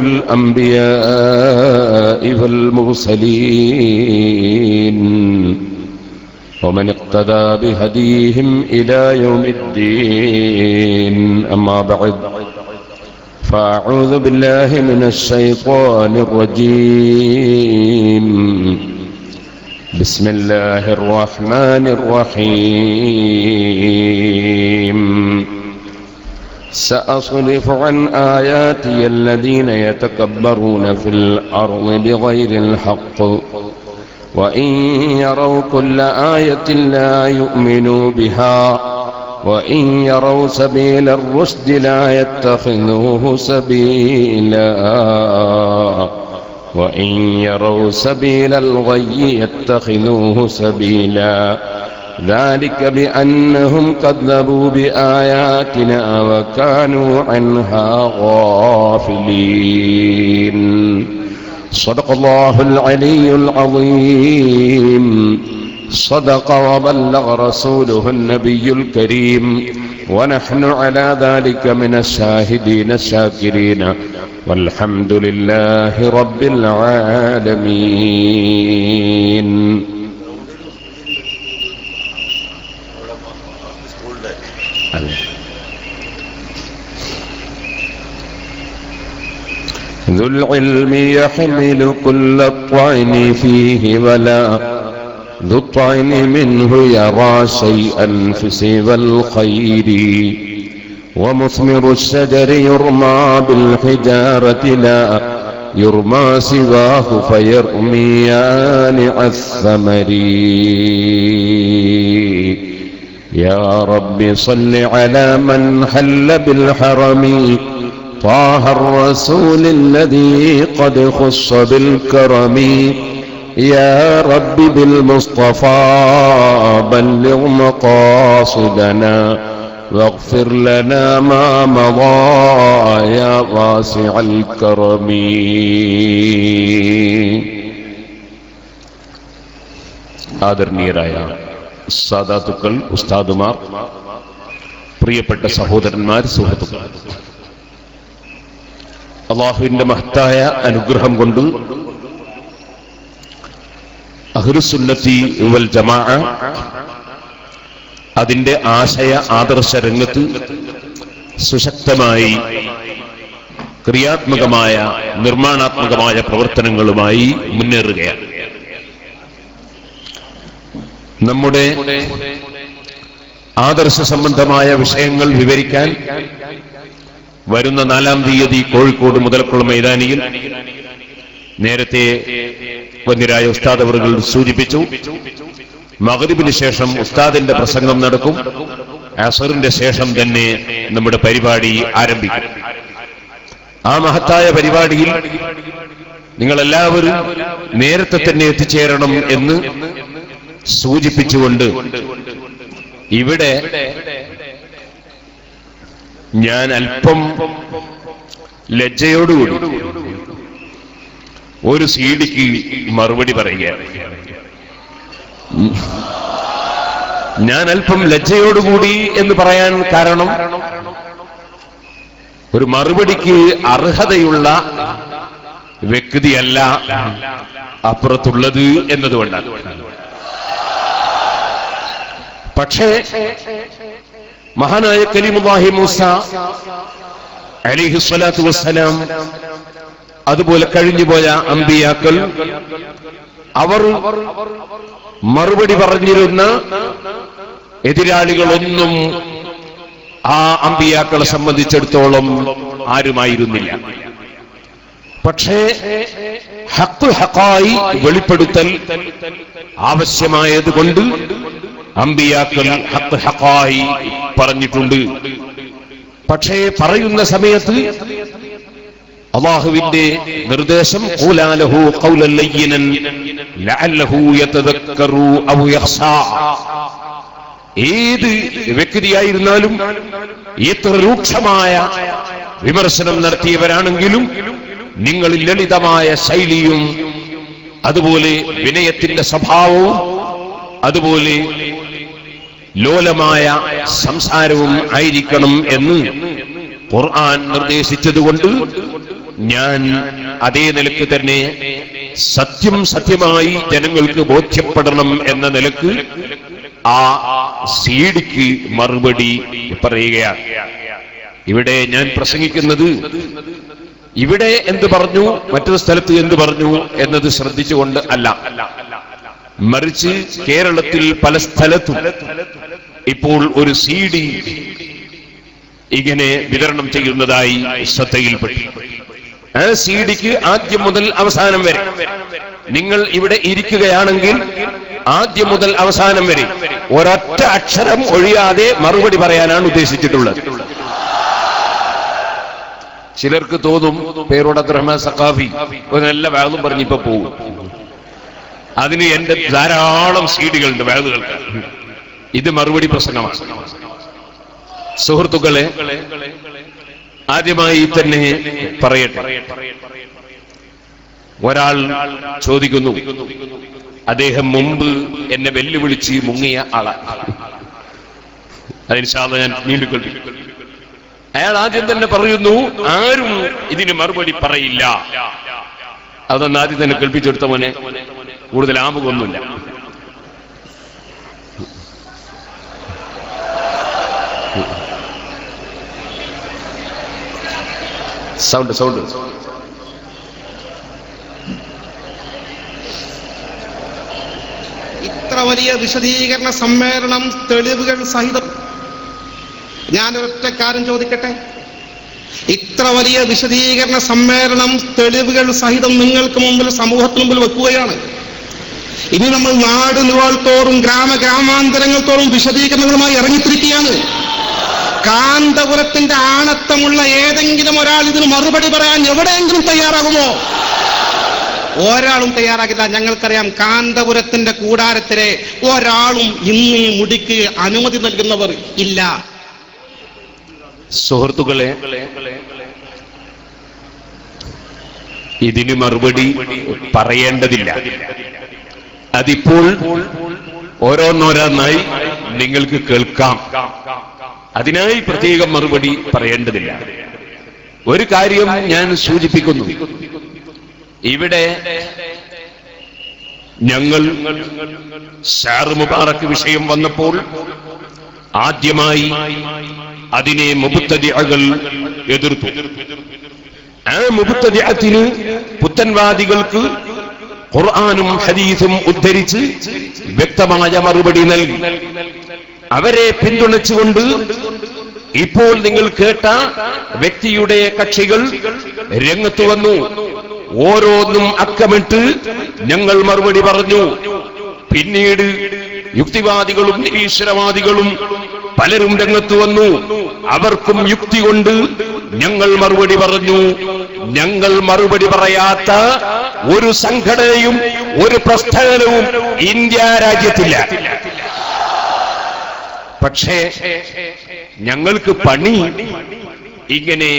الأنبياء والمرسلين ومن اقتدى بهديهم إلى يوم الدين. أما بعد، فأعوذ بالله من الشيطان الرجيم. بسم الله الرحمن الرحيم. سأصرف عن آياتي الذين يتكبرون في الأرض بغير الحق وإن يروا كل آية لا يؤمنوا بها وإن يروا سبيل الرشد لا يتخذوه سبيلا وإن يروا سبيل الغي يتخذوه سبيلا ذلك بأنهم كذبوا بآياتنا وكانوا عنها غافلين. صدق الله العلي العظيم. صدق وبلغ رسوله النبي الكريم ونحن على ذلك من الشاهدين الشاكرين والحمد لله رب العالمين. ذو العلم يحمل كل الطعن فيه ولا ذو الطعن منه يرى شيئا في سوى الخير ومثمر الشجر يرمى بالحجارة لا يرمى سواه فيرميان الثمر. يا رب صل على من حل بالحرم طه الرسول الذي قد خص بالكرم. يا رب بالمصطفى بلغ مقاصدنا واغفر لنا ما مضى يا واسع الكرم. ആദരണീയരായ സാദാത്തുക്കൾ, ഉസ്താദുമാർ, പ്രിയപ്പെട്ട സഹോദരന്മാർ, സുഹൃത്തുക്കൾ, അല്ലാഹുവിന്റെ മഹത്തായ അനുഗ്രഹം കൊണ്ട് അഹ്ലുസുന്നത്തി വൽ ജമാഅ അതിന്റെ ആശയ ആദർശ രംഗത്ത് സുശക്തമായി ക്രിയാത്മകമായ നിർമ്മാണാത്മകമായ പ്രവർത്തനങ്ങളുമായി മുന്നേറുകയാണ്. നമ്മുടെ ആദർശ സംബന്ധമായ വിഷയങ്ങൾ വിവരിക്കാൻ വരുന്ന 4-ാം തീയതി കോഴിക്കോട് മുതലക്കുളം മൈതാനിയിൽ നേരത്തെ വന്യരായ ഉസ്താദ് അവറുകൾ സൂചിപ്പിച്ചു, മഗ്രിബിന് ശേഷം ഉസ്താദിന്റെ പ്രസംഗം നടക്കും. അസറിന്റെ ശേഷം തന്നെ നമ്മുടെ പരിപാടി ആരംഭിക്കും. ആ മഹത്തായ പരിപാടിയിൽ നിങ്ങളെല്ലാവരും നേരത്തെ തന്നെ എത്തിച്ചേരണം എന്ന് സൂചിപ്പിച്ചുകൊണ്ട് ഇവിടെ ഞാൻ അല്പം ലജ്ജയോടുകൂടി ഒരു സീഡിക്ക് മറുപടി പറയുകയാണ്. ഞാൻ അല്പം ലജ്ജയോടുകൂടി എന്ന് പറയാൻ കാരണം ഒരു മറുപടിക്ക് അർഹതയുള്ള വ്യക്തിയല്ല അപ്പുറത്തുള്ളത് എന്നതുകൊണ്ടാണ്. പക്ഷേ മഹാനായ കലീമുല്ലാഹി മൂസ അലൈഹിസ്സലാത്തു വസ്സലാം, അതുപോലെ കഴിഞ്ഞുപോയ അമ്പിയാക്കൾ, അവർ മറുപടി പറഞ്ഞിരുന്ന എതിരാളികളൊന്നും ആ അമ്പിയാക്കളെ സംബന്ധിച്ചിടത്തോളം ആരുമായിരുന്നില്ല. പക്ഷേ ഹഖ് ഹഖായി വെളിപ്പെടുത്തൽ ആവശ്യമായതുകൊണ്ട് അമ്പിയാക്കൾ ഹഖ് ഹഖായി പറഞ്ഞിട്ടുണ്ട്. പക്ഷേ പറയുന്ന സമയത്ത് അല്ലാഹുവിന്റെ നിർദ്ദേശം ഖൂലാ ലഹു ഖൗലൻ ലയ്യിനൻ ലഅല്ലഹു യതദക്കറു ഔ യഖ്ശാ. ഏത് വ്യക്തിയായിരുന്നാലും എത്ര രൂക്ഷമായ വിമർശനം നടത്തിയവരാണെങ്കിലും നിങ്ങൾ ലളിതമായ ശൈലിയും അതുപോലെ വിനയത്തിന്റെ സ്വഭാവവും അതുപോലെ ലോലമായ സംസാരവും ആയിരിക്കണം എന്ന് ഖുർആൻ നിർദ്ദേശിച്ചതുകൊണ്ട് ഞാൻ അതേ നിലക്ക് തന്നെ സത്യം സത്യമായി ജനങ്ങൾക്ക് ബോധ്യപ്പെടണം എന്ന നിലക്ക് ആ സീഡിക്ക് മറുപടി പറയുകയാണ്. ഇവിടെ ഞാൻ പ്രസംഗിക്കുന്നത് ഇവിടെ എന്ത് പറഞ്ഞു, മറ്റൊരു സ്ഥലത്ത് എന്ത് പറഞ്ഞു എന്നത് ശ്രദ്ധിച്ചുകൊണ്ട് അല്ല, മറിച്ച് കേരളത്തിൽ പല സ്ഥലത്തും ഇപ്പോൾ ഒരു CD ഇങ്ങനെ വിതരണം ചെയ്യുന്നതായി ശ്രദ്ധയിൽപ്പെട്ടു. ആ CDക്ക് ആദ്യം മുതൽ അവസാനം വരെ നിങ്ങൾ ഇവിടെ ഇരിക്കുകയാണെങ്കിൽ ആദ്യം മുതൽ അവസാനം വരെ ഒരൊറ്റ അക്ഷരം ഒഴിയാതെ മറുപടി പറയാനാണ് ഉദ്ദേശിച്ചിട്ടുള്ളത്. ചിലർക്ക് തോന്നും പേരോട് അബ്ദുറഹ്മാൻ സഖാഫി ഒരു നല്ല വാദം പറഞ്ഞിപ്പോ പോകും. അതിന് എന്റെ ധാരാളം CD-കളുണ്ട് വാദുകൾക്ക്. ഇത് മറുപടി പ്രസംഗമാണ്. സുഹൃത്തുക്കളെ, ആദ്യമായി തന്നെ പറയട്ടെ, ഒരാൾ ചോദിക്കുന്നു, അദ്ദേഹം മുമ്പ് എന്നെ വെല്ലുവിളിച്ച് മുങ്ങിയ ആളാണ്. അതിന് ഞാൻ നീണ്ടുകൊള്ളി. അയാൾ ആദ്യം തന്നെ പറയുന്നു, ആരും ഇതിന് മറുപടി പറയില്ല. അതൊന്ന് ആദ്യം തന്നെ കേൾപ്പിച്ചെടുത്ത മോനെ, കൂടുതൽ ആമുഖമൊന്നുമില്ല. സൗണ്ട് ഇത്ര വലിയ വിശദീകരണ സമ്മേളനം തെളിവുകൾ സഹിതം, ഞാനൊരൊറ്റ കാര്യം ചോദിക്കട്ടെ, ഇത്ര വലിയ വിശദീകരണ സമ്മേളനം തെളിവുകൾ സഹിതം നിങ്ങൾക്ക് മുമ്പിൽ, സമൂഹത്തിന് മുമ്പിൽ വെക്കുകയാണ്. ഇനി നമ്മൾ നാടുകൾ തോറും ഗ്രാമാന്തരങ്ങൾ തോറും വിശദീകരണങ്ങളുമായി ഇറങ്ങിത്തിരിക്കുകയാണ്. കാന്തപുരത്തിന്റെ ആണത്തമുള്ള ഏതെങ്കിലും ഒരാൾ ഇതിന് മറുപടി പറയാൻ എവിടെയെങ്കിലും തയ്യാറാകുമോ? ഒരാളും തയ്യാറാകില്ല. ഞങ്ങൾക്കറിയാം, കാന്തപുരത്തിന്റെ കൂടാരത്തിലെ ഒരാളും ഇന്ന് ഈ മുടിക്ക് അനുമതി നൽകുന്നവർ ഇല്ല. സുഹൃത്തുക്കളെ, ഇതിന് മറുപടി പറയേണ്ടതില്ല. അതിപ്പോൾ ഓരോന്നോരോന്നായി നിങ്ങൾക്ക് കേൾക്കാം. അതിനായി പ്രത്യേകം മറുപടി പറയേണ്ടതില്ല. ഒരു കാര്യം ഞാൻ സൂചിപ്പിക്കുന്നു, ഇവിടെ ഞങ്ങൾ ഷാർ മുബാറക്ക് വിഷയം വന്നപ്പോൾ ആദ്യമായി അതിനെ മുബ്തദിഅകൾ എതിർത്തു. ആ മുബ്തദിഅത്തിന് പുത്തൻവാദികൾക്ക് ഖുർആനും ഹദീസും ഉദ്ധരിച്ച് വ്യക്തമായ മറുപടി നൽകി. അവരെ പിന്തുണച്ചുകൊണ്ട് ഇപ്പോൾ നിങ്ങൾ കേട്ട വ്യക്തിയുടെ കക്ഷികൾ രംഗത്ത് വന്നു. ഓരോന്നും അക്കമിട്ട് ഞങ്ങൾ മറുപടി പറഞ്ഞു. പിന്നീട് യുക്തിവാദികളും നിരീശ്വരവാദികളും പലരും രംഗത്ത് വന്നു. അവർക്കും യുക്തി കൊണ്ട് ഞങ്ങൾ മറുപടി പറഞ്ഞു. ഞങ്ങൾ മറുപടി പറയാത്ത ഒരു സംഘടനയും ഒരു പ്രസ്ഥാനവും ഇന്ത്യ രാജ്യത്തില്ല. പക്ഷേ ഞങ്ങൾക്ക് പണി ഇങ്ങനെ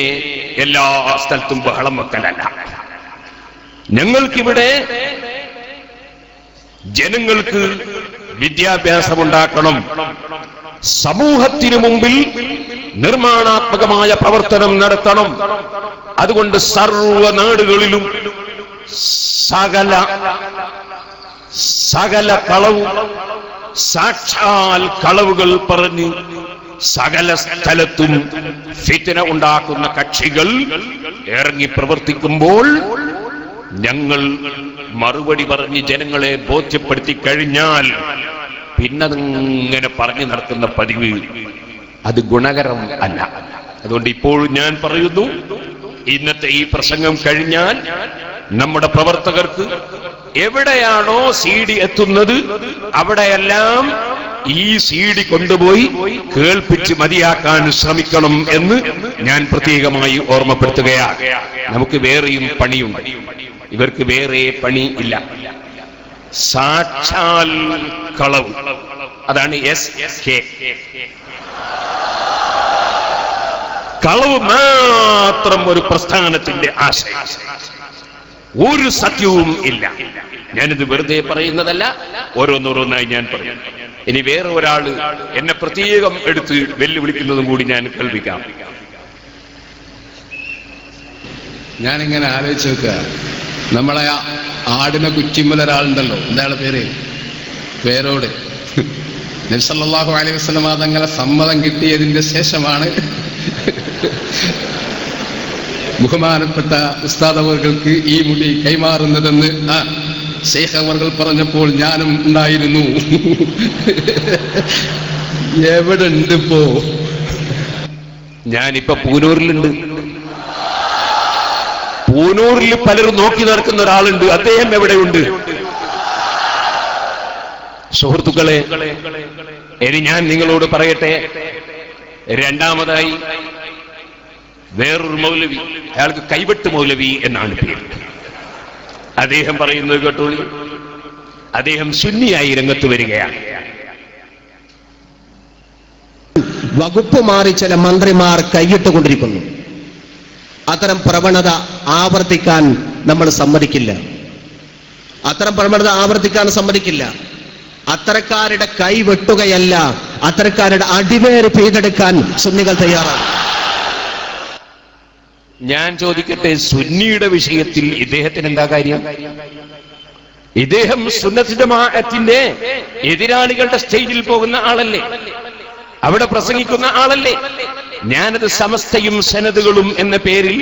എല്ലാ സ്ഥലത്തും ബഹളം വെക്കലല്ല. ഞങ്ങൾക്കിവിടെ ജനങ്ങൾക്ക് വിദ്യാഭ്യാസമുണ്ടാക്കണം, സമൂഹത്തിനു മുമ്പിൽ നിർമ്മാണാത്മകമായ പ്രവർത്തനം നടത്തണം. അതുകൊണ്ട് സർവ നാടുകളിലും സകല കളവും, സാക്ഷാൽ കളവുകൾ പറഞ്ഞ് സകല സ്ഥലത്തും ഫിത്ന ഉണ്ടാക്കുന്ന കക്ഷികൾ ഇറങ്ങി പ്രവർത്തിക്കുമ്പോൾ ഞങ്ങൾ മറുപടി പറഞ്ഞ് ജനങ്ങളെ ബോധ്യപ്പെടുത്തി കഴിഞ്ഞാൽ പിന്നതിങ്ങനെ പറഞ്ഞു നടക്കുന്ന പതിവ് അത് ഗുണകരം അല്ല. അതുകൊണ്ട് ഇപ്പോഴും ഞാൻ പറയുന്നു, ഇന്നത്തെ ഈ പ്രസംഗം കഴിഞ്ഞാൽ നമ്മുടെ പ്രവർത്തകർക്ക് എവിടെയാണോ CD എത്തുന്നത് അവിടെയെല്ലാം ഈ CD കൊണ്ടുപോയി കേൾപ്പിച്ച് മതിയാക്കാൻ ശ്രമിക്കണം എന്ന് ഞാൻ പ്രത്യേകമായി ഓർമ്മപ്പെടുത്തുകയാണ്. നമുക്ക് വേറെയും പണിയുണ്ട്, ഇവർക്ക് വേറെ പണി ഇല്ല. സാക്ഷാൽ കളവ്, അതാണ് SK. കളവ് മാത്രം ഒരു പ്രസ്ഥാനത്തിന്റെ ആശയം, ഒരു സത്യവും ഇല്ല. ഞാനിത് വെറുതെ പറയുന്നതല്ല, ഓരോന്നോരോന്നായി ഞാൻ പറയും. ഇനി വേറെ ഒരാള് എന്നെ പ്രത്യേകം എടുത്ത് വെല്ലുവിളിക്കുന്നതും കൂടി ഞാൻ കേൾപ്പിക്കാം. ഞാനിങ്ങനെ ആലോചിച്ച് നോക്കുക, നമ്മളെ ആടിനെ കുറ്റിമ്മൽ ഒരാളുണ്ടല്ലോ, എന്താണ് പേരോട് നബി സല്ലല്ലാഹു അലൈഹി വസല്ലം തങ്ങളെ സമ്മതം കിട്ടിയതിന്റെ ശേഷമാണ് ബഹുമാനപ്പെട്ട ഉസ്താദ് അവർക്ക് ഈ മുടി കൈമാറുന്നതെന്ന് ശൈഖ് അവർ പറഞ്ഞപ്പോൾ ഞാനും ഉണ്ടായിരുന്നു. എവിടെ ഉണ്ട് ഇപ്പോ? ഞാനിപ്പോ പൂനൂരിലുണ്ട്. പൂനൂരിൽ പലരും നോക്കി നടക്കുന്ന ഒരാളുണ്ട്. അദ്ദേഹം എവിടെയുണ്ട്? സുഹൃത്തുക്കളെ, ഇനി ഞാൻ നിങ്ങളോട് പറയട്ടെ. രണ്ടാമതായി വേറൊരു മൗലവി, അയാൾക്ക് കൈവെട്ട് മൗലവി എന്നാണ് പേര്. അദ്ദേഹം പറയുന്നത് കേട്ടോളി. അദ്ദേഹം സുന്നിയായി രംഗത്ത് വരികയാണ്. വകുപ്പ് മാറി ചില മന്ത്രിമാർ കൈയിട്ടുകൊണ്ടിരിക്കുന്നു. അത്തരം പ്രവണത ആവർത്തിക്കാൻ നമ്മൾ സമ്മതിക്കില്ല. അത്തരക്കാരുടെ കൈ വെട്ടുകയല്ല, അത്തരക്കാരുടെ അടിവേര് പെയ്തെടുക്കാൻ സുന്നികൾ തയ്യാറാണ്. ഞാൻ ചോദിക്കട്ടെ, സുന്നിയുടെ വിഷയത്തിൽ ഇദ്ദേഹത്തിന് എന്താ കാര്യം? ഇദ്ദേഹം സുന്നത്ത് ജമാഅത്തിന്റെ എതിരാളികളുടെ സ്റ്റേജിൽ പോകുന്ന ആളല്ലേ? അവിടെ പ്രസംഗിക്കുന്ന ആളല്ലേ? ഞാനത് സമസ്തയും സനദുകളും എന്ന പേരിൽ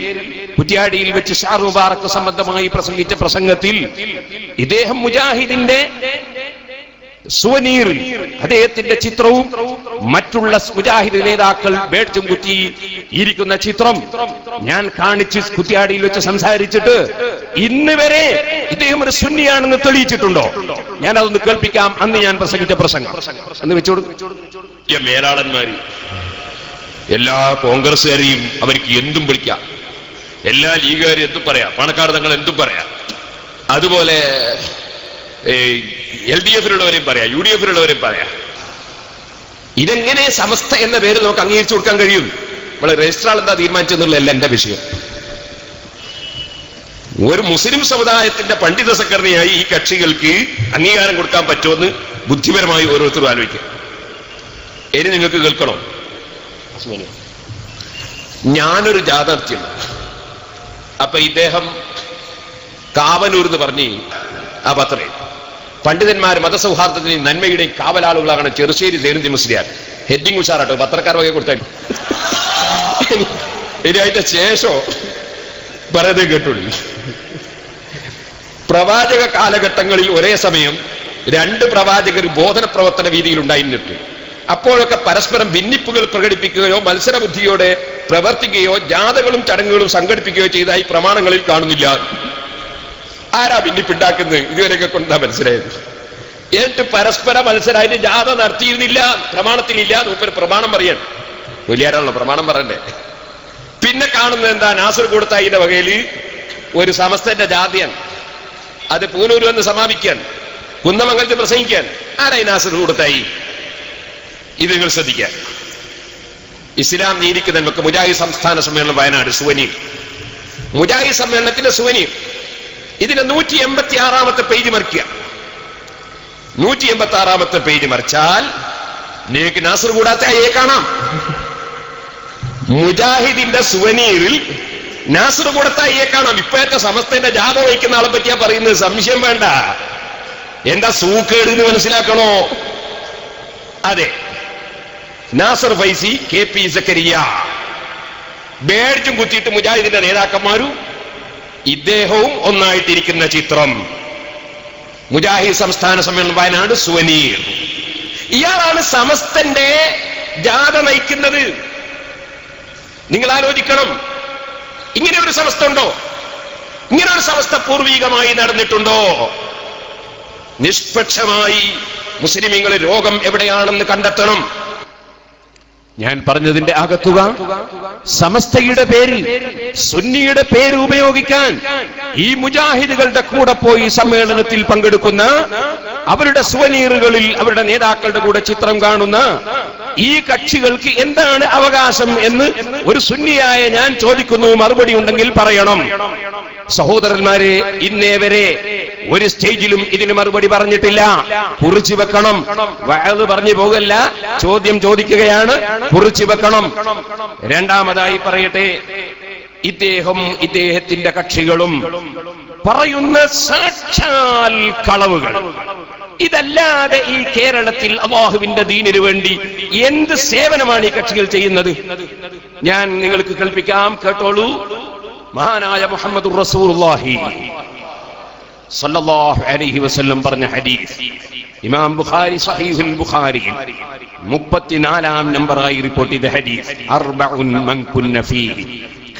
കുറ്റ്യാടിയിൽ വെച്ച് ഷാർ മുബാറക്ക് സംബന്ധമായി പ്രസംഗിച്ച പ്രസംഗത്തിൽ ഇദ്ദേഹം മുജാഹിദിന്റെ സുവനീറിൽ അദ്ദേഹത്തിന്റെ ചിത്രവും മറ്റുള്ള മുജാഹിദ് നേതാക്കൾ ബേഡ്ജും കുറ്റി ഇരിക്കുന്ന ചിത്രം ഞാൻ കാണിച്ച് കുറ്റ്യാടിയിൽ വെച്ച് സംസാരിച്ചിട്ട് ഇന്ന് വരെ ഇദ്ദേഹം ഒരു സുന്നിയാണെന്ന് തെളിയിച്ചിട്ടുണ്ടോ? ഞാൻ അതൊന്ന് കേൾപ്പിക്കാം. അന്ന് ഞാൻ പ്രസംഗിച്ച പ്രസംഗം എന്ന് വെച്ചോളൂ. മേലാളന്മാര് എല്ലാ കോൺഗ്രസ്സുകാരെയും അവർക്ക് എന്തും വിളിക്കാം, എല്ലാ ലീഗുകാരും എന്തും പറയാം, പണക്കാർ തങ്ങൾ എന്തും പറയാം, അതുപോലെ LDF-ലുള്ളവരെയും പറയാം, UDF-ലുള്ളവരെയും പറയാം. ഇതെങ്ങനെ സമസ്ത എന്ന പേര് നമുക്ക് അംഗീകരിച്ചു കൊടുക്കാൻ കഴിയും? നമ്മളെ രജിസ്ട്രാൾ എന്താ തീരുമാനിച്ചെന്നുള്ളതല്ല എന്റെ വിഷയം. ഒരു മുസ്ലിം സമുദായത്തിന്റെ പണ്ഡിത സംഘടനയായി ഈ കക്ഷികൾക്ക് അംഗീകാരം കൊടുക്കാൻ പറ്റുമെന്ന് ബുദ്ധിപരമായി ഓരോരുത്തരും ആലോചിക്കും. ഇനി നിങ്ങൾക്ക് കേൾക്കണോ? ഞാനൊരു ജാഥ നടത്തിയുണ്ട്. അപ്പൊ ഇദ്ദേഹം കാവനൂർ എന്ന് പറഞ്ഞ് ആ പത്രേ പണ്ഡിതന്മാർ മതസൗഹാർദ്ദത്തിന്റെയും നന്മയുടെയും കാവലാളുകളാണ് ചെറുശ്ശേരി സൈനുദ്ദീൻ മുസ്ലിയാർ. ഹെഡിങ് ഉഷാറാട്ടോ, പത്രക്കാർ വകെ കൊടുത്താൽ. ഇനി അതിന്റെ ശേഷം പറയുന്നത് കേട്ടുള്ളൂ. പ്രവാചക കാലഘട്ടങ്ങളിൽ ഒരേ സമയം 2 പ്രവാചകർ ബോധന പ്രവർത്തന വീതിയിൽ ഉണ്ടായിരുന്നിട്ട് അപ്പോഴൊക്കെ പരസ്പരം ഭിന്നിപ്പുകൾ പ്രകടിപ്പിക്കുകയോ മത്സരബുദ്ധിയോടെ പ്രവർത്തിക്കുകയോ ജാഥകളും ചടങ്ങുകളും സംഘടിപ്പിക്കുകയോ ചെയ്തതായി പ്രമാണങ്ങളിൽ കാണുന്നില്ല. ആരാ ഭിന്നിപ്പുണ്ടാക്കുന്നത്? ഇതുവരെയൊക്കെ കൊണ്ടാ മനസ്സിലായത്. എന്നിട്ട് പരസ്പര മത്സരമായിട്ട് ജാഥ നടത്തിയിരുന്നില്ല, പ്രമാണത്തിലില്ല. മൂപ്പര് പ്രമാണം പറയണം, വലിയാരാണല്ലോ പ്രമാണം പറയണ്ടേ. പിന്നെ കാണുന്നത് എന്താ? നാസർ കൊടുത്തായിന്റെ വകയിൽ ഒരു സമസ്തന്റെ ജാഥയാണ്. അത് പൂനൂർ വന്ന് സമാപിക്കാൻ, കുന്നമംഗലത്ത് പ്രസംഗിക്കാൻ. ആരായി നാസർ കൊടുത്തായി? ഇത് നിങ്ങൾ ശ്രദ്ധിക്കാൻ. ഇസ്ലാം നീതിക്ക് നമുക്ക് മുജാഹിദ് സംസ്ഥാന സമ്മേളനം വയനാട് സുവനീർ, മുജാഹിദ് സമ്മേളനത്തിന്റെ സുവനീർ. ഇതിന് 186-ാമത്തെ പേജ് മറിക്കുക. 186-ാമത്തെ പേജ് മറിച്ചാൽ നിങ്ങൾക്ക് നാസർ കൂടാത്ത അയ്യെ കാണാം. മുജാഹിദിന്റെ സുവനീറിൽ നാസർ കൂടാത്ത അയ്യെ കാണാം. ഇപ്പോഴത്തെ സമസ്തന്റെ ജാഥ വഹിക്കുന്ന ആളെ പറ്റിയാ പറയുന്നത്, സംശയം വേണ്ട. എന്താ സൂക്കേട് എന്ന് മനസ്സിലാക്കണോ? അതെ, നാസർ ഫൈസി, KP സക്കരിയ ബേഡ്ജും കുത്തിയിട്ട് മുജാഹിദിന്റെ നേതാക്കന്മാരും ഇദ്ദേഹവും ഒന്നായിട്ടിരിക്കുന്ന ചിത്രം. മുജാഹിദ് സംസ്ഥാന സമ്മേളനം വയനാട് സുവനീർ. ഇയാളാണ് സമസ്തന്റെ ജാഥ നയിക്കുന്നത്. നിങ്ങൾ ആലോചിക്കണം, ഇങ്ങനെ ഒരു സമസ്ത ഉണ്ടോ? ഇങ്ങനെ ഒരു സമസ്ത പൂർവികമായി നടന്നിട്ടുണ്ടോ? നിഷ്പക്ഷമായി മുസ്ലിമീങ്ങളെ രോഗം എവിടെയാണെന്ന് കണ്ടെത്തണം. ഞാൻ പറഞ്ഞതിന്റെ ആകത്തുക, സമസ്തയുടെ പേരിൽ സുന്നിയുടെ പേര് ഉപയോഗിക്കാൻ ഈ മുജാഹിദുകളുടെ കൂടെ പോയി സമ്മേളനത്തിൽ പങ്കെടുക്കുന്ന, അവരുടെ സുവനീറുകളിൽ അവരുടെ നേതാക്കളുടെ കൂടെ ചിത്രം കാണുന്ന ഈ കക്ഷികൾക്ക് എന്താണ് അവകാശം എന്ന് ഒരു സുന്നിയായ ഞാൻ ചോദിക്കുന്നു. മറുപടി ഉണ്ടെങ്കിൽ പറയണം. സഹോദരന്മാരെ, ഇന്നേ വരെ ഒരു സ്റ്റേജിലും ഇതിന് മറുപടി പറഞ്ഞിട്ടില്ല. കുറിച്ചു വെക്കണം. വഅദ് പറഞ്ഞു പോകല്ല, ചോദ്യം ചോദിക്കുകയാണ്, കുറിച്ചു വെക്കണം. രണ്ടാമതായി പറയട്ടെ, ഇദ്ദേഹത്തിന്റെ കക്ഷികളും പറയുന്ന സാക്ഷാൽ കളവുകൾ. ഇതല്ലാതെ ഈ കേരളത്തിൽ അല്ലാഹുവിന്റെ ദീനിനു വേണ്ടി എന്ത് സേവനമാണ് ഈ കക്ഷികൾ ചെയ്യുന്നത്? ഞാൻ നിങ്ങൾക്ക് കേൾപ്പിക്കാം, കേട്ടോളൂ. മഹാനായ മുഹമ്മദുർ റസൂലുള്ളാഹി സല്ലല്ലാഹു അലൈഹി വസല്ലം പറഞ്ഞ ഹദീസ് ഇമാം ബുഖാരി സഹീഹുൽ ബുഖാരിയിൽ 34-ാം നമ്പറായി റിപ്പോർട്ട് ചെയ്ത ഹദീസ്, അർബഉൻ മൻ കുന്ന ഫീഹി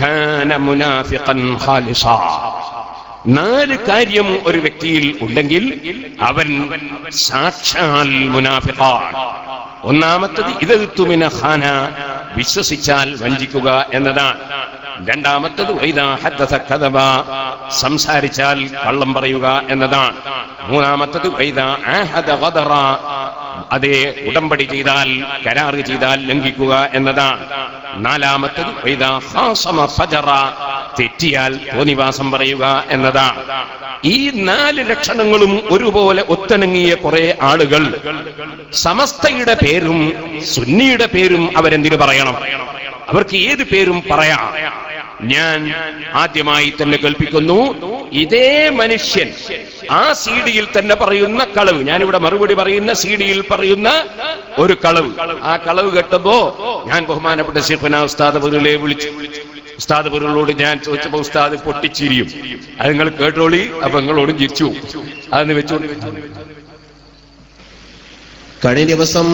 കാന മുനാഫിഖൻ ഖാലിസാ. 4 കാര്യം ഒരു വ്യക്തിയിൽ ഉണ്ടെങ്കിൽ അവൻ സാക്ഷാൽ മുനാഫിഖാണ്. ഒന്നാമത്തത് ഇദതുമിന ഖാന, വിശ്വസിച്ചാൽ വഞ്ചിക്കുക എന്നതാണ്. രണ്ടാമത്തത് വൈദാ ഹദ്ദസ കദബ, സംസാരിച്ചാൽ കള്ളം പറയുക എന്നതാണ്. മൂന്നാമത്തത് വൈദാ ആഹദ ഗദറ, അതേ ഉടമ്പടി ചെയ്താൽ, കരാർ ചെയ്താൽ ലംഘിക്കുക എന്നതാണ്. നാലാമത്തത് വൈദാ ഖാസമ ഫജറ, തെറ്റിയാൽ തോന്നിവാസം പറയുക എന്നതാണ്. ഈ 4 ലക്ഷണങ്ങളും ഒരുപോലെ ഒത്തിണങ്ങിയ കുറെ ആളുകൾ സമസ്തയുടെ പേരും സുന്നിയുടെ പേരും അവരെന്തിനു പറയണം? അവർക്ക് ഏത് പേരും പറയാം. ഞാൻ ആദ്യമായി തന്നെ കൽപ്പിക്കുന്നു, ഇതേ മനുഷ്യൻ ആ സീഡിയിൽ തന്നെ പറയുന്ന കളവ്, ഞാനിവിടെ മറുപടി പറയുന്ന സീഡിയിൽ പറയുന്ന ഒരു കളവ്, ആ കളവ് കേട്ടപ്പോ ഞാൻ ബഹുമാനപ്പെട്ട ശൈഖുനാ ഉസ്താദ് അവരുകളെ വിളിച്ചു. ഉസ്താദ് അവരുകളോട് ഞാൻ ചോദിച്ചപ്പോ ഉസ്താദ് പൊട്ടിച്ചിരിയും. അത് നിങ്ങൾ കേട്ടോളി, അപ്പൊ നിങ്ങളോടും ചിരിച്ചു. അതെന്ന് വെച്ചോളി. കഴിഞ്ഞ ദിവസം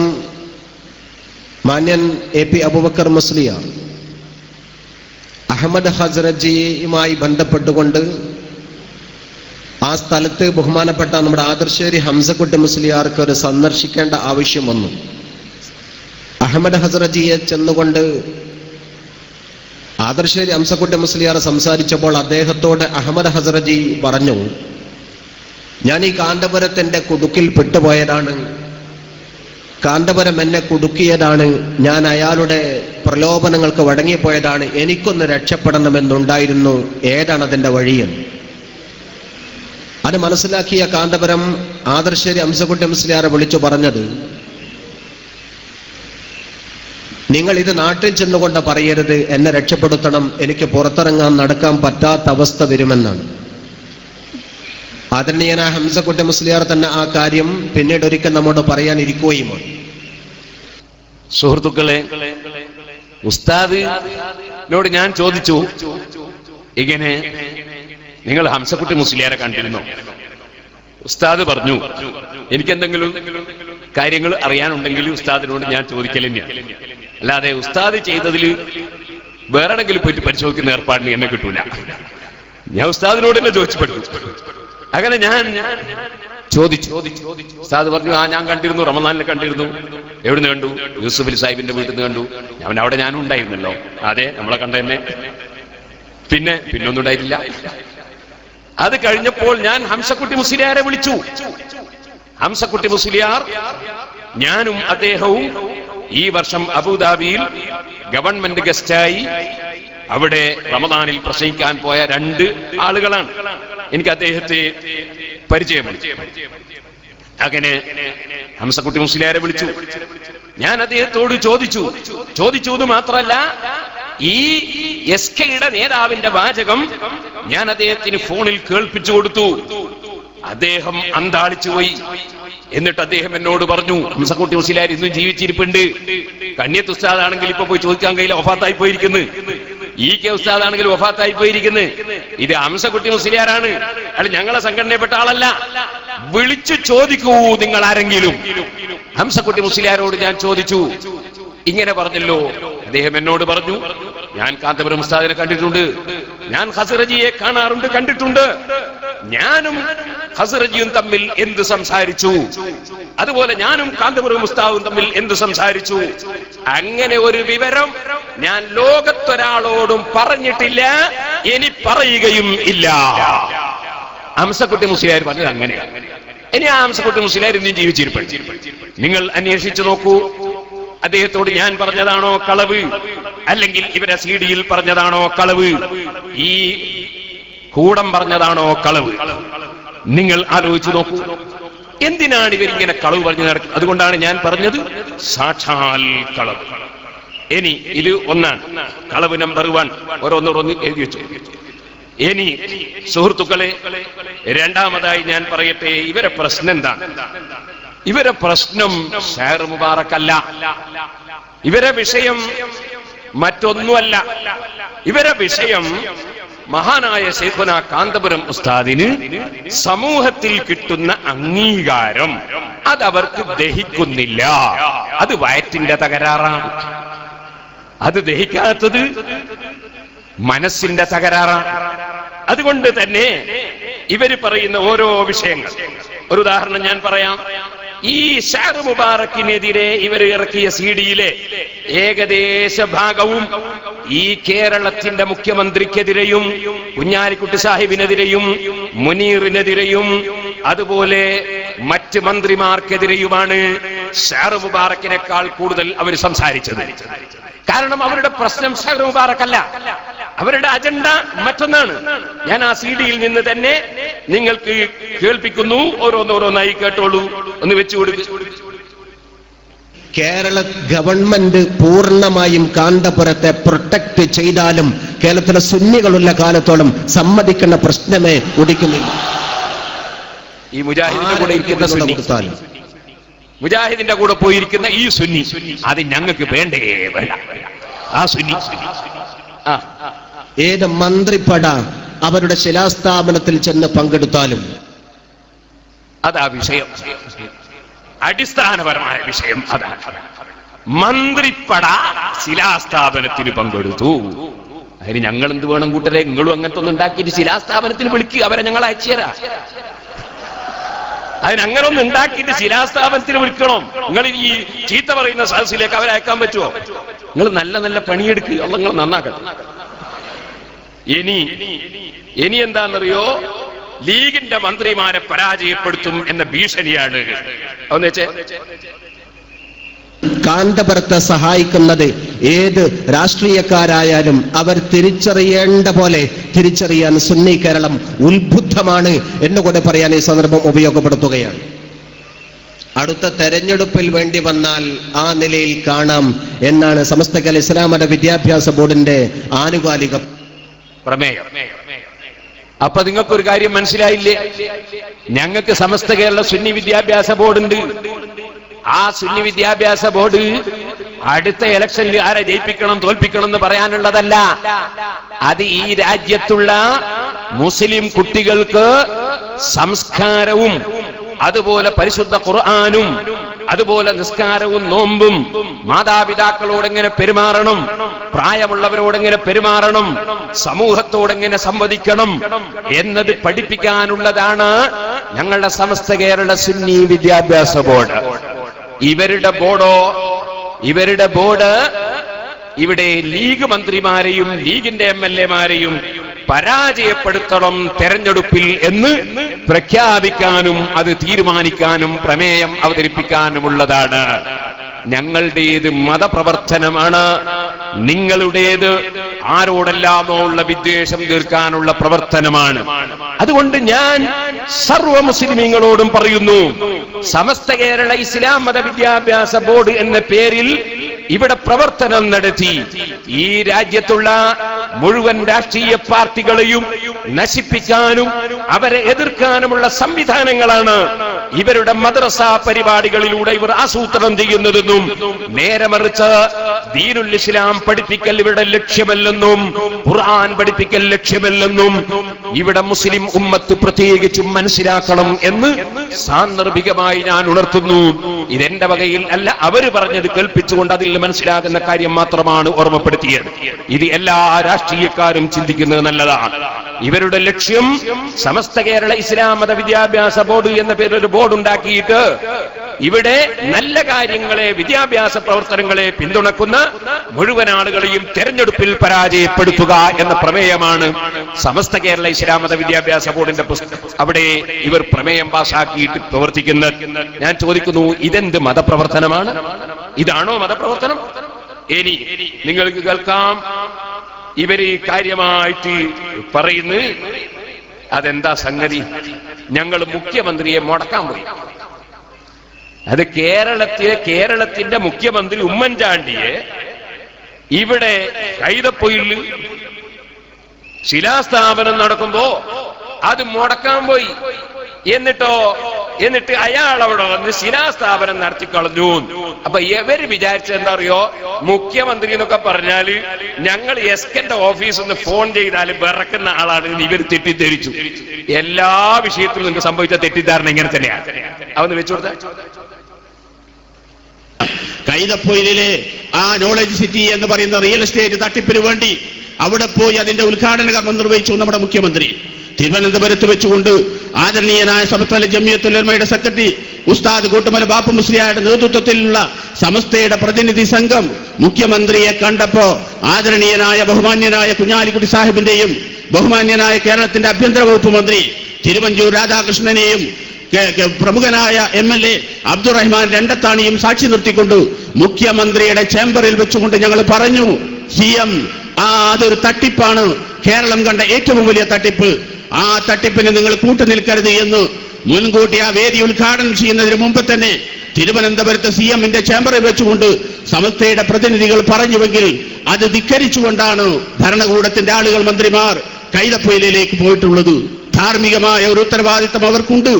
മാന്യൻ എ പി അബൂബക്കർ മുസ്ലിയാർ അഹമ്മദ് ഹസ്രജിയുമായി ബന്ധപ്പെട്ടുകൊണ്ട് ആ സ്ഥലത്ത് ബഹുമാനപ്പെട്ട നമ്മുടെ ആദർശേരി ഹംസക്കുട്ടി മുസ്ലിയാർക്ക് ഒരു സന്ദർശിക്കേണ്ട ആവശ്യം വന്നു. അഹമ്മദ് ഹസ്രജിയെ ചെന്നുകൊണ്ട് ആദർശേരി ഹംസക്കുട്ടി മുസ്ലിയാർ സംസാരിച്ചപ്പോൾ അദ്ദേഹത്തോട് അഹമ്മദ് ഹസ്രജി പറഞ്ഞു, ഞാൻ ഈ കാന്തപുരത്തിന്റെ കുടുക്കിൽ പെട്ടുപോയതാണ്, കാന്തപുരം എന്നെ കുടുക്കിയതാണ്, ഞാൻ അയാളുടെ പ്രലോഭനങ്ങൾക്ക് വഴങ്ങിപ്പോയതാണ്, എനിക്കൊന്ന് രക്ഷപ്പെടണമെന്നുണ്ടായിരുന്നു, ഏതാണ് അതിന്റെ വഴിയെന്ന്. അത് മനസ്സിലാക്കിയ കാന്തപുരം ആദർശേരി ഹംസക്കുട്ടി മുസ്ലിയാരെ വിളിച്ചു പറഞ്ഞത്, നിങ്ങൾ ഇത് നാട്ടിൽ ചെന്നുകൊണ്ട് പറയരുത്, എന്നെ രക്ഷപ്പെടുത്തണം, എനിക്ക് പുറത്തിറങ്ങാൻ നടക്കാൻ പറ്റാത്ത അവസ്ഥ വരുമെന്നാണ്. ആദരണീയനായ ഹംസക്കുട്ടി മുസ്ലിയാർ തന്നെ ആ കാര്യം പിന്നീട് ഒരിക്കൽ നമ്മോട് പറയാനിരിക്കുകയുമാണ്. സുഹൃത്തുക്കളെ, ഉസ്താദിനോട് ഞാൻ ചോദിച്ചു, ഇങ്ങനെ നിങ്ങൾ ഹംസക്കുട്ടി മുസ്ലിയാരെ കണ്ടിരുന്നോ? ഉസ്താദ് പറഞ്ഞു, എനിക്കെന്തെങ്കിലും കാര്യങ്ങൾ അറിയാനുണ്ടെങ്കിൽ ഉസ്താദിനോട് ഞാൻ ചോദിക്കൽ തന്നെയാണ്, അല്ലാതെ ഉസ്താദ് ചെയ്തതിൽ വേറെ എവിടെങ്കിലും പോയിട്ട് പരിശോധിക്കുന്ന ഏർപ്പാടിന് എന്നെ കിട്ടൂല. ഞാൻ ഉസ്താദിനോട് തന്നെ ചോദിച്ചപ്പെട്ടു. അങ്ങനെ ഞാൻ ചോദിച്ചു. ഉസ്താദ് പറഞ്ഞു, ഞാൻ കണ്ടിരുന്നു, റമദാനിൽ കണ്ടിരുന്നു. എവിടുന്ന് കണ്ടു? യൂസുഫ് അലി സാഹിബിന്റെ വീട്ടിൽ നിന്ന് കണ്ടു. അവിടെ ഞാനും ഉണ്ടായിരുന്നല്ലോ. അതെ, നമ്മളെ കണ്ട തന്നെ. പിന്നെ ഒന്നും ഉണ്ടായിട്ടില്ല. അത് കഴിഞ്ഞപ്പോൾ ഞാൻ ഹംസക്കുട്ടി മുസ്ലിയാരെ വിളിച്ചു. ഹംസക്കുട്ടി മുസ്ലിയാർ, ഞാനും അദ്ദേഹവും ഈ വർഷം അബുദാബിയിൽ ഗവൺമെന്റ് ഗസ്റ്റായി അവിടെ റമദാനിൽ പ്രസംഗിക്കാൻ പോയ 2 ആളുകളാണ്. എനിക്ക് അദ്ദേഹത്തെ പരിചയമാണ്. അങ്ങനെ ഹംസക്കുട്ടി മുസ്ലിയാരെ വിളിച്ചു. ഞാൻ അദ്ദേഹത്തോട് ചോദിച്ചു എന്ന് മാത്രമല്ല, ഈ എസ്കെയുടെ നേതാവിന്റെ വാചകം ഞാൻ അദ്ദേഹത്തിന് ഫോണിൽ കേൾപ്പിച്ചു കൊടുത്തു. അദ്ദേഹം അന്താളിച്ചു പോയി. എന്നിട്ട് അദ്ദേഹം എന്നോട് പറഞ്ഞു, ഹംസക്കുട്ടി മുസ്ലിയാർ ഇന്നും ജീവിച്ചിരിപ്പുണ്ട്. കണ്യത്ത് ഉസ്താദാണെങ്കിൽ ഇപ്പൊ പോയി ചോദിക്കാൻ കഴിയില്ല, വഫാത്തായി പോയിരിക്കുന്നു. ഈ കെ ഉസ്താദാണെങ്കിൽ വഫാത്തായി പോയിരിക്കുന്നു. ഇത് ഹംസക്കുട്ടി മുസ്ലിയാരാണ്, അല്ല ഞങ്ങളെ സംഘടനയിൽപ്പെട്ട ആളല്ല. വിളിച്ചു ചോദിക്കൂ നിങ്ങൾ ആരെങ്കിലും. ഹംസക്കുട്ടി മുസ്ലിയാരോട് ഞാൻ ചോദിച്ചു, ഇങ്ങനെ പറഞ്ഞല്ലോ. അദ്ദേഹം എന്നോട് പറഞ്ഞു, ഞാൻ കാന്തപുരം ഉസ്താദിനെ കണ്ടിട്ടുണ്ട്, ഞാൻ ഹസ്രജിയെ കാണാറുണ്ട്, കണ്ടിട്ടുണ്ട്. ഞാനും ഹസ്രജിയും തമ്മിൽ എന്ത് സംസാരിച്ചു, അതുപോലെ ഞാനും കാന്തപുരം ഉസ്താദും തമ്മിൽ എന്ത് സംസാരിച്ചു. അങ്ങനെ ഒരു വിവരം ഞാൻ ലോകത്തൊരാളോടും പറഞ്ഞിട്ടില്ല, ഇനി പറയുകയും ഇല്ല. ഹംസക്കുട്ടി മുസ്ലിയാർ പറഞ്ഞത് അങ്ങനെയാണ്. ഇനി ആ ഹംസക്കുട്ടി മുസ്ലിയാർ ഇന്നും ജീവിച്ചിരിപ്പുണ്ട്. നിങ്ങൾ അന്വേഷിച്ചു നോക്കൂ. അദ്ദേഹത്തോട് ഞാൻ പറഞ്ഞതാണോ കളവ്, അല്ലെങ്കിൽ ഇവരെ സീഡിയിൽ പറഞ്ഞതാണോ കളവ്, ഈ കൂടം പറഞ്ഞതാണോ കളവ്? നിങ്ങൾ ആലോചിച്ചു നോക്കൂ. എന്തിനാണ് ഇവരിങ്ങനെ കളവ് പറഞ്ഞു നടക്കുന്നത്? അതുകൊണ്ടാണ് ഞാൻ പറഞ്ഞത് സാക്ഷാൽ കളവ്. ഇനി ഇത് ഒന്നാണ്, കളവ് നമ്പർ 1. ഓരോന്നോരോന്ന് എഴുതി വെച്ചു. ഇനി സുഹൃത്തുക്കളെ, രണ്ടാമതായി ഞാൻ പറയട്ടെ, ഇവരെ പ്രശ്നം എന്താണ്? ഇവരെ പ്രശ്നം ഷാർ മുബാറക്കല്ല. ഇവരെ വിഷയം മറ്റൊന്നുമല്ല. ഇവരെ വിഷയം മഹാനായ ശൈഖുന കാന്തപുരം ഉസ്താദിന് സമൂഹത്തിൽ കിട്ടുന്ന അംഗീകാരം അതവർക്ക് ദഹിക്കുന്നില്ല. അത് വയറ്റിന്റെ തകരാറാണ്. അത് ദഹിക്കാത്തത് മനസ്സിന്റെ തകരാറാണ്. അതുകൊണ്ട് തന്നെ ഇവര് പറയുന്ന ഓരോ വിഷയങ്ങൾ, ഒരു ഉദാഹരണം ഞാൻ പറയാം. ഈ ഷാർ മുബാറക്കിനെതിരെ ഇവർ ഇറക്കിയ സിഡിയിലെ ഏകദേശ ഭാഗവും ഈ കേരളത്തിന്റെ മുഖ്യമന്ത്രിക്കെതിരെയും കുഞ്ഞാലിക്കുട്ടി സാഹിബിനെതിരെയും മുനീറിനെതിരെയും അതുപോലെ മറ്റ് മന്ത്രിമാർക്കെതിരെയുമാണ് ഷാർ മുബാറക്കിനേക്കാൾ കൂടുതൽ അവർ സംസാരിച്ചത്. കാരണം അവരുടെ പ്രശ്നം ഷാർ മുബാറക്കല്ല, അവരുടെ അജണ്ട മറ്റൊന്നാണ്. ഞാൻ ആ സിഡിയിൽ നിന്ന് തന്നെ നിങ്ങൾക്ക് കേൾപ്പിക്കുന്നു, ഓരോന്നോരോന്നായി കേട്ടോളൂ, ഒന്ന് വെച്ചു കൊടുക്കും. കേരള ഗവൺമെന്റ് പൂർണ്ണമായും കാന്തപുരത്തെ പ്രൊട്ടക്ട് ചെയ്താലും കേരളത്തിലെ സുന്നികളുള്ള കാലത്തോളം സമ്മതിക്കുന്ന പ്രശ്നമേ ഉദിക്കുന്നില്ല. ഈ മുജാഹിദിന്റെ കൂടെ ഇരിക്കുന്ന സുന്നി, മുജാഹിദിന്റെ കൂടെ പോയിരിക്കുന്ന ഈ സുന്നി, അത് ഞങ്ങൾക്ക് വേണ്ടേ വേണ്ട. ആ സുന്നി ഏത് മന്ത്രിപ്പട അവരുടെ ശിലാസ്ഥാപനത്തിൽ ചെന്ന് പങ്കെടുത്താലും അതാ വിഷയം, അടിസ്ഥാനപരമായ വിഷയം അതാണ്. മന്ത്രിപ്പട ശിലാസ്ഥാപനത്തിന് പങ്കെടുത്തു. അതിന് ഞങ്ങൾ എന്ത് വേണം കൂട്ടരെ? നിങ്ങളും അങ്ങനത്തെ ഒന്നും ഉണ്ടാക്കിയിട്ട് ശിലാസ്ഥാപനത്തിന് വിളിക്കുക, അവരെ ഞങ്ങൾ അയച്ചുതരാ. അതിനങ്ങനെ ഒന്ന് ഉണ്ടാക്കിയിട്ട് ശിലാസ്ഥാപനത്തിന് വിളിക്കണം. നിങ്ങൾ ഈ ചീത്ത പറയുന്ന സദസ്സിലേക്ക് അവരെ അയക്കാൻ പറ്റുമോ? നിങ്ങൾ നല്ല നല്ല പണിയെടുക്കുക, നിങ്ങൾ നന്നാക്കണം. ഇനി എന്താണെന്നറിയോ? ലീഗിന്റെ മന്ത്രിമാരെ പരാജയപ്പെടുത്തും എന്ന ഭീഷണിയാണ്. അതെന്ന് വെച്ചേ, കാന്തപുരത്തെ സഹായിക്കുന്നത് ഏത് രാഷ്ട്രീയക്കാരായാലും അവർ തിരിച്ചറിയേണ്ട പോലെ തിരിച്ചറിയാൻ സുന്നി കേരളം ഉത്ബുദ്ധമാണ് എന്നുകൂടെ പറയാൻ ഈ സന്ദർഭം ഉപയോഗപ്പെടുത്തുകയാണ്. അടുത്ത തെരഞ്ഞെടുപ്പിൽ വേണ്ടി വന്നാൽ ആ നിലയിൽ കാണാം എന്നാണ് സമസ്ത കേരള ഇസ്ലാം മത വിദ്യാഭ്യാസ ബോർഡിന്റെ ആനുകാലിക പ്രമേയം. അപ്പൊ നിങ്ങൾക്കൊരു കാര്യം മനസ്സിലായില്ലേ? ഞങ്ങൾക്ക് സമസ്ത കേരള സുന്നി വിദ്യാഭ്യാസ ബോർഡുണ്ട്. ആ സുന്നി വിദ്യാഭ്യാസ ബോർഡ് അടുത്ത ഇലക്ഷനിൽ ആരെ ജയിപ്പിക്കണം തോൽപ്പിക്കണം എന്ന് പറയാനുള്ളതല്ല. അത് ഈ രാജ്യത്തുള്ള മുസ്ലിം കുട്ടികൾക്ക് സംസ്കാരവും അതുപോലെ പരിശുദ്ധ ഖുർആനും അതുപോലെ നിസ്കാരവും നോമ്പും മാതാപിതാക്കളോടെങ്ങനെ പെരുമാറണം, പ്രായമുള്ളവരോടെങ്ങനെ പെരുമാറണം, സമൂഹത്തോടെങ്ങനെ സംവദിക്കണം എന്നത് പഠിപ്പിക്കാനുള്ളതാണ് ഞങ്ങളുടെ സമസ്ത കേരള സുന്നി വിദ്യാഭ്യാസ ബോർഡ്. ഇവരുടെ ബോർഡ് ഇവിടെ ലീഗ് മന്ത്രിമാരെയും ലീഗിന്റെ MLA-മാരെയും പരാജയപ്പെടുത്തണം തെരഞ്ഞെടുപ്പിൽ എന്ന് പ്രഖ്യാപിക്കാനും അത് തീരുമാനിക്കാനും പ്രമേയം അവതരിപ്പിക്കാനുമുള്ളതാണ്. ഞങ്ങളുടേത് മതപ്രവർത്തനമാണ്, നിങ്ങളുടേത് ആരോടെല്ലാമോ ഉള്ള വിദ്വേഷം തീർക്കാനുള്ള പ്രവർത്തനമാണ്. അതുകൊണ്ട് ഞാൻ സർവ മുസ്ലിമീങ്ങളോടും പറയുന്നു, സമസ്ത കേരള ഇസ്ലാം മത വിദ്യാഭ്യാസ ബോർഡ് എന്ന പേരിൽ ഇവിടെ പ്രവർത്തനം നടത്തി ഈ രാജ്യത്തുള്ള മുഴുവൻ രാഷ്ട്രീയ പാർട്ടികളെയും നശിപ്പിക്കാനും അവരെ എതിർക്കാനുമുള്ള സംവിധാനങ്ങളാണ് ഇവരുടെ മദ്രസ പരിപാടികളിലൂടെ ഇവർ ആസൂത്രണം ചെയ്യുന്നതെന്നും നേരെ മറിച്ച് ദീനുൽ ഇസ്ലാം പഠിപ്പിക്കൽ ഇവരുടെ ലക്ഷ്യമല്ലെന്നും ഖുർആൻ പഠിപ്പിക്കൽ ലക്ഷ്യമല്ലെന്നും ഇവിടെ മുസ്ലിം ഉമ്മത്ത് പ്രത്യേകിച്ചും മനസ്സിലാക്കണം എന്ന് സാന്ദർഭികമായി ഞാൻ ഉണർത്തുന്നു. ഇതെന്റെ വകയിൽ അല്ല, അവര് പറഞ്ഞത് കേൾപ്പിച്ചുകൊണ്ട് അതിൽ മനസ്സിലാകുന്ന കാര്യം മാത്രമാണ് ഓർമ്മപ്പെടുത്തിയത്. ഇത് എല്ലാ രാഷ്ട്രീയക്കാരും ചിന്തിക്കുന്നത് നല്ലതാണ്. ഇവരുടെ ലക്ഷ്യം സമസ്ത കേരള ഇസ്ലാം മത വിദ്യാഭ്യാസ ബോർഡ് എന്ന പേരിൽ ഒരു ബോർഡ് ഉണ്ടാക്കിയിട്ട് ഇവിടെ നല്ല കാര്യങ്ങളെ വിദ്യാഭ്യാസ പ്രവർത്തനങ്ങളെ പിന്തുണക്കുന്ന മുഴുവൻ ആളുകളെയും തെരഞ്ഞെടുപ്പിൽ പരാജയപ്പെടുത്തുക എന്ന പ്രമേയമാണ് സമസ്ത കേരള ഇസ്ലാം മത വിദ്യാഭ്യാസ ബോർഡിന്റെ അവിടെ ഇവർ പ്രമേയം പാസാക്കിയിട്ട് പ്രവർത്തിക്കുന്നത്. ഞാൻ ചോദിക്കുന്നു, ഇതെന്ത് മതപ്രവർത്തനമാണ്? ഇതാണോ മതപ്രവർത്തനം? ഇനി നിങ്ങൾക്ക് കേൾക്കാം, ഇവര് കാര്യമായിട്ട് പറയുന്നു, അതെന്താ സംഗതി? ഞങ്ങൾ മുഖ്യമന്ത്രിയെ മുടക്കാൻ പോയി. അത് കേരളത്തിന്റെ മുഖ്യമന്ത്രി ഉമ്മൻചാണ്ടിയെ ഇവിടെ കൈതപ്പൊയിൽ ശിലാസ്ഥാപനം നടക്കുമ്പോ അത് മുടക്കാൻ പോയി. എന്നിട്ട് അയാൾ അവിടെ വന്ന് ശിലാസ്ഥാപനം നടത്തിക്കളഞ്ഞു. അപ്പൊ ഇവര് വിചാരിച്ചത് എന്താ അറിയോ, മുഖ്യമന്ത്രി എന്നൊക്കെ പറഞ്ഞാല് ഞങ്ങൾ എസ്കന്റെ ഓഫീസിൽ നിന്ന് ഫോൺ ചെയ്താൽ വിറക്കുന്ന ആളാണ് ഇവർ തെറ്റിദ്ധരിച്ചു. എല്ലാ വിഷയത്തിലും നിങ്ങൾക്ക് സംഭവിച്ച തെറ്റിദ്ധാരണ ഇങ്ങനെ തന്നെയാണ്. അതൊന്ന് വെച്ചു കൊടുത്ത കൈതപ്പൊയിലെ ആ നോളജ് സിറ്റി എന്ന് പറയുന്ന റിയൽ എസ്റ്റേറ്റ് തട്ടിപ്പിന് വേണ്ടി അവിടെ പോയി അതിന്റെ ഉദ്ഘാടന കർമ്മം നിർവഹിച്ചു നമ്മുടെ മുഖ്യമന്ത്രി. തിരുവനന്തപുരത്ത് വെച്ചുകൊണ്ട് ആദരണീയനായ സമസ്ത ജമിയത്തുൽ ഉലമയുടെ സെക്രട്ടറി ഉസ്താദ് കൂട്ടുമല ബാപ്പു മുസ്ലിയാരുടെ നേതൃത്വത്തിലുള്ള സമസ്തയുടെ പ്രതിനിധി സംഘം മുഖ്യമന്ത്രിയെ കണ്ടപ്പോ ആദരണീയനായ ബഹുമാന്യനായ കുഞ്ഞാലിക്കുട്ടി സാഹിബിന്റെയും ബഹുമാന്യനായ കേരളത്തിന്റെ ആഭ്യന്തര വകുപ്പ് മന്ത്രി തിരുവഞ്ചൂർ രാധാകൃഷ്ണനെയും പ്രമുഖനായ MLA അബ്ദുറഹ്മാൻ രണ്ടത്താണിയും സാക്ഷി നിർത്തിക്കൊണ്ട് മുഖ്യമന്ത്രിയുടെ ചേംബറിൽ വെച്ചുകൊണ്ട് ഞങ്ങൾ പറഞ്ഞു, CM അതൊരു തട്ടിപ്പാണ്, കേരളം കണ്ട ഏറ്റവും വലിയ തട്ടിപ്പ്, ആ തട്ടിപ്പിന് നിങ്ങൾ കൂട്ടുനിൽക്കരുത് എന്ന് മുൻകൂട്ടി ആ വേദി ഉദ്ഘാടനം ചെയ്യുന്നതിന് മുമ്പ് തന്നെ തിരുവനന്തപുരത്ത് CM-ന്റെ ചേംബറിൽ വെച്ചുകൊണ്ട് സമസ്തയുടെ പ്രതിനിധികൾ പറഞ്ഞുവെങ്കിൽ അത് ധിക്കരിച്ചുകൊണ്ടാണ് ഭരണകൂടത്തിന്റെ ആളുകൾ, മന്ത്രിമാർ കൈതപ്പൊയിലേക്ക് പോയിട്ടുള്ളത്. ധാർമ്മികമായ ഒരു ഉത്തരവാദിത്തം അവർക്കുണ്ട്.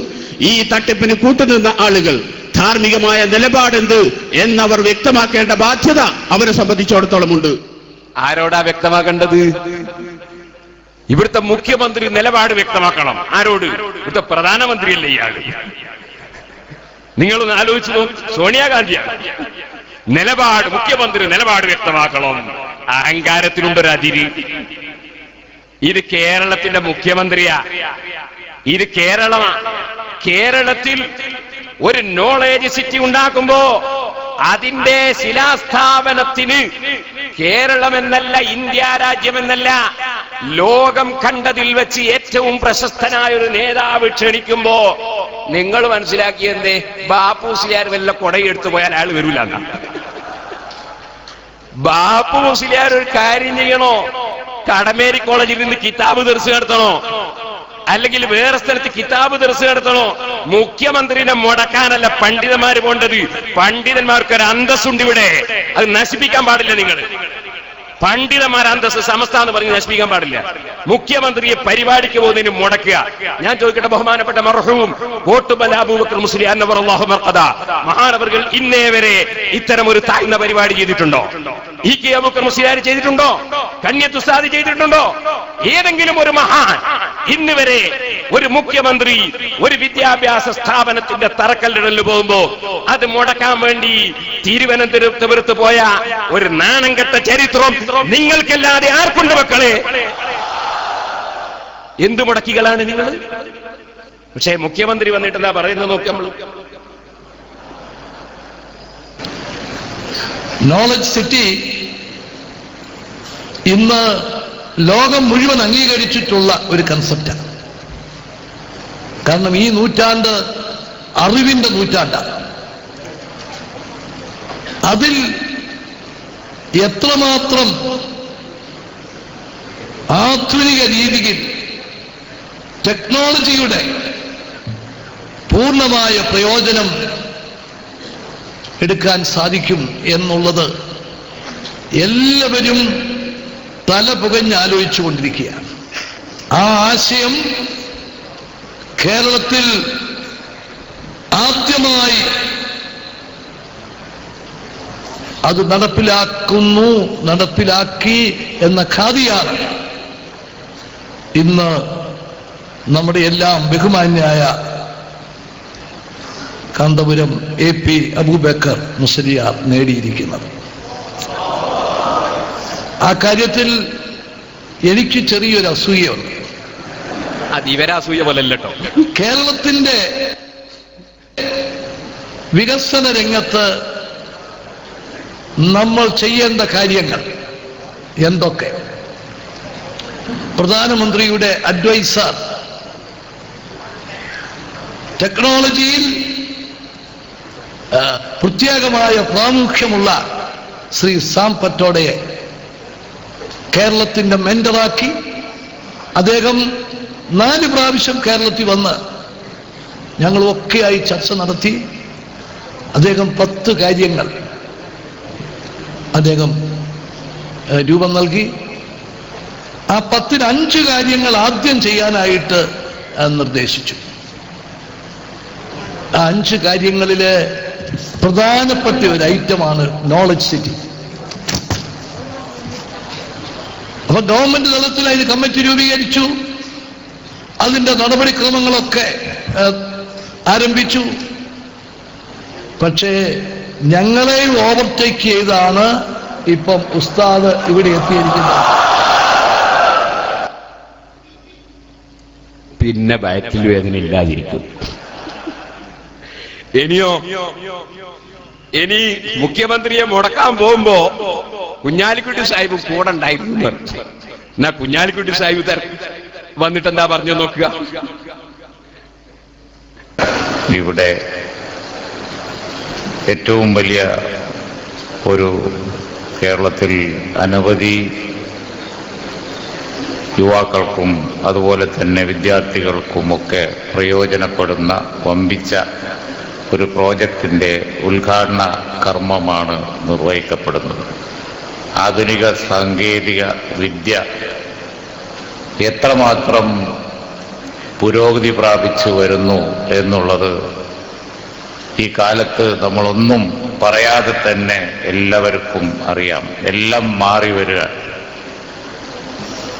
ഈ തട്ടിപ്പിന് കൂട്ടുനിന്ന ആളുകൾ ധാർമ്മികമായ നിലപാടെന്ത് എന്നവർ വ്യക്തമാക്കേണ്ട ബാധ്യത അവരെ സംബന്ധിച്ചിടത്തോളം ഉണ്ട്. ആരോടാ വ്യക്തമാക്കേണ്ടത്? ഇവിടുത്തെ മുഖ്യമന്ത്രി നിലപാട് വ്യക്തമാക്കണം. ആരോട്? ഇവിടുത്തെ പ്രധാനമന്ത്രിയല്ലേ ഇയാൾ. നിങ്ങളൊന്ന് ആലോചിച്ചു, സോണിയാഗാന്ധിയാണ് നിലപാട്, മുഖ്യമന്ത്രി നിലപാട് വ്യക്തമാക്കണം. അഹങ്കാരത്തിനുണ്ടൊരു അതിര്. ഇത് കേരളത്തിന്റെ മുഖ്യമന്ത്രിയാ, ഇത് കേരളമാണ്. കേരളത്തിൽ ഒരു നോളേജ് സിറ്റി ഉണ്ടാക്കുമ്പോ അതിന്റെ ശിലാസ്ഥാപനത്തിന് കേരളമെന്നല്ല, ഇന്ത്യ രാജ്യമെന്നല്ല, ലോകം കണ്ടതിൽ വെച്ച് ഏറ്റവും പ്രശസ്തനായ ഒരു നേതാവ് ക്ഷണിക്കുമ്പോ നിങ്ങൾ മനസ്സിലാക്കിയെന്തേ, ബാപ്പു മുസ്ലിയാർ വല്ല കൊടയെടുത്തു പോയാൽ അയാൾ വരൂല. ബാപ്പു മുസ്ലിയാർ ഒരു കാര്യം ചെയ്യണോ, കടമേരി കോളേജിൽ നിന്ന് കിതാബ് ദർസ് നടത്തണോ, അല്ലെങ്കിൽ വേറെ സ്ഥലത്ത് കിതാബ് ദർസ് നടത്തണോ? മുഖ്യമന്ത്രിനെ മുടക്കാനല്ല പണ്ഡിതന്മാര് പോണ്ടത്. പണ്ഡിതന്മാർക്കൊരു അന്തസ്സുണ്ട് ഇവിടെ, അത് നശിപ്പിക്കാൻ പാടില്ല. നിങ്ങൾ പണ്ഡിതന്മാർ അന്തസ് സമസ്ത എന്ന് പറഞ്ഞ് നശിപ്പിക്കാൻ പാടില്ല. മുഖ്യമന്ത്രിയെ പരിപാടിക്ക് പോകുന്നതിന് മുടക്കുക. ഞാൻ ചോദിക്കട്ടെ, ബഹുമാനപ്പെട്ട മർഹൂം കോട്ടുമല അബൂബക്കർ മുസ്ലിയാർ റളിയല്ലാഹു അൻഹു മഹാനവറുകൾ ഇന്നേ വരെ ഇത്തരം ഒരു താഴ്ന്ന പരിപാടി ചെയ്തിട്ടുണ്ടോ? E.K. അബൂബക്കർ മുസ്ലിയാർ ചെയ്തിട്ടുണ്ടോ? കന്യത്ത് ഉസ്താദ് ചെയ്തിട്ടുണ്ടോ? ഏതെങ്കിലും ഒരു മഹാൻ ഇന്ന് വരെ ഒരു മുഖ്യമന്ത്രി ഒരു വിദ്യാഭ്യാസ സ്ഥാപനത്തിന്റെ തറക്കല്ലിടലിന് പോകുമ്പോ അത് മുടക്കാൻ വേണ്ടി തിരുവനന്തപുരത്ത് പോയ ഒരു നാണംകെട്ട ചരിത്രം നിങ്ങൾക്കല്ലാതെ ആർക്കുണ്ട് മക്കളെ? എന്തു മുടക്കികളാണ് നിങ്ങൾ? പക്ഷേ മുഖ്യമന്ത്രി വന്നിട്ട് എന്താ പറയുന്നത് നോക്കി. നമ്മൾ നോളജ് സിറ്റി ഇന്ന് ലോകം മുഴുവൻ അംഗീകരിച്ചിട്ടുള്ള ഒരു കൺസെപ്റ്റാണ്. കാരണം ഈ നൂറ്റാണ്ട് അറിവിന്റെ നൂറ്റാണ്ടാണ്. അതിൽ എത്രമാത്രം ആധുനിക രീതിയിൽ ടെക്നോളജിയുടെ പൂർണ്ണമായ പ്രയോജനം എടുക്കാൻ സാധിക്കും എന്നുള്ളത് എല്ലാവരും തല പുകഞ്ഞ് ആലോചിച്ചുകൊണ്ടിരിക്കുകയാണ്. ആ ആശയം കേരളത്തിൽ ആദ്യമായി അത് നടപ്പിലാക്കി എന്ന ഖാദിയാണ് ഇന്ന് നമ്മുടെ എല്ലാം ബഹുമാന്യായ കാന്തപുരം AP അബൂബക്കർ മുസ്ലിയാർ നേടിയിരിക്കുന്നത്. ആ കാര്യത്തിൽ എനിക്ക് ചെറിയൊരു അസൂയയുണ്ട്. അത് ഇവരസൂയ പോലല്ലോ. കേരളത്തിന്റെ വികസന രംഗത്ത് നമ്മൾ ചെയ്യേണ്ട കാര്യങ്ങൾ എന്തൊക്കെ? പ്രധാനമന്ത്രിയുടെ അഡ്വൈസർ, ടെക്നോളജിയിൽ പ്രത്യേകമായ പ്രാമുഖ്യമുള്ള ശ്രീ സാം പറ്റോഡയെ കേരളത്തിന്റെ മെന്ററാക്കി അദ്ദേഹം 4 പ്രാവശ്യം കേരളത്തിൽ വന്ന് ഞങ്ങളൊക്കെയായി ചർച്ച നടത്തി. അദ്ദേഹം 10 കാര്യങ്ങൾ അദ്ദേഹം രൂപം നൽകി. ആ 10-ന് 5 കാര്യങ്ങൾ ആദ്യം ചെയ്യാനായിട്ട് നിർദ്ദേശിച്ചു. ആ 5 കാര്യങ്ങളിലെ പ്രധാനപ്പെട്ട ഒരു ഐറ്റമാണ് നോളജ് സിറ്റി. അപ്പൊ ഗവൺമെന്റ് തലത്തിൽ അതിന് കമ്മിറ്റി രൂപീകരിച്ചു. അതിന്റെ നടപടിക്രമങ്ങളൊക്കെ ആരംഭിച്ചു. പക്ഷേ ഞങ്ങളെ ഓവർടേക്ക് ചെയ്താണ് ഇപ്പം ഉസ്താദ് ഇവിടെ എത്തിയിരിക്കുന്നത്. പിന്നെ വയറ്റിൽ വേദന ഇല്ലാതിരിക്കും. ഇനി മുഖ്യമന്ത്രിയെ മുടക്കാൻ പോകുമ്പോ കുഞ്ഞാലിക്കുട്ടി സാഹിബ് കൂടെ ഉണ്ടായിരുന്നു. എന്നാ കുഞ്ഞാലിക്കുട്ടി സാഹിബ് വന്നിട്ട് എന്താ പറഞ്ഞു നോക്കുക. ഇവിടെ ഏറ്റവും വലിയ ഒരു കേരളത്തിൽ അനവധി യുവാക്കൾക്കും അതുപോലെ തന്നെ വിദ്യാർത്ഥികൾക്കുമൊക്കെ പ്രയോജനപ്പെടുന്ന വമ്പിച്ച ഒരു പ്രോജക്റ്റിൻ്റെ ഉദ്ഘാടന കർമ്മമാണ് നിർവഹിക്കപ്പെടുന്നത്. ആധുനിക സാങ്കേതിക വിദ്യ എത്രമാത്രം പുരോഗതി പ്രാപിച്ചു വരുന്നു എന്നുള്ളത് ഈ കാലത്ത് നമ്മളൊന്നും പറയാതെ തന്നെ എല്ലാവർക്കും അറിയാം. എല്ലാം മാറി വരിക.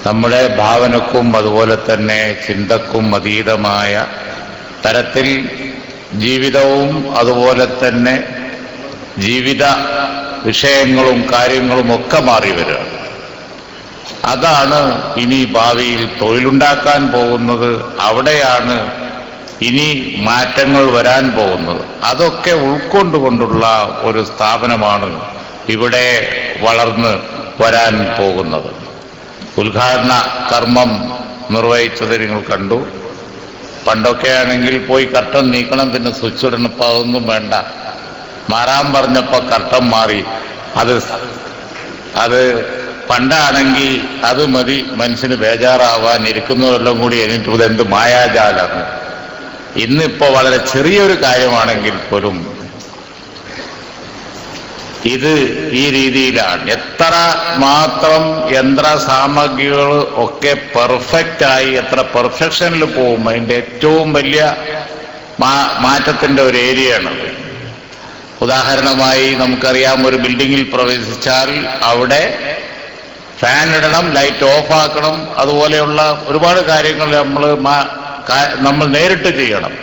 നമ്മുടെ ഭാവനക്കും അതുപോലെ തന്നെ ചിന്തക്കും അതീതമായ തരത്തിൽ ജീവിതവും അതുപോലെ തന്നെ ജീവിത വിഷയങ്ങളും കാര്യങ്ങളും ഒക്കെ മാറി വരിക. അതാണ് ഇനി ഭാവിയിൽ തൊഴിലുണ്ടാക്കാൻ പോകുന്നത്. അവിടെയാണ് ഇനി മാറ്റങ്ങൾ വരാൻ പോകുന്നത്. അതൊക്കെ ഉൾക്കൊണ്ടുകൊണ്ടുള്ള ഒരു സ്ഥാപനമാണ് ഇവിടെ വളർന്ന് വരാൻ പോകുന്നത്. ഉദ്ഘാടന കർമ്മം നിർവഹിച്ചത് നിങ്ങൾ കണ്ടു. പണ്ടൊക്കെ ആണെങ്കിൽ പോയി കർട്ടൻ നീക്കണം, പിന്നെ സ്വിച്ച് ഇടണം. ഇപ്പം അതൊന്നും വേണ്ട. മാറാൻ പറഞ്ഞപ്പോൾ കർട്ടൻ മാറി. അത് പണ്ടാണെങ്കിൽ അത് മതി മനുഷ്യന് ബേജാറാവാൻ. ഇരിക്കുന്നതെല്ലാം കൂടി എന്നിട്ട് ഇതെന്ത് മായാജാലാണ്. ഇന്നിപ്പോ വളരെ ചെറിയൊരു കാര്യമാണെങ്കിൽ പോലും ഇത് ഈ രീതിയിലാണ്. എത്ര മാത്രം യന്ത്ര സാമഗ്രികൾ ഒക്കെ പെർഫെക്റ്റായി എത്ര പെർഫെക്ഷനിൽ പോകും. അതിൻ്റെ ഏറ്റവും വലിയ മാറ്റത്തിൻ്റെ ഒരു ഏരിയയാണത്. ഉദാഹരണമായി നമുക്കറിയാം, ഒരു ബിൽഡിങ്ങിൽ പ്രവേശിച്ചാൽ അവിടെ ഫാൻ ഇടണം, ലൈറ്റ് ഓഫ് ആക്കണം. അതുപോലെയുള്ള ഒരുപാട് കാര്യങ്ങൾ നമ്മൾ നേരിട്ട് ചെയ്യണം.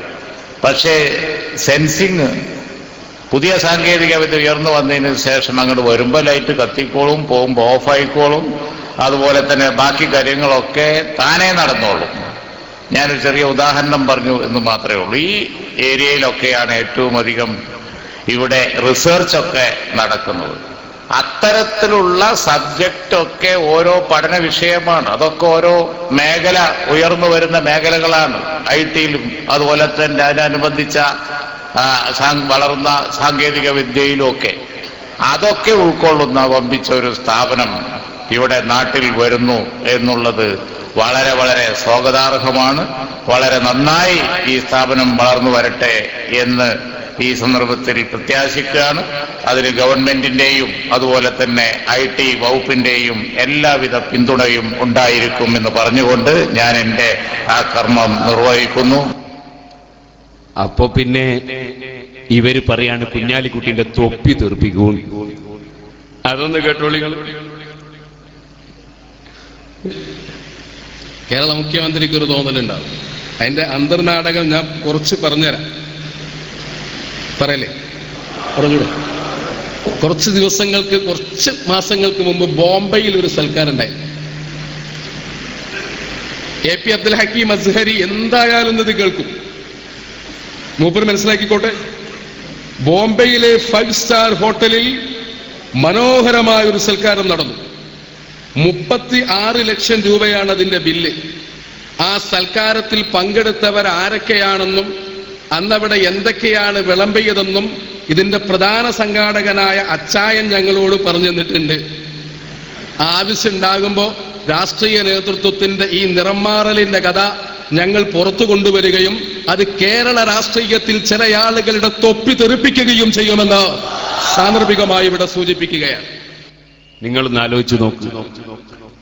പക്ഷേ സെൻസിങ് പുതിയ സാങ്കേതിക വിദ്യ ഉയർന്നു വന്നതിന് ശേഷം അങ്ങോട്ട് വരുമ്പോൾ ലൈറ്റ് കത്തിക്കോളും, പോകുമ്പോൾ ഓഫായിക്കോളും. അതുപോലെ തന്നെ ബാക്കി കാര്യങ്ങളൊക്കെ താനേ നടന്നോളും. ഞാനൊരു ചെറിയ ഉദാഹരണം പറഞ്ഞു എന്ന് മാത്രമേ ഉള്ളൂ. ഈ ഏരിയയിലൊക്കെയാണ് ഏറ്റവും അധികം ഇവിടെ റിസർച്ചൊക്കെ നടക്കുന്നത്. അത്തരത്തിലുള്ള സബ്ജക്റ്റൊക്കെ ഓരോ പഠന വിഷയമാണ്. അതൊക്കെ ഓരോ മേഖല, ഉയർന്നു വരുന്ന മേഖലകളാണ്. IT-യിലും അതുപോലെ തന്നെ അതിനനുബന്ധിച്ച വളർന്ന സാങ്കേതിക വിദ്യയിലുമൊക്കെ അതൊക്കെ ഉൾക്കൊള്ളുന്ന വമ്പിച്ച ഒരു സ്ഥാപനം ഇവിടെ നാട്ടിൽ വരുന്നു എന്നുള്ളത് വളരെ വളരെ സ്വാഗതാർഹമാണ്. വളരെ നന്നായി ഈ സ്ഥാപനം വളർന്നു വരട്ടെ എന്ന് ഈ സന്ദർഭത്തിൽ പ്രത്യാശിക്കുകയാണ്. അതിന് ഗവൺമെന്റിന്റെയും അതുപോലെ തന്നെ IT വകുപ്പിന്റെയും എല്ലാവിധ പിന്തുണയും ഉണ്ടായിരിക്കും എന്ന് പറഞ്ഞുകൊണ്ട് ഞാൻ എൻ്റെ ആ കർമ്മം നിർവഹിക്കുന്നു. അപ്പൊ പിന്നെ ഇവര് പറയാണ് കുഞ്ഞാലിക്കുട്ടിന്റെ തൊപ്പി തെറിപ്പിക്കൂ. അതൊന്ന് കേട്ടോളി. കേരള മുഖ്യമന്ത്രിക്ക് ഒരു തോന്നലുണ്ടാവും. അതിന്റെ അന്തർനാടകം ഞാൻ കുറച്ച് പറഞ്ഞുതരാം. പറയല്ലേ? പറഞ്ഞൂടെ? കുറച്ച് മാസങ്ങൾക്ക് മുമ്പ് ബോംബെയിൽ ഒരു സൽക്കാരം ഉണ്ടായി. AP അബ്ദുൽ ഹക്കീം അസ്ഹരി എന്തായാലും ഇത് കേൾക്കും. മൂപ്പർ മനസ്സിലാക്കിക്കോട്ടെ. ബോംബെയിലെ 5 സ്റ്റാർ ഹോട്ടലിൽ മനോഹരമായ ഒരു സൽക്കാരം നടന്നു. 36 ലക്ഷം രൂപയാണ് അതിന്റെ ബില്ല്. ആ സൽക്കാരത്തിൽ പങ്കെടുത്തവർ ആരൊക്കെയാണെന്നും അന്നവിടെ എന്തൊക്കെയാണ് വിളമ്പിയതെന്നും ഇതിന്റെ പ്രധാന സംഘാടകനായ അച്ചായൻ ഞങ്ങളോട് പറഞ്ഞു തന്നിട്ടുണ്ട്. ആവശ്യമുണ്ടാകുമ്പോൾ രാഷ്ട്രീയ നേതൃത്വത്തിന്റെ ഈ നിറംമാറലിന്റെ കഥ ഞങ്ങൾ പുറത്തു കൊണ്ടുവരികയും അത് കേരള രാഷ്ട്രീയത്തിൽ ചില ആളുകളുടെ തൊപ്പി തെറിപ്പിക്കുകയും ചെയ്യുമെന്ന് സാന്ദർഭികമായി ഇവിടെ സൂചിപ്പിക്കുകയാണ്. നിങ്ങളൊന്ന് ആലോചിച്ച് നോക്കൂ.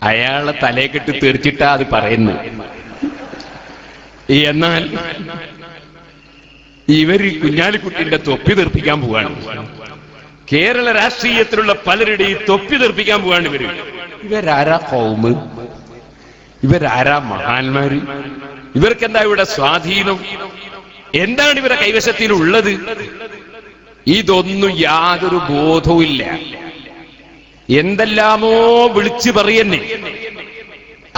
അയാളെ തലയെക്കെട്ട് തീർച്ചിട്ടാ അത് പറയുന്നത്. എന്നാൽ ഇവര് കുഞ്ഞാലിക്കുട്ടിന്റെ തൊപ്പി തെറിപ്പിക്കാൻ പോവാണ്. കേരള രാഷ്ട്രീയത്തിലുള്ള പലരുടെയും തൊപ്പി തെറിപ്പിക്കാൻ പോവാണ് ഇവര്. ഇവരാരാ കൗമ്? ഇവരാരാ മഹാന്മാര്? ഇവർക്കെന്താ ഇവിടെ സ്വാധീനം? എന്താണ് ഇവരുടെ കൈവശത്തിലുള്ളത്? ഇതൊന്നും യാതൊരു ബോധവും ഇല്ല. എന്തെല്ലാമോ വിളിച്ചു പറയുന്നേ.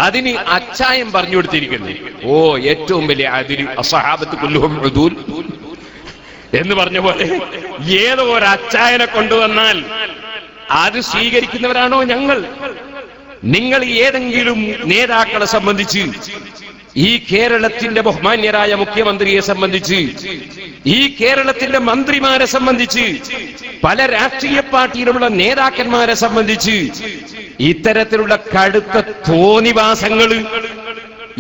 അതിന് അച്ചായം പറഞ്ഞു കൊടുത്തിരിക്കുന്നു. ഓ, ഏറ്റവും വലിയ അതിൽ അസഹാബത്ത് കുല്ലുഹും ഉദൂൽ എന്ന് പറഞ്ഞ പോലെ ഏതോ ഒരു അച്ചായനെ കൊണ്ടുവന്നാൽ അത് സ്വീകരിക്കുന്നവരാണോ ഞങ്ങൾ? നിങ്ങൾ ഏതെങ്കിലും നേതാക്കളെ സംബന്ധിച്ച്, ഈ കേരളത്തിന്റെ ബഹുമാന്യരായ മുഖ്യമന്ത്രിയെ സംബന്ധിച്ച്, ഈ കേരളത്തിന്റെ മന്ത്രിമാരെ സംബന്ധിച്ച്, പല രാഷ്ട്രീയ പാർട്ടിയിലുള്ള നേതാക്കന്മാരെ സംബന്ധിച്ച് ഇത്തരത്തിലുള്ള കടുത്ത തോന്നിവാസങ്ങൾ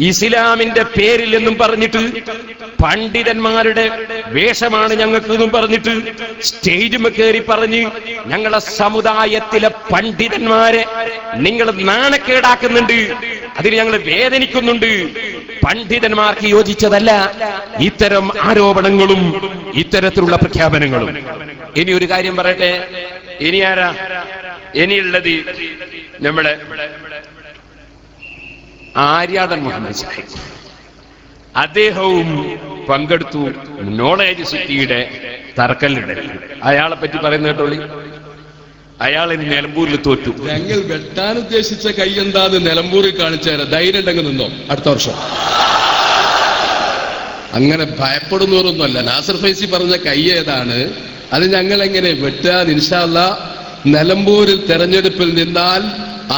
ഇസ്ലാമിന്റെ പേരിൽ എന്നും പറഞ്ഞിട്ട്, പണ്ഡിതന്മാരുടെ വേഷമാണ് ഞങ്ങൾക്ക് എന്നും പറഞ്ഞിട്ട് സ്റ്റേജും കയറി പറഞ്ഞ് ഞങ്ങളെ സമുദായത്തിലെ പണ്ഡിതന്മാരെ നിങ്ങൾ നാണക്കേടാക്കുന്നുണ്ട്. അതിന് ഞങ്ങൾ വേദനിക്കുന്നുണ്ട്. പണ്ഡിതന്മാർക്ക് യോജിച്ചതല്ല ഇത്തരം ആരോപണങ്ങളും ഇത്തരത്തിലുള്ള പ്രഖ്യാപനങ്ങളും. ഇനി ഒരു കാര്യം പറയട്ടെ. ഇനി ആരാ? ഇനിയുള്ളത് നമ്മുടെ ആര്യാടൻ മുഹമ്മദ് സാഹിബ്. അദ്ദേഹവും പങ്കെടുത്തു നോളേജ് സിറ്റിയുടെ തറക്കല്ലിടൽ. അയാളെ പറ്റി പറയുന്ന കേട്ടോളി. അയാൾ ഇനി നിലമ്പൂരിൽ തോറ്റു. ഞങ്ങൾ വെട്ടാൻ ഉദ്ദേശിച്ച കൈ എന്താന്ന് നിലമ്പൂരിൽ കാണിച്ചാൽ ധൈര്യം ഉണ്ടെങ്കിൽ നിന്നോ അടുത്ത വർഷം. അങ്ങനെ ഭയപ്പെടുന്നവരൊന്നുമല്ല. നാസർ ഫൈസി പറഞ്ഞ കൈ ഏതാണ്, അത് ഞങ്ങൾ എങ്ങനെ വെട്ടാൻ ഇൻഷാ അല്ലാഹ് നിലമ്പൂരിൽ തെരഞ്ഞെടുപ്പിൽ നിന്നാൽ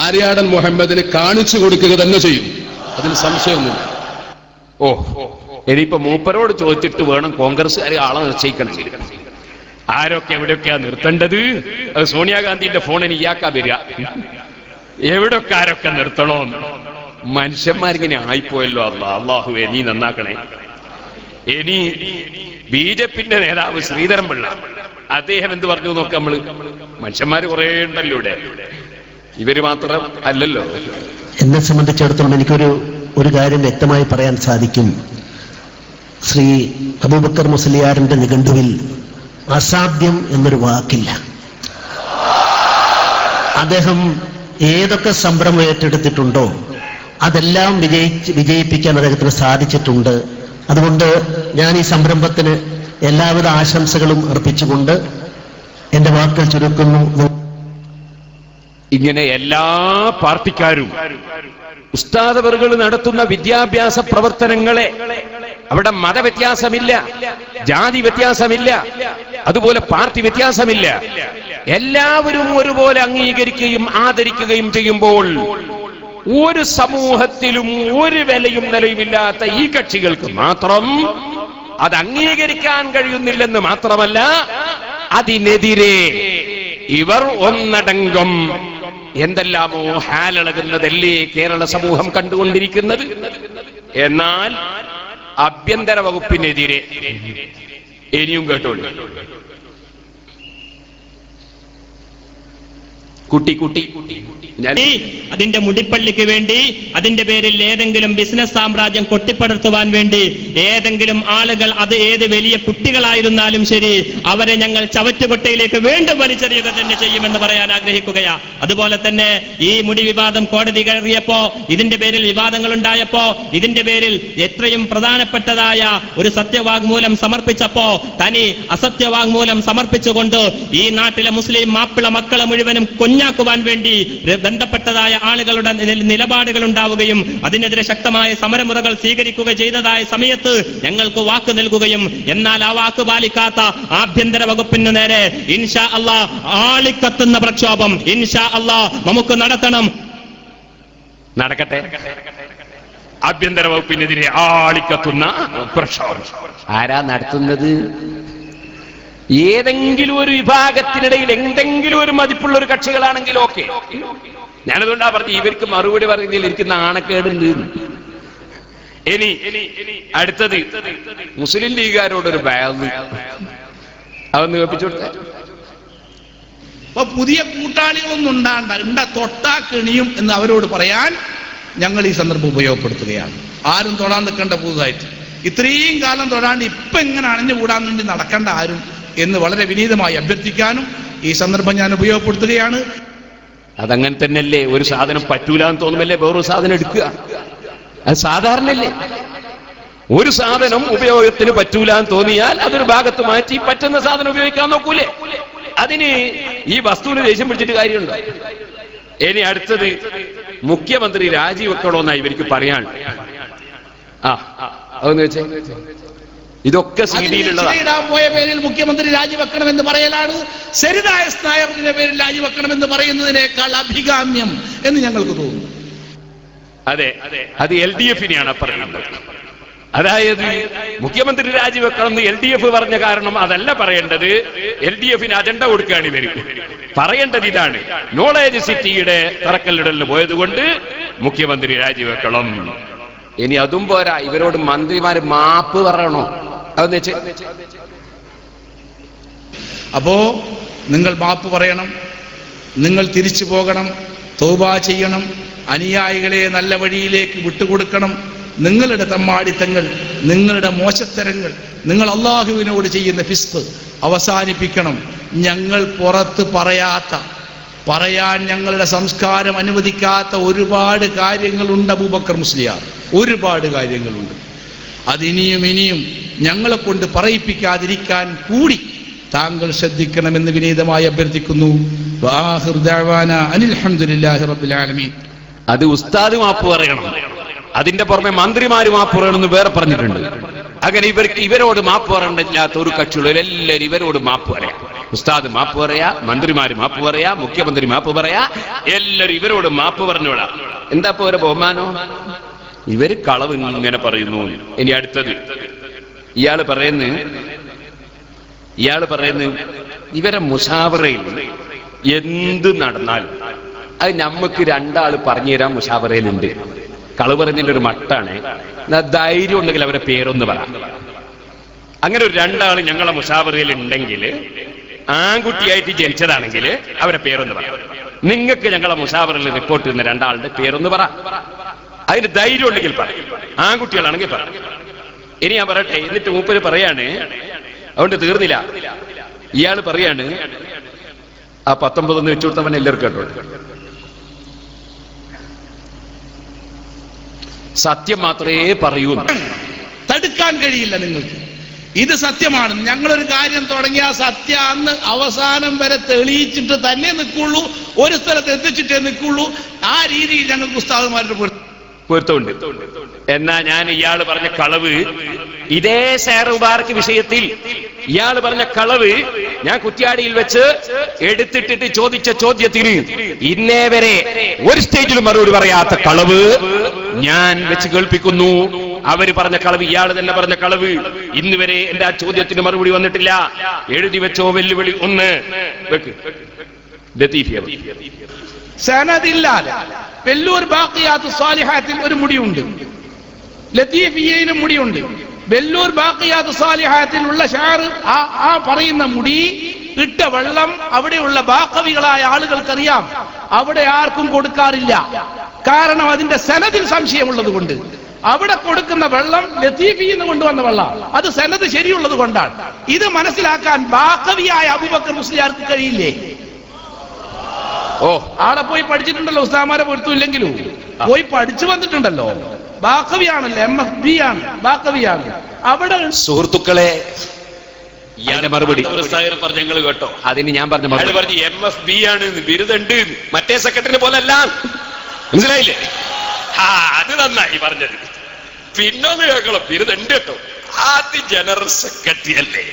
ആര്യാടൻ മുഹമ്മദിന് കാണിച്ചു കൊടുക്കുക തന്നെ ചെയ്യും. അതിൽ സംശയമൊന്നുമില്ല. ഓ, ഇനിയിപ്പോ മൂപ്പരോട് ചോദിച്ചിട്ട് വേണം കോൺഗ്രസ്സുകാർ ആളെ നിശ്ചയിക്കണമെങ്കിൽ. ആരൊക്കെ എവിടെയൊക്കെയാ നിർത്തേണ്ടത്? അത് സോണിയാഗാന്ധിന്റെ ഫോണിന് ഇയാക്കാ വരിക. എവിടെയൊക്കെ ആരൊക്കെ നിർത്തണോ? മനുഷ്യന്മാരിങ്ങനെ ആയിപ്പോയല്ലോ. അള്ളാഹുവേ നീ നന്നാക്കണേ. ഇനി ബിജെപിന്റെ നേതാവ് ശ്രീധരൻപിള്ള, അദ്ദേഹം എന്ത് പറഞ്ഞു നോക്കാം. നമ്മള് മനുഷ്യന്മാര് കുറെ ഉണ്ടല്ലോ ഇവിടെ, ഇവര് മാത്രം അല്ലല്ലോ. എന്നെ സംബന്ധിച്ചിടത്തോളം എനിക്കൊരു കാര്യം വ്യക്തമായി പറയാൻ സാധിക്കും. ശ്രീ അബൂബക്കർ മുസ്ലിയാറിന്റെ നിഘണ്ടുവിൽ അസാധ്യം എന്നൊരു വാക്കില്ല. അദ്ദേഹം ഏതൊക്കെ സംരംഭം ഏറ്റെടുത്തിട്ടുണ്ടോ അതെല്ലാം വിജയിപ്പിക്കാൻ അദ്ദേഹത്തിന് സാധിച്ചിട്ടുണ്ട്. അതുകൊണ്ട് ഞാൻ ഈ സംരംഭത്തിന് എല്ലാവിധ ആശംസകളും അർപ്പിച്ചുകൊണ്ട് എന്റെ വാക്കുകൾ ചുരുക്കുന്നു. ഇങ്ങനെ എല്ലാ പാർട്ടിക്കാരും ഉസ്താദ് അവറുകൾ നടത്തുന്ന വിദ്യാഭ്യാസ പ്രവർത്തനങ്ങളെ അവിടെ മതവ്യത്യാസമില്ല, ജാതി വ്യത്യാസമില്ല, അതുപോലെ പാർട്ടി വ്യത്യാസമില്ല, എല്ലാവരും ഒരുപോലെ അംഗീകരിക്കുകയും ആദരിക്കുകയും ചെയ്യുമ്പോൾ ഒരു സമൂഹത്തിലും ഒരു വിലയും നിലയുമില്ലാത്ത ഈ കക്ഷികൾക്ക് മാത്രം അത് അംഗീകരിക്കാൻ കഴിയുന്നില്ലെന്ന് മാത്രമല്ല, അതിനെതിരെ ഇവർ ഒന്നടങ്കം എന്തെല്ലാമോ ഹാലിളകുന്നതല്ലേ കേരള സമൂഹം കണ്ടുകൊണ്ടിരിക്കുന്നത്. എന്നാൽ ആഭ്യന്തര വകുപ്പിനെതിരെ ഇനിയും കേട്ടോളൂ. കുട്ടി അതിന്റെ മുടിപ്പള്ളിക്ക് വേണ്ടി, അതിന്റെ പേരിൽ ഏതെങ്കിലും ബിസിനസ് സാമ്രാജ്യം കൊട്ടിപ്പടർത്തുവാൻ വേണ്ടി ഏതെങ്കിലും ആളുകൾ, അത് ഏത് വലിയ കുട്ടികളായിരുന്നാലും ശരി, അവരെ ഞങ്ങൾ ചവറ്റുകൊട്ടയിലേക്ക് വീണ്ടും വലിച്ചെറിയുക തന്നെ ചെയ്യുമെന്ന് പറയാൻ ആഗ്രഹിക്കുകയാ. അതുപോലെ തന്നെ ഈ മുടി വിവാദം കോടതി കയറിയപ്പോ, ഇതിന്റെ പേരിൽ വിവാദങ്ങൾ ഉണ്ടായപ്പോ, ഇതിന്റെ പേരിൽ എത്രയും പ്രധാനപ്പെട്ടതായ ഒരു സത്യവാങ്മൂലം സമർപ്പിച്ചപ്പോ തനി അസത്യവാങ്മൂലം സമർപ്പിച്ചുകൊണ്ട് ഈ നാട്ടിലെ മുസ്ലിം മാപ്പിള മക്കളെ മുഴുവനും കൊഞ്ഞാക്കുവാൻ വേണ്ടി ബന്ധപ്പെട്ടതായ ആളുകളുടെ നിലപാടുകൾ ഉണ്ടാവുകയും അതിനെതിരെ ശക്തമായ സമരമുറകൾ സ്വീകരിക്കുക ചെയ്തതായ സമയത്ത് ഞങ്ങൾക്ക് വാക്ക് നൽകുകയും, എന്നാൽ ആ വാക്ക് പാലിക്കാത്ത ആഭ്യന്തര വകുപ്പിന് നേരെ ഇൻഷാ അല്ലാഹ് ആളിക്കത്തുന്ന പ്രക്ഷോഭം ഇൻഷാ അല്ലാഹ് നമുക്ക് നടത്തണം. നടക്കട്ടെ. ആഭ്യന്തര വകുപ്പിനെതിരെ ആളിക്കത്തുന്ന പ്രക്ഷോഭം ആരാ നടത്തുന്നത്? ഏതെങ്കിലും ഒരു വിഭാഗത്തിനിടയിൽ എന്തെങ്കിലും ഒരു മതിപ്പുള്ള ഒരു കക്ഷികളാണെങ്കിൽ ഓക്കെ. ഞാനതുകൊണ്ടാ പറഞ്ഞു ഇവർക്ക് മറുപടി പറയുന്നതിൽ ഇരിക്കുന്ന ആണക്കേടുണ്ട്. ഇനി അടുത്തത് മുസ്ലിം ലീഗുകാരോടൊരു ബയാദ്, അതൊന്ന് കേൾപ്പിച്ചു കൊടുത്ത. അപ്പൊ പുതിയ കൂട്ടാളികളൊന്നും ഉണ്ടാണ്ട തൊട്ടാ കിണിയും എന്ന് അവരോട് പറയാൻ ഞങ്ങൾ ഈ സന്ദർഭം ഉപയോഗപ്പെടുത്തുകയാണ്. ആരും തൊടാൻ നിൽക്കേണ്ട പുതുതായിട്ട്, ഇത്രയും കാലം തൊടാണ്ട് ഇപ്പൊ ഇങ്ങനെ അണഞ്ഞുകൂടാൻ വേണ്ടി നടക്കേണ്ട ആരും എന്ന് വളരെ വിനീതമായി അഭ്യർത്ഥിക്കാനും ഈ സന്ദർഭം ഞാൻ ഉപയോഗപ്പെടുത്തുകയാണ്. അതങ്ങനെ തന്നെയല്ലേ, ഒരു സാധനം പറ്റൂല എന്ന് തോന്നുമല്ലേ വേറൊരു സാധനം എടുക്കുക. അത് സാധാരണയല്ലേ. ഒരു സാധനം ഉപയോഗത്തിന് പറ്റൂല എന്ന് തോന്നിയാൽ അതൊരു ഭാഗത്ത് മാറ്റി പറ്റുന്ന സാധനം ഉപയോഗിക്കാൻ നോക്കൂലേ. അതിന് ഈ വസ്തുവിന് ദേഷ്യം പിടിച്ചിട്ട് കാര്യമുണ്ടോ? ഇനി അടുത്തത് മുഖ്യമന്ത്രി രാജിവെക്കണമെന്നാണ് ഇവർക്ക് പറയാൻ. അതെന്ന് വെച്ചേ ഇതൊക്കെ ഇടാൻ പോയ പേരിൽ മുഖ്യമന്ത്രി രാജിവെക്കണമെന്ന് പറയലാണ് സരിദായസ് നായറിന്റെ പേരിൽ രാജിവെക്കണമെന്ന് പറയുന്നതിനേക്കാൾ അഭികാമ്യം എന്ന് ഞങ്ങൾക്ക് തോന്നുന്നു. അതെ, അത് LDF-നെയാണ് പറയുന്നത്. അതായത് മുഖ്യമന്ത്രി രാജിവെക്കണം എന്ന് LDF പറഞ്ഞ കാരണം അതല്ല പറയേണ്ടത്. LDF-ന് അജണ്ട കൊടുക്കുകയാണ് ഇവർ. പറയേണ്ടത് ഇതാണ്, നോളേജ് സിറ്റിയുടെ തറക്കല്ലിടലിന് പോയതുകൊണ്ട് മുഖ്യമന്ത്രി രാജിവെക്കണം. ഇനി അതും പോരാ, ഇവരോട് മന്ത്രിമാര് മാപ്പ് പറയണോ? അതെന്ന് വെച്ച് അപ്പോ നിങ്ങൾ മാപ്പ് പറയണം, നിങ്ങൾ തിരിച്ചു പോകണം, തൗബ ചെയ്യണം, അനുയായികളെ നല്ല വഴിയിലേക്ക് വിട്ടുകൊടുക്കണം. നിങ്ങളുടെ തമ്മാടിത്തങ്ങൾ, നിങ്ങളുടെ മോശത്തരങ്ങൾ, നിങ്ങൾ അള്ളാഹുവിനോട് ചെയ്യുന്ന ഫിസ്ക് അവസാനിപ്പിക്കണം. ഞങ്ങൾ പുറത്ത് പറയാൻ ഞങ്ങളുടെ സംസ്കാരം അനുവദിക്കാത്ത ഒരുപാട് കാര്യങ്ങളുണ്ട് അബൂബക്കർ മുസ്ലിയാർ, ഒരുപാട് കാര്യങ്ങളുണ്ട്. അതിനിയും ഞങ്ങളെ കൊണ്ട് പറയിപ്പിക്കാതിരിക്കാൻ കൂടി താങ്കൾ ശ്രദ്ധിക്കണമെന്ന് വിനീതമായി അഭ്യർത്ഥിക്കുന്നു. വആഖിറു ദഅവാനാ അനിൽ ഹംദുലില്ലാഹി റബ്ബിൽ ആലമീൻ. അത് ഉസ്താദ് മാപ്പ് പറയണം, അതിന്റെ പുറമെ മന്ത്രിമാര് മാപ്പ് പറയണമെന്ന് വേറെ പറഞ്ഞിട്ടുണ്ട്. അങ്ങനെ ഇവരോട് മാപ്പ് പറയണ്ടില്ലാത്ത ഒരു കക്ഷിയുള്ള എല്ലാവരും ഇവരോട് മാപ്പ് പറയാം. ഉസ്താദ് മാപ്പ് പറയാ, മന്ത്രിമാര് മാപ്പ് പറയാ, മുഖ്യമന്ത്രി മാപ്പ് പറയാ, എല്ലാവരും ഇവരോട് മാപ്പ് പറഞ്ഞോളാം. എന്താ പോരെ ബഹുമാനോ? ഇവര് കളവ് ഇങ്ങനെ പറയുന്നു. ഇനി അടുത്തത് ഇയാള് പറയുന്നു ഇവരെ മുശാവറയിൽ എന്ത് നടന്നാൽ അത് നമുക്ക് രണ്ടാള് പറഞ്ഞുതരാൻ മുശാവറയിലുണ്ട്. കളവ് പറഞ്ഞതിന്റെ ഒരു മട്ടാണ്. ധൈര്യം ഉണ്ടെങ്കിൽ അവരെ പേരൊന്ന് പറ. അങ്ങനെ ഒരു രണ്ടാള് ഞങ്ങളെ മുശാവറയിൽ ഉണ്ടെങ്കിൽ, ആൺകുട്ടിയായിട്ട് ജനിച്ചതാണെങ്കിൽ അവരെ പേരൊന്ന് പറ. നിങ്ങൾക്ക് ഞങ്ങളെ മുശാവറയിൽ റിപ്പോർട്ട് ചെയ്യുന്ന രണ്ടാളുടെ പേരൊന്ന് പറ. അതിന് ധൈര്യം ഉണ്ടെങ്കിൽ പറ. ആൺകുട്ടികളാണെങ്കിൽ പറ. ഇനി ഞാൻ പറയട്ടെ, എന്നിട്ട് മൂപ്പര് പറയാണ്, അതുകൊണ്ട് തീർന്നില്ല. ഇയാള് പറയാണ്, ആ 19 വെച്ചു കൊടുത്തവൻ എല്ലാവർക്കും കേട്ടോ, സത്യം മാത്രമേ പറയൂ. തടുക്കാൻ കഴിയില്ല നിങ്ങൾക്ക്. ഇത് സത്യമാണ്. ഞങ്ങളൊരു കാര്യം തുടങ്ങിയ ആ സത്യം അന്ന് അവസാനം വരെ തെളിയിച്ചിട്ട് തന്നെ നിൽക്കുള്ളൂ, ഒരു സ്ഥലത്ത് എത്തിച്ചിട്ടേ നിൽക്കുള്ളൂ. ആ രീതിയിൽ ഞങ്ങൾക്ക് ഉസ്താദുമാരുടെ പൊരുത്തമുണ്ട്. എന്നാ ഞാൻ ഇയാള് പറഞ്ഞ കളവ്, ഇതേ ഷെയർ മുബാറക്ക് വിഷയത്തിൽ ഇയാള് പറഞ്ഞ കളവ് ഞാൻ കുറ്റ്യാടിയിൽ വെച്ച് എടുത്തിട്ടിട്ട് ചോദിച്ച ചോദ്യത്തിന് ഇന്നേ വരെ ഒരു സ്റ്റേജിലും മറുപടി പറയാത്ത കളവ് ഞാൻ വെച്ച് കേൾപ്പിക്കുന്നു. അവര് പറഞ്ഞ കളവ്, ഇയാള് തന്നെ പറഞ്ഞ കളവ് ഇന്ന് വരെ എന്റെ ആ ചോദ്യത്തിന് മറുപടി വന്നിട്ടില്ല. എഴുതി വെച്ചോ വെല്ലുവിളി 1 വെക്ക്. സനദില്ലാതെ വെല്ലൂർ ബാഖിയാത്ത് സാലിഹാത്തിൽ ഒരു മുടിയുണ്ട്, ലത്തീഫിയയിലും മുടിയുണ്ട്. വെല്ലൂർ ബാഖിയാത്ത് സാലിഹാത്തിലുള്ള ഷാർ ആ പറയുന്ന മുടി ഇട്ട വെള്ളം അവിടെയുള്ള ബാഖവികളായ ആളുകൾക്കറിയാം. അവിടെ ആർക്കും കൊടുക്കാറില്ല. കാരണം അതിന്റെ സനദിൽ സംശയമുള്ളത് കൊണ്ട്. അവിടെ കൊടുക്കുന്ന വെള്ളം ലത്തീഫിയിൽ നിന്ന് കൊണ്ടുവന്ന വെള്ളം, അത് സനദ് ശരിയുള്ളത് കൊണ്ടാണ്. ഇത് മനസ്സിലാക്കാൻ ബാഖവിയായ അബൂബക്കർ മുസ്ലിയാർക്ക് കഴിയില്ലേ? ആടെ പോയി പഠിച്ചിട്ടുണ്ടല്ലോ, ഉസ്താമാരെ പൊരുത്തമില്ലെങ്കിലും പോയി പഠിച്ചു വന്നിട്ടുണ്ടല്ലോ. ബാഖവിയാണല്ലോ, MFB ആണ്, ബാഖവിയാണ്. അവിടെ സുഹൃത്തുക്കളെ, ഇയാളുടെ മറുപടി ഞങ്ങൾ കേട്ടോ. അതിന് ഞാൻ പറഞ്ഞു MFB ആണ്, ബിരുദുണ്ട്, മറ്റേ സെക്രട്ടറി പോലല്ല. മനസ്സിലായില്ലേ? അത് നന്നായി പറഞ്ഞത്. പിന്നൊന്ന് കേൾക്കണം, ബിരുദുണ്ട് കേട്ടോ. ആദ്യം ജനറൽ സെക്രട്ടറി അല്ലേ?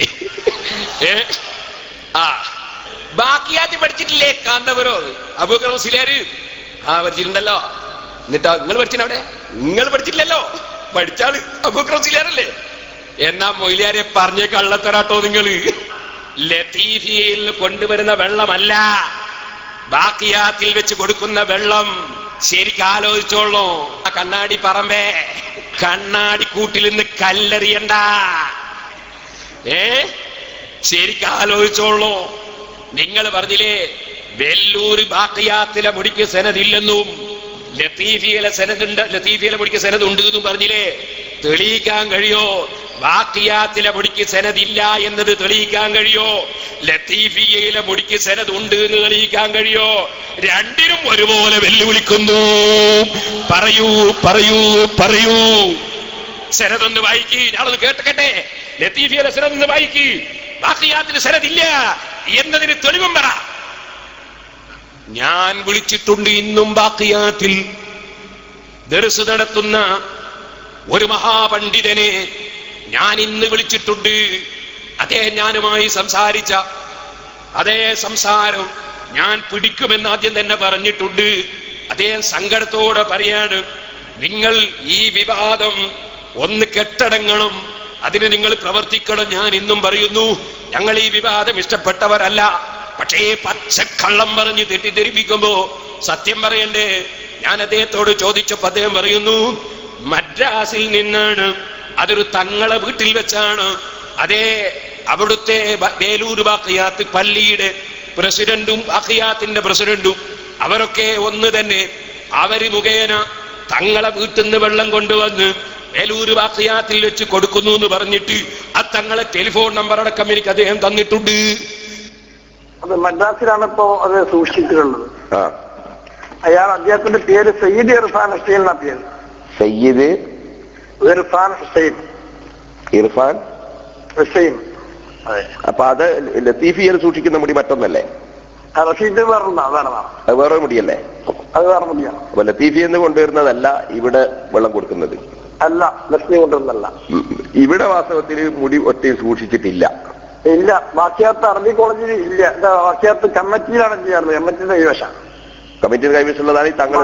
ബാക്കിയാത്തി പഠിച്ചിട്ടില്ലേ? കാന്തപുരോ അബൂബക്കർ മുസ്ലിയാർ പഠിച്ചിട്ടുണ്ടല്ലോ. എന്നിട്ടോ നിങ്ങൾ പഠിച്ചവിടെ? നിങ്ങൾ പഠിച്ചിട്ടില്ലല്ലോ. പഠിച്ചാള് അബൂബക്കർ മുസ്ലിയാരല്ലേ? എന്നാ മൊയ്ലിയാരെ പറഞ്ഞ കള്ളത്തരാട്ടോ നിങ്ങള്. ലത്തീഫിയയിൽ കൊണ്ടുവരുന്ന വെള്ളമല്ല, ബാക്കിയാത്തിൽ വെച്ച് കൊടുക്കുന്ന വെള്ളം. ശരിക്കും ആലോചിച്ചോളൂ. കണ്ണാടി പറമ്പേ, കണ്ണാടി കൂട്ടിൽ നിന്ന് കല്ലെറിയണ്ട. ശരിക്കും ആലോചിച്ചോളൂ. നിങ്ങൾ പറഞ്ഞില്ലേ വെല്ലൂർ ബാക്കിയാത്തിലെ മുടിക്ക് സനദില്ലെന്നും ലത്തീഫിയിലെ മുടിക്ക് സനത് ഉണ്ട് എന്നും പറഞ്ഞില്ലേ? തെളിയിക്കാൻ കഴിയോ? ബാക്കിയാത്തിലെ മുടിക്ക് സനദില്ല എന്നത് തെളിയിക്കാൻ കഴിയോ? ലത്തീഫിയയിലെ മുടിക്ക് സനത് ഉണ്ട് എന്ന് തെളിയിക്കാൻ കഴിയോ? രണ്ടിനും ഒരുപോലെ വെല്ലുവിളിക്കുന്നു. പറയൂ പറയൂ പറയൂ. സനതൊന്ന് വായിക്ക്, ഞാനൊന്ന് കേട്ടെ. ലത്തീഫിയയിലെ സനതൊന്ന് വായിക്ക്. ബാക്കിയാത്തിന് സനദില്ല എന്നതിന് തെളിവും പറ. ഞാൻ വിളിച്ചിട്ടുണ്ട് ഇന്നും ബാക്കിയാത്തിൽ ദർസ് നടത്തുന്ന ഒരു മഹാപണ്ഡിതനെ ഞാൻ ഇന്ന് വിളിച്ചിട്ടുണ്ട്. ഞാനുമായി സംസാരിച്ച അതേ സംസാരം ഞാൻ പിടിക്കുമെന്ന് ആദ്യം തന്നെ പറഞ്ഞിട്ടുണ്ട്. അദ്ദേഹം സങ്കടത്തോടെ പറയാണ്, നിങ്ങൾ ഈ വിവാദം ഒന്ന് കെട്ടടങ്ങണം, അതിന് നിങ്ങൾ പ്രവർത്തിക്കണം. ഞാൻ ഇന്നും പറയുന്നു, ഞങ്ങൾ ഈ വിവാദം ഇഷ്ടപ്പെട്ടവരല്ല. പക്ഷേ പച്ചക്കള്ളം പറഞ്ഞ് തെറ്റിദ്ധരിപ്പിക്കുമ്പോ സത്യം പറയണ്ടേ? ഞാൻ അദ്ദേഹത്തോട് ചോദിച്ചപ്പോ അദ്ദേഹം പറയുന്നു, മദ്രാസിൽ നിന്നാണ്, അതൊരു തങ്ങളെ വീട്ടിൽ വെച്ചാണ്. അവിടുത്തെ വേലൂർ ബാക്കിയാത്ത് പള്ളിയുടെ പ്രസിഡന്റും ബാക്കിയാത്തിന്റെ പ്രസിഡന്റും അവരൊക്കെ ഒന്ന് തന്നെ. അവര് മുഖേന തങ്ങളെ വീട്ടിൽ നിന്ന് വെള്ളം കൊണ്ടുവന്ന് വേലൂർ ബാക്കിയാത്തിൽ വെച്ച് കൊടുക്കുന്നു എന്ന് പറഞ്ഞിട്ട് ആ തങ്ങളെ ടെലിഫോൺ നമ്പർ അടക്കം എനിക്ക് അദ്ദേഹം തന്നിട്ടുണ്ട്. അത് മദ്രാസിലാണ് ഇപ്പോ അത് സൂക്ഷിച്ചിട്ടുള്ളത്. അദ്ദേഹത്തിന്റെ പേര് സയ്യിദ് ഇർഫാൻ ഹുസൈൻ എന്നാ പേര്. സയ്യിദ് ഇർഫാൻ ഹുസൈൻ. ഇർഫാൻ ഹുസൈൻ. അപ്പൊ അത് ലത്തീഫിയർ സൂക്ഷിക്കുന്ന മുടി മറ്റൊന്നല്ലേ? റഷീദ് വേറൊന്നാണ്. അത് വേറെ മുടിയല്ലേ? അത് വേറെ മുടിയാണ്. അപ്പൊ ലത്തീഫി എന്ന് കൊണ്ടുവരുന്നതല്ല ഇവിടെ വെള്ളം കൊടുക്കുന്നത്? അല്ല, ലക്ഷ്മി കൊണ്ടുവരുന്നല്ല. ഇവിടെ വാസ്തവത്തിൽ മുടി ഒറ്റയും സൂക്ഷിച്ചിട്ടില്ല. ഇല്ല, ബാക്കിയാത്ത് അറബി കോളേജിൽ ഇല്ല. ബാക്കിയാത്ത് കമ്മിറ്റിയിലാണ് ചെയ്യാറുള്ളത്. കമ്മിറ്റിയുടെ കൈവശം. കമ്മിറ്റിയുടെ കൈവശമുള്ളതാണ് ഈ തങ്ങൾ.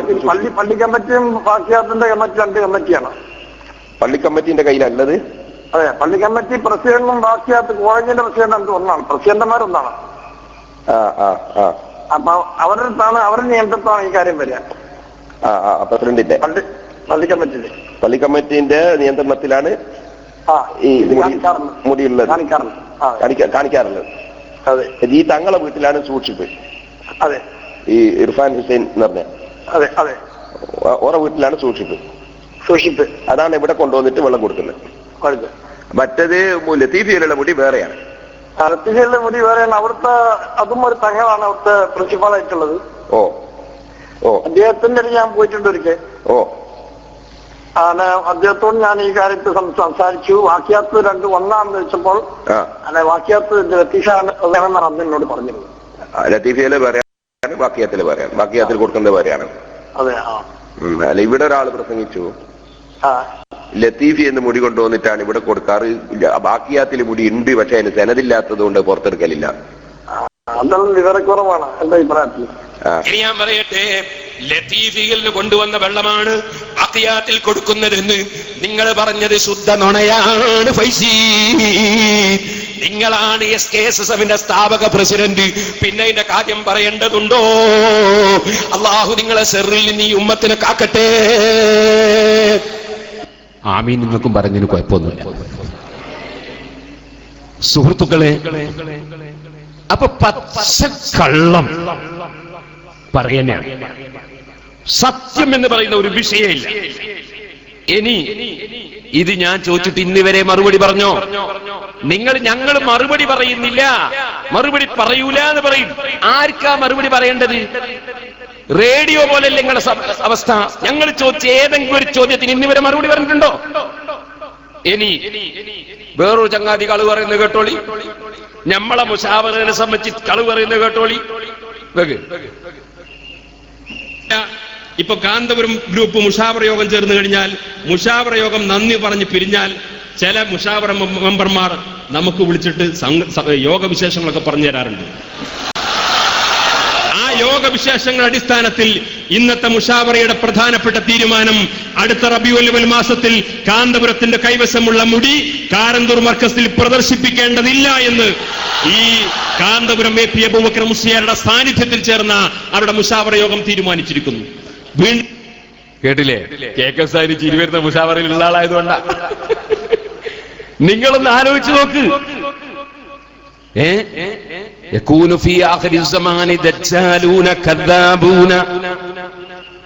പള്ളി കമ്മിറ്റിയും ബാക്കിയാത്തിന്റെ കമ്മിറ്റി രണ്ട് കമ്മിറ്റിയാണ്. പള്ളി കമ്മിറ്റിന്റെ കയ്യിലല്ലത്? അതെ, പള്ളി കമ്മിറ്റി പ്രസിഡന്റും ബാക്കിയാത്ത് കോളേജിന്റെ പ്രസിഡന്റ് ഒന്നാണ്. പ്രസിഡന്റുമാരൊന്നാണ്. അപ്പൊ അവരുടെ നിയന്ത്രണത്താണ് ഈ കാര്യം വരിക. പ്രസിഡന്റിന്റെ പള്ളി കമ്മിറ്റിന്റെ നിയന്ത്രണത്തിലാണ് ഈ മുടിയുള്ളത്, കാണിക്കാറുള്ളത്. അതെ, ഈ തങ്ങളെ വീട്ടിലാണ് സൂക്ഷിപ്പ്. അതെ, ഈ ഇർഫാൻ ഹുസൈൻ എന്ന് പറഞ്ഞ അതെ അതെ ഓരോ വീട്ടിലാണ് സൂക്ഷിപ്പ്. അതാണ് ഇവിടെ കൊണ്ടുവന്നിട്ട് വെള്ളം കൊടുക്കുന്നത്. മറ്റത് ലത്തീഫിയിലുള്ള മുടി വേറെയാണ്. ലത്തീഫിയിലുള്ള മുടി വേറെയാണ്. അവിടുത്തെ അതും ഒരു തങ്ങളാണ് അവിടുത്തെ പ്രിൻസിപ്പാളായിട്ടുള്ളത്. ഓ ഓ അദ്ദേഹത്തിന്റെ ഞാൻ പോയിട്ടുണ്ട് ഒരിക്കൽ. ഓ അദ്ദേഹത്തോട് ഞാൻ ഈ കാര്യത്തിൽ സംസാരിച്ചു. വാക്യാത്ത് രണ്ട് ഒന്നാണെന്ന് വെച്ചപ്പോൾ വാക്യാത്ത് ലത്തീഫാണ് എന്നോട് പറഞ്ഞിരുന്നു. ലത്തീഫിയില് വേറെയാണ്, വാക്യാത്തില് വേറെയാണ്. വാക്യാത്തിൽ കൊടുക്കുന്നത് വേറെയാണ്. അതെ. അല്ല, ഇവിടെ ഒരാൾ പ്രസംഗിച്ചു ലത്തീഫി എന്ന് മുടി കൊണ്ടുവന്നിട്ടാണ് ഇവിടെ കൊടുക്കാറ്. ബാക്കിയാത്തിൽ മുടി ഉണ്ട്, പക്ഷെ അതിന് സെനതില്ലാത്തത് കൊണ്ട് പുറത്തെടുക്കലില്ല. അതെല്ലാം വിവരക്കുറവാണ് എന്റെ അഭിപ്രായത്തിൽ. ഇനി ഞാൻ പറയട്ടെ, ലത്തീഫിയിൽ കൊണ്ടുവന്ന വെള്ളമാണ് ബാക്കിയാത്തിൽ കൊടുക്കുന്നതെന്ന് നിങ്ങൾ പറഞ്ഞത് ശുദ്ധ നുണയാണ്. ഫൈസി, നിങ്ങളാണ് SKSSFന്റെ സ്ഥാപക പ്രസിഡന്റ്. പിന്നെ ഇതിന്റെ കാര്യം പറയേണ്ടതുണ്ടോ? അള്ളാഹു നിങ്ങളെ സെറിൽ നിന്ന് ഈ ഉമ്മത്തിനെ കാക്കട്ടെ. ആമീൻ. നിങ്ങൾക്കും പറഞ്ഞതിന് കുഴപ്പമൊന്നുമില്ല സുഹൃത്തുക്കളെ. അപ്പൊ പച്ചക്കള്ളം പറയുന്നതാണ്. സത്യം എന്ന് പറയുന്ന ഒരു വിഷയമില്ല. ഇനി ഇത് ഞാൻ ചോദിച്ചിട്ട് ഇന്നുവരെ മറുപടി പറഞ്ഞോ? ഞങ്ങൾ മറുപടി പറയുന്നില്ല, മറുപടി പറയൂല എന്ന് പറയും. ആർക്കാ മറുപടി പറയേണ്ടത്? റേഡിയോ പോലെയല്ലേ നിങ്ങളുടെ അവസ്ഥ? ഞങ്ങൾ ചോദിച്ച ഏതെങ്കിലും ഒരു ചോദ്യത്തിന് ഇന്നുവരെ മറുപടി പറഞ്ഞിട്ടുണ്ടോ? ഇനി വേറൊരു ചങ്ങാതി കളവ് പറയുന്നത് കേട്ടോളി. നമ്മളെ മുശാവറയെ സംബന്ധിച്ച് കളവ് പറയുന്നത് കേട്ടോളി. ഇപ്പൊ കാന്തപുരം ഗ്രൂപ്പ് മുഷാവറ യോഗം ചേർന്ന് കഴിഞ്ഞാൽ, മുഷാവറ യോഗം നന്ദി പറഞ്ഞ് പിരിഞ്ഞാൽ ചില മുഷാവറ മെമ്പർമാർ നമുക്ക് വിളിച്ചിട്ട് യോഗവിശേഷങ്ങളൊക്കെ പറഞ്ഞു തരാറുണ്ട്. ആ യോഗവിശേഷങ്ങളുടെ അടിസ്ഥാനത്തിൽ ഇന്നത്തെ മുഷാവറയുടെ പ്രധാനപ്പെട്ട തീരുമാനം അടുത്ത റബീഉൽ അവ്വൽ മാസത്തിൽ കാന്തപുരത്തിന്റെ കൈവശമുള്ള മുടി കാരന്തൂർ മർക്കസിൽ പ്രദർശിപ്പിക്കേണ്ടതില്ല എന്ന് ഈ കാന്തപുരം AP അബൂബക്കർ മുസ്ലിയാരുടെ സാന്നിധ്യത്തിൽ ചേർന്ന അവരുടെ മുഷാവറ യോഗം തീരുമാനിച്ചിരിക്കുന്നു. വീണ്ടും കേട്ടില്ലേ? KK സാഹിബ് ചിരി വരുന്ന മുഷാവറയിലുള്ള ആളായതുകൊണ്ടാ. നിങ്ങളൊന്ന് ആലോചിച്ച് നോക്ക്. يكون في آخر الزمان دجالون كذابون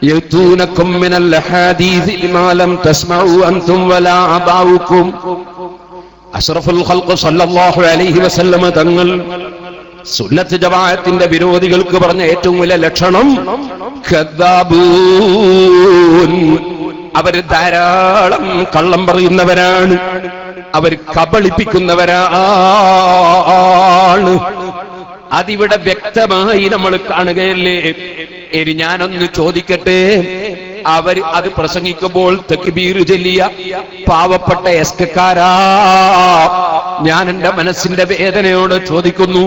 يأتونكم من الأحاديث بما لم تسمعوا أنتم ولا آباؤكم. അഷ്റഫുൽ ഖൽഖ് സല്ലല്ലാഹു അലൈഹി വസല്ലമ തങ്ങൾ സുന്നത്ത് ജമാഅത്തിന്റെ വിരോധികൾക്ക് പറഞ്ഞ ഏറ്റവും വലിയ ലക്ഷണം കദ്ദാബൂൻ. അവർ ധാരാളം കള്ളം പറയുന്നവരാണ്, അവർ കബളിപ്പിക്കുന്നവരാണ്. അതിവിടെ വ്യക്തമായി നമ്മൾ കാണുകയല്ലേ. ഇനി ഞാനൊന്ന് ചോദിക്കട്ടെ, അവർ അത് പ്രസംഗിക്കുമ്പോൾ തക്ബീർ ചൊല്ലിയ പാവപ്പെട്ട എസ്കക്കാരാ, ഞാൻ എന്റെ മനസ്സിന്റെ വേദനയോട് ചോദിക്കുന്നു,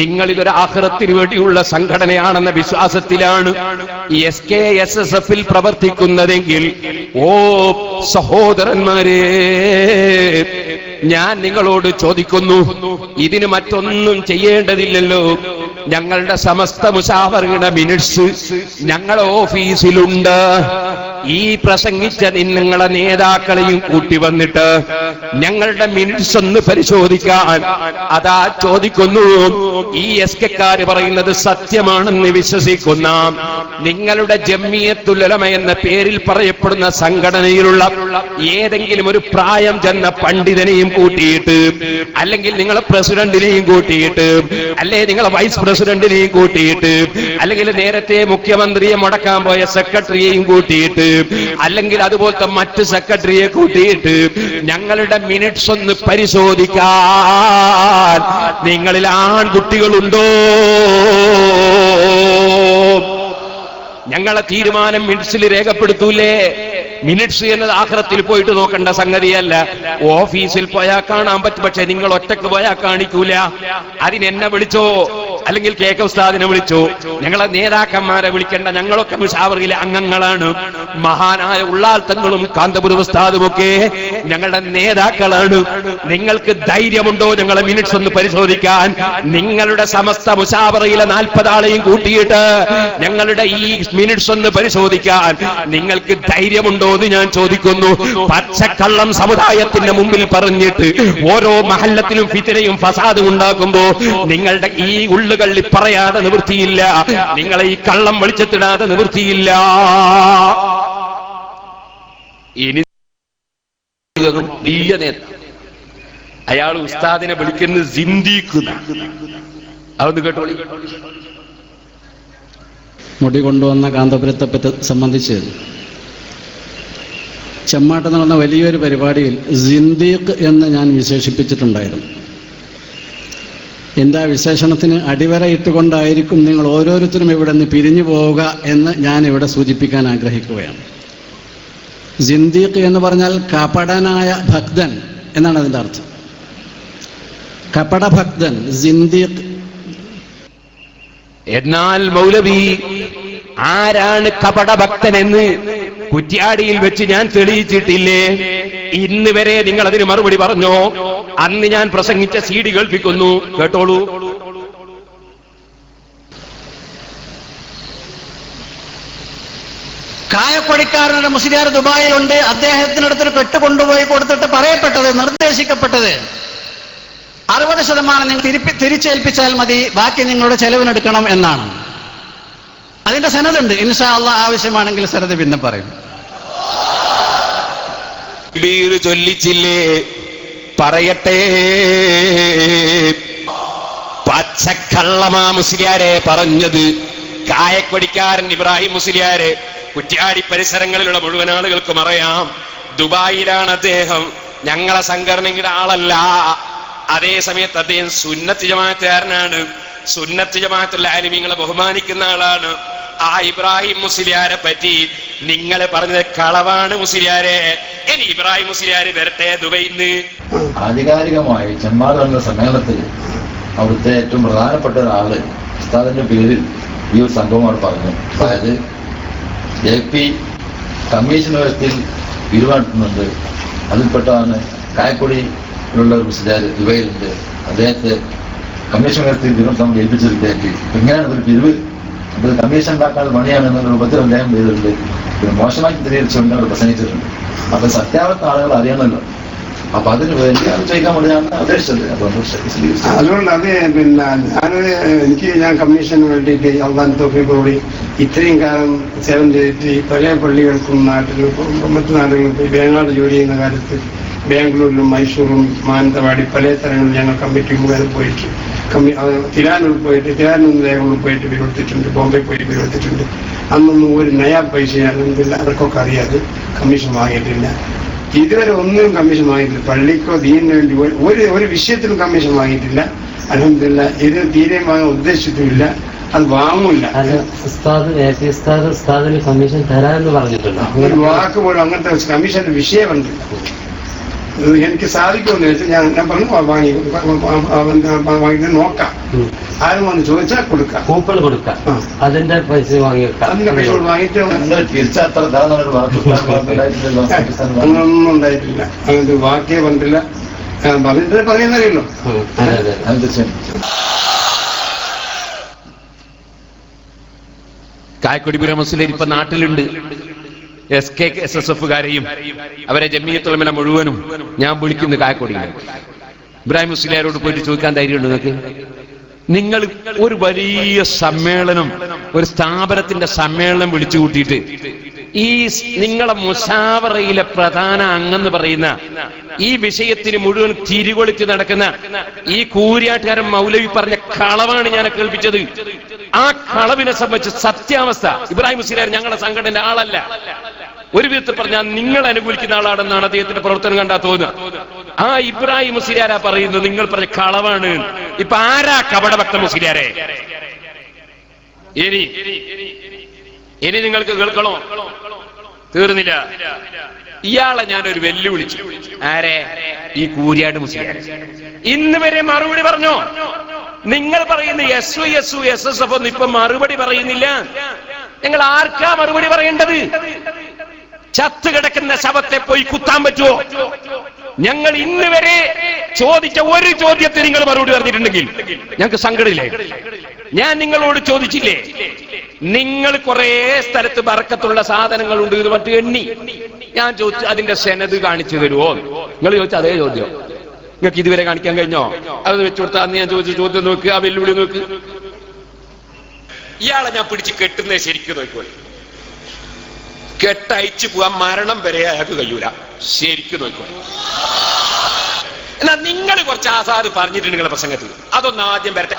നിങ്ങൾ ഇതൊരു ആഖിറത്തിന് വേണ്ടിയുള്ള സംഘടനയാണെന്ന വിശ്വാസത്തിലാണ് SKSSF-ൽ പ്രവർത്തിക്കുന്നതെങ്കിൽ, ഓ സഹോദരന്മാരെ, ഞാൻ നിങ്ങളോട് ചോദിക്കുന്നു, ഇതിന് മറ്റൊന്നും ചെയ്യേണ്ടതില്ലല്ലോ. ഞങ്ങളുടെ സമസ്ത മുശാവറയുടെ മിനിറ്റ്സ് ഞങ്ങളുടെ ഓഫീസിലുണ്ട്. ഈ പ്രസംഗിച്ച നിങ്ങളെ നേതാക്കളെയും കൂട്ടി വന്നിട്ട് ഞങ്ങളുടെ മിനിറ്റ്സ് ഒന്ന് പരിശോധിക്കാൻ അതാ ചോദിക്കുന്നു. ഈ SKക്കാര് പറയുന്നത് സത്യമാണെന്ന് വിശ്വസിക്കുന്ന നിങ്ങളുടെ ജംഇയ്യത്തുൽ ഉലമ എന്ന പേരിൽ പറയപ്പെടുന്ന സംഘടനയിലുള്ള ഏതെങ്കിലും ഒരു പ്രായം ചെന്ന പണ്ഡിതനെയും കൂട്ടിയിട്ട്, അല്ലെങ്കിൽ നിങ്ങളെ പ്രസിഡന്റിനെയും കൂട്ടിയിട്ട്, അല്ലെ നിങ്ങളെ വൈസ് പ്രസിഡന്റിനെയും കൂട്ടിയിട്ട്, അല്ലെങ്കിൽ നേരത്തെ മുഖ്യമന്ത്രിയെ മുടക്കാൻ പോയ സെക്രട്ടറിയെയും കൂട്ടിയിട്ട്, അല്ലെങ്കിൽ അതുപോലത്തെ മറ്റ് സെക്രട്ടറിയെ കൂട്ടിയിട്ട് ഞങ്ങളുടെ മിനിറ്റ്സ് ഒന്ന് പരിശോധിക്കാൻ നിങ്ങളിൽ ആൺകുട്ടികളുണ്ടോ? ഞങ്ങളെ തീരുമാനം മിനിറ്റ്സിൽ രേഖപ്പെടുത്തൂലേ? മിനിറ്റ്സ് എന്നത് ആഖിറത്തിൽ പോയിട്ട് നോക്കേണ്ട സംഗതിയല്ല. ഓഫീസിൽ പോയാൽ കാണാൻ പറ്റും, പക്ഷെ നിങ്ങൾ ഒറ്റക്ക് പോയാൽ കാണിക്കൂല. അതിനെന്നെ വിളിച്ചോ, അല്ലെങ്കിൽ KK ഉസ്താദിനെ വിളിച്ചോ, ഞങ്ങളെ നേതാക്കന്മാരെ വിളിക്കേണ്ട. ഞങ്ങളൊക്കെ മുശാവറയിലെ അംഗങ്ങളാണ്. മഹാനായ ഉള്ളാൽ തങ്ങളും കാന്തപുരം ഉസ്താദുമൊക്കെ ഞങ്ങളുടെ നേതാക്കളാണ്. നിങ്ങൾക്ക് ധൈര്യമുണ്ടോ ഞങ്ങളെ മിനിറ്റ്സ് ഒന്ന് പരിശോധിക്കാൻ? നിങ്ങളുടെ സമസ്ത മുശാവറയിലെ 40 ആളെയും കൂട്ടിയിട്ട് ഞങ്ങളുടെ ഈ മിനിറ്റ്സ് ഒന്ന് പരിശോധിക്കാൻ നിങ്ങൾക്ക് ധൈര്യമുണ്ടോ എന്ന് ഞാൻ ചോദിക്കുന്നു. പച്ചക്കള്ളം സമുദായത്തിന്റെ മുമ്പിൽ പറഞ്ഞിട്ട് ഓരോ മഹല്ലത്തിലും ഫിത്നയും ഫസാദും ഉണ്ടാക്കുമ്പോ നിങ്ങളുടെ ഈ ഉള്ളുകള്ളി പറയാതെ നിവൃത്തിയില്ല, നിങ്ങളെ ഈ കള്ളം വെളിച്ചത്തിടാതെ നിവൃത്തിയില്ല. ഇനി അയാൾ ഉസ്താദിനെ വിളിക്കുന്നത് സിന്ദീഖ്. അതൊന്ന് കേട്ടോളി. മുടി കൊണ്ടുവന്ന കാന്തപുരത്തെ സംബന്ധിച്ച് ചെമ്മാട്ട് നടന്ന വലിയൊരു പരിപാടിയിൽ സിന്ദീഖ് എന്ന് ഞാൻ വിശേഷിപ്പിച്ചിട്ടുണ്ടായിരുന്നു. എൻ്റെ ആ വിശേഷണത്തിന് അടിവരയിട്ടുകൊണ്ടായിരിക്കും നിങ്ങൾ ഓരോരുത്തരും ഇവിടെ നിന്ന് പിരിഞ്ഞു പോവുക എന്ന് ഞാൻ ഇവിടെ സൂചിപ്പിക്കാൻ ആഗ്രഹിക്കുകയാണ്. സിന്ദീഖ് എന്ന് പറഞ്ഞാൽ കപടനായ ഭക്തൻ എന്നാണ് അതിൻ്റെ അർത്ഥം. കപടഭക്തൻ സിന്ദീഖ്. എന്നാൽ മൗലവി ആരാണ് കപടഭക്തനെന്ന് കുറ്റ്യാടിയിൽ വെച്ച് ഞാൻ തെളിയിച്ചിട്ടില്ലേ? ഇന്ന് വരെ നിങ്ങൾ അതിന് മറുപടി പറഞ്ഞോ? അന്ന് ഞാൻ പ്രസംഗിച്ച CD കേൾപ്പിക്കുന്നു, കേട്ടോളൂ. കായക്കൊടിക്കാരനൊരു മുസ്ലിയാർ ദുബായിലുണ്ട്. അദ്ദേഹത്തിനടുത്തൊരു പെട്ട് കൊണ്ടുപോയി കൊടുത്തിട്ട് പറയപ്പെട്ടത്, നിർദ്ദേശിക്കപ്പെട്ടത് 60% നിങ്ങൾ തിരിച്ചേൽപ്പിച്ചാൽ മതി, ബാക്കി നിങ്ങളുടെ ചെലവിനെടുക്കണം എന്നാണ്. അതിന്റെ സനതുണ്ട്. ഇൻഷാ അല്ലാഹ് ആവശ്യമാണെങ്കിൽ സനത് പിന്നെ പറയും. ചൊല്ലിച്ചില്ലേ? പറയട്ടെ. പച്ചക്കള്ളമാ മുസ്ലിയാരെ പറഞ്ഞത്. കായക്കൊടിക്കാരൻ ഇബ്രാഹിം മുസ്ലിയാരെ കുറ്റ്യാടി പരിസരങ്ങളിലുള്ള മുഴുവൻ ആളുകൾക്കും അറിയാം. ദുബായിലാണ് അദ്ദേഹം. ഞങ്ങളെ സംഘടനയുടെ ആളല്ല. അതേ സമയത്ത് അദ്ദേഹം സുന്നത്ത് ജമാഅത്തുകാരനാണ്. സുന്നത്ത് ജമാഅത്തുൽ ആലിമീങ്ങളെ ബഹുമാനിക്കുന്ന ആളാണ്. ആ ഇബ്രാഹിം മുസ്ലിയാരെ പറ്റി നിങ്ങൾ പറഞ്ഞത് കളവാണ് മുസ്ലിയാരെ. ഇനി ഇബ്രാഹിം മുസ്ലിയാര് വരട്ടെ ദുബൈന്ന്. ആധികാരികമായി ചെമ്മാട് നടന്ന സമ്മേളനത്തിൽ അവിടുത്തെ ഏറ്റവും പ്രധാനപ്പെട്ട ഒരാള് ഉസ്താദിന്റെ പേരിൽ ഈ ഒരു സംഭവം അവിടെ പറഞ്ഞു. അതായത് JP കമ്മീഷൻ വ്യവസ്ഥയിൽ തീരുമാനിക്കുന്നുണ്ട്. അതിൽപ്പെട്ടതാണ് കായക്കൊടിയിലുള്ള ഒരു മുസ്ലിയാർ ദുബൈയിലുണ്ട്. അദ്ദേഹത്തെ കമ്മീഷൻ വ്യവസ്ഥയിൽ തീരുമാനം ഏൽപ്പിച്ചിരിക്കുകയാക്കി. എങ്ങനെയാണ് ഒരു പിരിവ്, അത് കമ്മീഷൻ ഉണ്ടാക്കാനുള്ള പണിയാണ് എന്നുള്ള രൂപത്തിൽ അദ്ദേഹം ചെയ്തിട്ടുണ്ട്. പിന്നെ മോശമായി ചിത്രീകരിച്ചുകൊണ്ട് അവർ പ്രസംഗിച്ചിട്ടുണ്ട്. അപ്പൊ സത്യാവസ്ഥ ആളുകൾ അറിയണമല്ലോ. അപ്പൊ അതിന് വേണ്ടി അത് ചെയ്യാൻ വേണ്ടിയാണ് ഉദ്ദേശിച്ചത്. അതുകൊണ്ട് അത് പിന്നെ ഞാൻ കമ്മീഷന് വേണ്ടിയിട്ട് അള്ളാഹു തൗഫീഖോടുകൂടി ഇത്രയും കാലം സേവനം ചെയ്തിട്ട് പല പള്ളികൾക്കും നാട്ടിലും മറ്റു നാടുകളിലും പോയി വേങ്ങാട് ജോലി ചെയ്യുന്ന കാലത്ത് ബാംഗ്ലൂരിലും മൈസൂറും മാനന്തവാടി പല സ്ഥലങ്ങളിലും ഞങ്ങൾ കമ്മിറ്റി മുഖേന പോയിട്ട് തിരാനൂർ പോയിട്ട് തിരാനൂർ ദേവങ്ങളിൽ പോയിട്ട് പിരിവെടുത്തിട്ടുണ്ട്, ബോംബെ പോയിട്ട് പിരിവെടുത്തിട്ടുണ്ട്. അന്നൊന്നും ഒരു നയാ പൈസ അവർക്കൊക്കെ അറിയാതെ കമ്മീഷൻ വാങ്ങിയിട്ടില്ല. ഇതുവരെ ഒന്നിനും കമ്മീഷൻ വാങ്ങിയിട്ടില്ല. പള്ളിക്കോ ദീനിന് വേണ്ടി ഒരു വിഷയത്തിലും കമ്മീഷൻ വാങ്ങിയിട്ടില്ല. അൽഹംദുലില്ലാ. ഇത് തീരെ വാങ്ങാൻ ഉദ്ദേശിച്ചിട്ടുമില്ല, അത് വാങ്ങൂല. കമ്മീഷൻ തരാമെന്ന് പറഞ്ഞിട്ടുണ്ട്. ഒരു വാക്ക് പോലും അങ്ങനത്തെ കമ്മീഷന്റെ വിഷയമുണ്ട്. എനിക്ക് സാധിക്കുമെന്ന് വെച്ചാൽ ഞാൻ പറഞ്ഞു വാങ്ങി നോക്കാം. ആരും വന്ന് ചോദിച്ചാൽ കൊടുക്കാം, കൂപ്പൺ കൊടുക്കാം, അതിന്റെ പൈസ വാങ്ങിയേക്കാം. അതിന്റെ പൈസ വാങ്ങിയിട്ട് അങ്ങനൊന്നും ഉണ്ടായിട്ടില്ല. അങ്ങനത്തെ വാക്കേ വന്നിട്ടില്ല. പറയുന്നറിയല്ലോ. കായക്കൊടിപുരം മുസ്ലിം ഇപ്പൊ നാട്ടിലുണ്ട്. SSF-കാരെയും അവരെ ജമിയത്തുൽ ഉലമ മുഴുവനും ഞാൻ വിളിക്കുന്നു കായക്കൊടി. ഇബ്രാഹിം മുസ്ലിയാരോട് പോയിട്ട് ചോദിക്കാൻ ധൈര്യമുണ്ട് നിങ്ങൾക്ക്? നിങ്ങൾ ഒരു വലിയ സമ്മേളനം, ഒരു സ്ഥാപനത്തിന്റെ സമ്മേളനം വിളിച്ചു കൂട്ടിയിട്ട് ഈ നിങ്ങളെ മുശാവറയിലെ പ്രധാന അംഗെന്ന് പറയുന്ന ഈ വിഷയത്തിന് മുഴുവൻ തിരികൊളിച്ച് നടക്കുന്ന ഈ കൂരിയാട്ടുകാരൻ മൗലവി പറഞ്ഞ കളവാണ് ഞാൻ കേൾപ്പിച്ചത്. ആ കളവിനെ സംബന്ധിച്ച് സത്യാവസ്ഥ ഇബ്രാഹിം മുസ്ലിയാർ ഞങ്ങളുടെ സംഘടനയുടെ ആളല്ല. ഒരു വിധത്തിൽ പറഞ്ഞാൽ നിങ്ങൾ അനുകൂലിക്കുന്ന ആളാണെന്നാണ് അദ്ദേഹത്തിന്റെ പ്രവർത്തനം കണ്ടാ തോന്നുക. ആ ഇബ്രാഹിം മുസ്ലിയാരാ പറയുന്നത് നിങ്ങൾ പറഞ്ഞ കളവാണ്. ഇപ്പൊ ആരാ കപടഭക്ത മുസ്ലിയാരെ? ഇനി നിങ്ങൾക്ക് കേൾക്കണോ? തീർന്നില്ല. ഇയാളെ ഞാനൊരു വെല്ലുവിളിച്ചു. ആരെ? ഈ കൂരിയാട് മുസ്ലിയാരെ. ഇന്ന് വരെ മറുപടി പറഞ്ഞോ? നിങ്ങൾ പറയുന്ന SSF ഒന്നും ഇപ്പൊ മറുപടി പറയുന്നില്ല. നിങ്ങൾ ആർക്കാ മറുപടി പറയേണ്ടത്? ചത്ത് കിടക്കുന്ന ശവത്തെ പോയി കുത്താൻ പറ്റുമോ? ഞങ്ങൾ ഇന്ന് വരെ ചോദിച്ച ഒരു ചോദ്യത്തിന് നിങ്ങൾ മറുപടി പറഞ്ഞിട്ടുണ്ടെങ്കിൽ ഞങ്ങൾക്ക് സങ്കടമില്ലേ? ഞാൻ നിങ്ങളോട് ചോദിച്ചില്ലേ, നിങ്ങൾ കുറെ സ്ഥലത്ത് ബർക്കത്തുള്ള സാധനങ്ങളുണ്ട് ഇത് മറ്റു എണ്ണി. ഞാൻ ചോദിച്ചു അതിന്റെ സെനത് കാണിച്ചു തരുമോ? നിങ്ങൾ ചോദിച്ച അതേ ചോദ്യം നിങ്ങൾക്ക് ഇതുവരെ കാണിക്കാൻ കഴിഞ്ഞോ? അത് വെച്ചു കൊടുത്താൽ അന്ന് ഞാൻ ചോദിച്ച ചോദ്യം നോക്ക്, ആ വെല്ലുവിളി നോക്ക്. ഇയാളെ ഞാൻ പിടിച്ച് കെട്ടുന്നത് ശരിക്കും നോക്കുമോ? കെട്ടയച്ചു പോവാൻ മരണം വരെ അയാൾക്ക് കഴിയൂല. ശരിക്കും നോക്കുമോ? എന്നാ നിങ്ങൾ കുറച്ച് ആസാദ് പറഞ്ഞിട്ടുണ്ട് നിങ്ങളുടെ പ്രസംഗത്തിൽ, അതൊന്ന് ആദ്യം വരട്ടെ.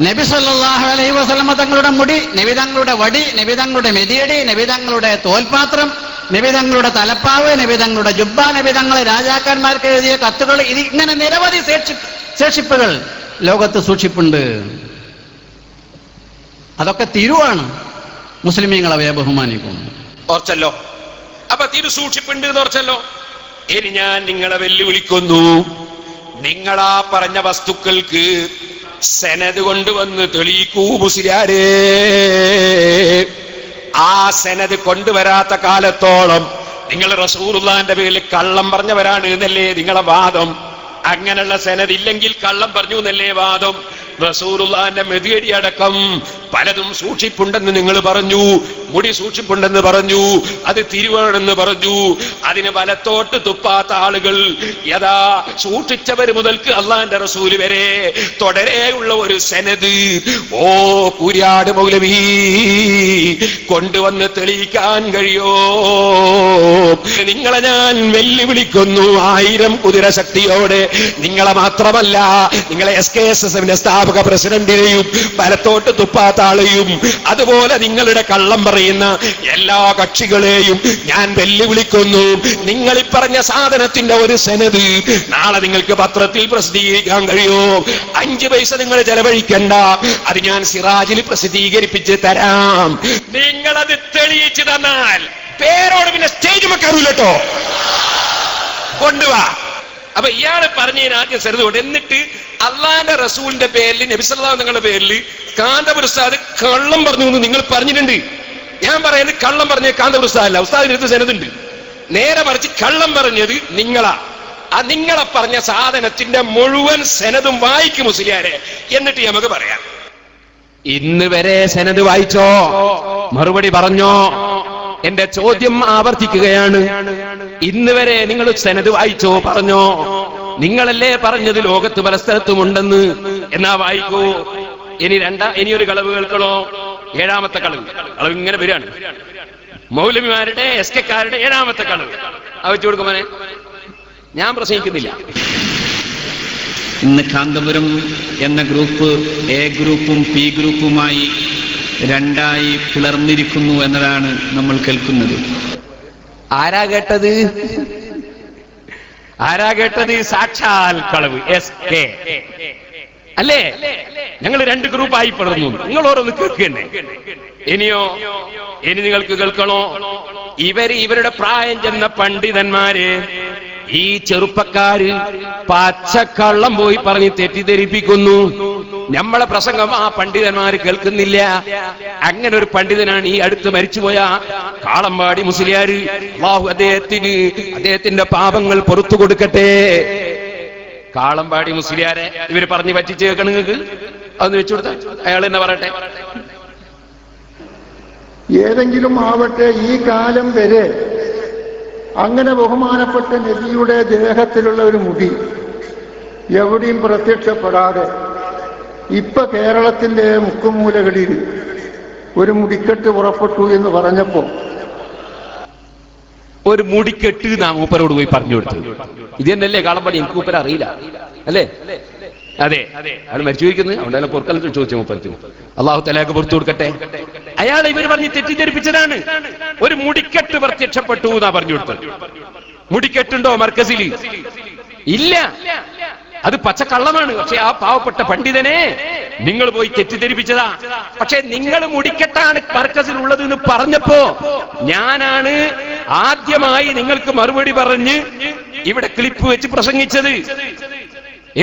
നബി സല്ലല്ലാഹു അലൈഹി വസല്ലമ തങ്ങളുടെ മുടി, നബി തങ്ങളുടെ വടി, നബി തങ്ങളുടെ മെതിയടി, നബി തങ്ങളുടെ തോൽപാത്രം, നബി തങ്ങളുടെ തലപ്പാവ്, നബി തങ്ങളുടെ ജുബ്ബ, നബി തങ്ങളെ രാജാക്കന്മാർക്ക് എഴുതിയ കത്തുകൾ, ഇങ്ങനെ നിരവധി ശേഷിപ്പുകൾ ലോകത്ത് സൂക്ഷിപ്പുണ്ട്. അതൊക്കെ തിരുവാണ്. മുസ്ലിമീങ്ങൾ അവയെ ബഹുമാനിക്കുന്നു. ഓർച്ചല്ലോ. അപ്പൊ തിരു സൂക്ഷിപ്പുണ്ട് എന്ന് ഓർച്ചല്ലോ. ഇനി ഞാൻ നിങ്ങളെ വെല്ലുവിളിക്കുന്നു. നിങ്ങളാ പറഞ്ഞ വസ്തുക്കൾക്ക് സെനത് കൊണ്ടുവന്ന് തെളിയിക്കൂ മുസ്ലിയാരേ. ആ സെനത് കൊണ്ടുവരാത്ത കാലത്തോളം നിങ്ങൾ റസൂലുള്ളാഹിന്റെ പേരിൽ കള്ളം പറഞ്ഞവരാണ് എന്നല്ലേ നിങ്ങളെ വാദം? അങ്ങനെയുള്ള സെനത് ഇല്ലെങ്കിൽ കള്ളം പറഞ്ഞു എന്നല്ലേ വാദം? റസൂലുള്ളാഹിന്റെ മെതിയടി അടക്കം പലതും സൂക്ഷിപ്പുണ്ടെന്ന് നിങ്ങൾ പറഞ്ഞു, മുടി സൂക്ഷിപ്പുണ്ടെന്ന് പറഞ്ഞു, അത് തിരുവാണെന്ന് പറഞ്ഞു. അതിന് വലത്തോട്ട് തുപ്പാത്ത ആളുകൾ യഥാ സൂക്ഷിച്ചവർ മുതൽക്ക് അള്ളാന്റെ റസൂല് വരെ തുടരെയുള്ള ഒരു സെനത് ഓ കൂരിയാട് മൗലവി കൊണ്ടുവന്ന് തെളിയിക്കാൻ കഴിയോ? നിങ്ങളെ ഞാൻ വെല്ലുവിളിക്കുന്നു 1000 കുതിരശക്തിയോടെ. നിങ്ങളെ മാത്രമല്ല, നിങ്ങളെ SKSSന്റെ സ്ഥാപക പ്രസിഡന്റിനെയും വലത്തോട്ട് തുപ്പാത്ത ആളെയും അതുപോലെ നിങ്ങളുടെ കള്ളം പറയുന്ന എല്ലാ കക്ഷികളെയും ഞാൻ വെല്ലുവിളിക്കുന്നു. നിങ്ങൾ ഈ പറഞ്ഞ സാധനത്തിന്റെ ഒരു സെനത് നാളെ നിങ്ങൾക്ക് പത്രത്തിൽ പ്രസിദ്ധീകരിക്കാൻ കഴിയോ? 5 പൈസ നിങ്ങൾ ചെലവഴിക്കണ്ട, അത് ഞാൻ സിറാജിൽ പ്രസിദ്ധീകരിപ്പിച്ച് തരാം. നിങ്ങളത് തെളിയിച്ചു തന്നാൽ പേരോട് പിന്നെ സ്റ്റേജ് വെക്കാറില്ലട്ടോ, കൊണ്ടുവാ. അപ്പൊ ഇയാള് പറഞ്ഞതിന് ആദ്യം സെനതുകൊണ്ട്, എന്നിട്ട് അള്ളാന്റെ റസൂലിന്റെ പേരിൽ നബി സല്ലല്ലാഹു നിങ്ങളുടെ പേരിൽ കാന്തപുര ഉസ്താദ് കള്ളം പറഞ്ഞു എന്ന് നിങ്ങൾ പറഞ്ഞിട്ടുണ്ട്. ഞാൻ പറയുന്നത് കള്ളം പറഞ്ഞ കാന്തപുര ഉസ്താദല്ല, ഉസ്താദിന്റെ അടുത്ത് സെനതുണ്ട്. നേരെ മറിച്ച് കള്ളം പറഞ്ഞത് നിങ്ങളാ. ആ നിങ്ങളെ പറഞ്ഞ സാധനത്തിന്റെ മുഴുവൻ സെനതും വായിക്കും മുസ്ലിയാരെ, എന്നിട്ട് നമുക്ക് പറയാം. ഇന്ന് വരെ സെനത് വായിച്ചോ? മറുപടി പറഞ്ഞോ? എന്റെ ചോദ്യം ആവർത്തിക്കുകയാണ്. ഇന്ന് വരെ നിങ്ങൾ സനത് വായിച്ചോ? പറഞ്ഞോ? നിങ്ങളല്ലേ പറഞ്ഞത് ലോകത്ത് പല സ്ഥലത്തുമുണ്ടെന്ന്? എന്നാ വായിക്കൂ. ഇനി ഒരു കളവ് കേൾക്കണോ? ഏഴാമത്തെ കളവ് ഇങ്ങനെ വരികയാണ്. മൗലവിമാരുടെ എസ്കെക്കാരുടെ ഏഴാമത്തെ കളവ് വെച്ചു കൊടുക്കുമോനെ. ഞാൻ പ്രസംഗിക്കുന്നില്ല. ഇന്ന് കാന്തപുരം എന്ന ഗ്രൂപ്പ് എ ഗ്രൂപ്പും പി ഗ്രൂപ്പുമായി രണ്ടായി പിളർന്നിരിക്കുന്നു എന്നതാണ് നമ്മൾ കേൾക്കുന്നത്. ആരാ കേട്ടത്? സാക്ഷാൽ കളവ്. SK അല്ലേ? ഞങ്ങൾ രണ്ട് ഗ്രൂപ്പായി പിളർന്നു. നിങ്ങൾ ഓരോന്ന് കേൾക്കന്നെ. ഇനി നിങ്ങൾക്ക് കേൾക്കണോ? ഇവരുടെ പ്രായം ചെന്ന പണ്ഡിതന്മാര് ഈ ചെറുപ്പക്കാര് പച്ചക്കള്ളം പോയി പറഞ്ഞ് തെറ്റിദ്ധരിപ്പിക്കുന്നു. നമ്മളെ പ്രസംഗം ആ പണ്ഡിതന്മാര് കേൾക്കുന്നില്ല. അങ്ങനെ ഒരു പണ്ഡിതനാണ് ഈ അടുത്ത് മരിച്ചുപോയ കാളമ്പാടി മുസ്ലിയാര്. അല്ലാഹു അദ്ദേഹത്തിന്റെ പാപങ്ങൾ പുറത്തു കൊടുക്കട്ടെ. കാളമ്പാടി മുസ്ലിയാരെ ഇവര് പറഞ്ഞ് പറ്റിച്ചേക്കണം. നിങ്ങൾക്ക് അതൊന്ന് വെച്ചു കൊടുത്താൽ അയാൾ തന്നെ പറയട്ടെ. ഏതെങ്കിലും ആവട്ടെ, ഈ കാലം വരെ അങ്ങനെ ബഹുമാനപ്പെട്ട നബിയുടെ ദേഹത്തിലുള്ള ഒരു മുടി എവിടെയും പ്രത്യക്ഷപ്പെടാതെ ഇപ്പൊ കേരളത്തിന്റെ മുക്കുമൂലകളിൽ ഒരു മുടിക്കെട്ട് പുറപ്പെട്ടു എന്ന് പറഞ്ഞപ്പോ ഒരു മുടിക്കെട്ട് നാം മൂപ്പരോട് പോയി പറഞ്ഞു കൊടുത്തു. ഇത് തന്നെയല്ലേ കാളമ്പാടി? എനിക്ക് മൂപ്പര അറിയില്ല അല്ലേ? അതെ, അയാൾ മരിച്ചു ചോദിക്കുന്നത്. അവിടെ പൊറുക്കലത്തിൽ ചോദിച്ചു മൂപ്പർക്ക്. അള്ളാഹു തആലക്ക് പുറത്തു കൊടുക്കട്ടെ. അയാൾ ഇവർ പറഞ്ഞ് തെറ്റിദ്ധരിപ്പിച്ചതാണ്. ഒരു മുടിക്കെട്ട് പ്രത്യക്ഷപ്പെട്ടു എന്നാ പറഞ്ഞു കൊടുത്തത്. മുടിക്കെട്ടുണ്ടോ മർക്കസിൽ? ഇല്ല, അത് പച്ചക്കള്ളമാണ്. പക്ഷെ ആ പാവപ്പെട്ട പണ്ഡിതനെ നിങ്ങൾ പോയി തെറ്റിദ്ധരിപ്പിച്ചതാ. പക്ഷെ നിങ്ങൾ മുടിക്കെട്ടാണ് മർക്കസിൽ ഉള്ളത് എന്ന് പറഞ്ഞപ്പോ ഞാനാണ് ആദ്യമായി നിങ്ങൾക്ക് മറുപടി പറഞ്ഞ് ഇവിടെ ക്ലിപ്പ് വെച്ച് പ്രസംഗിച്ചത്.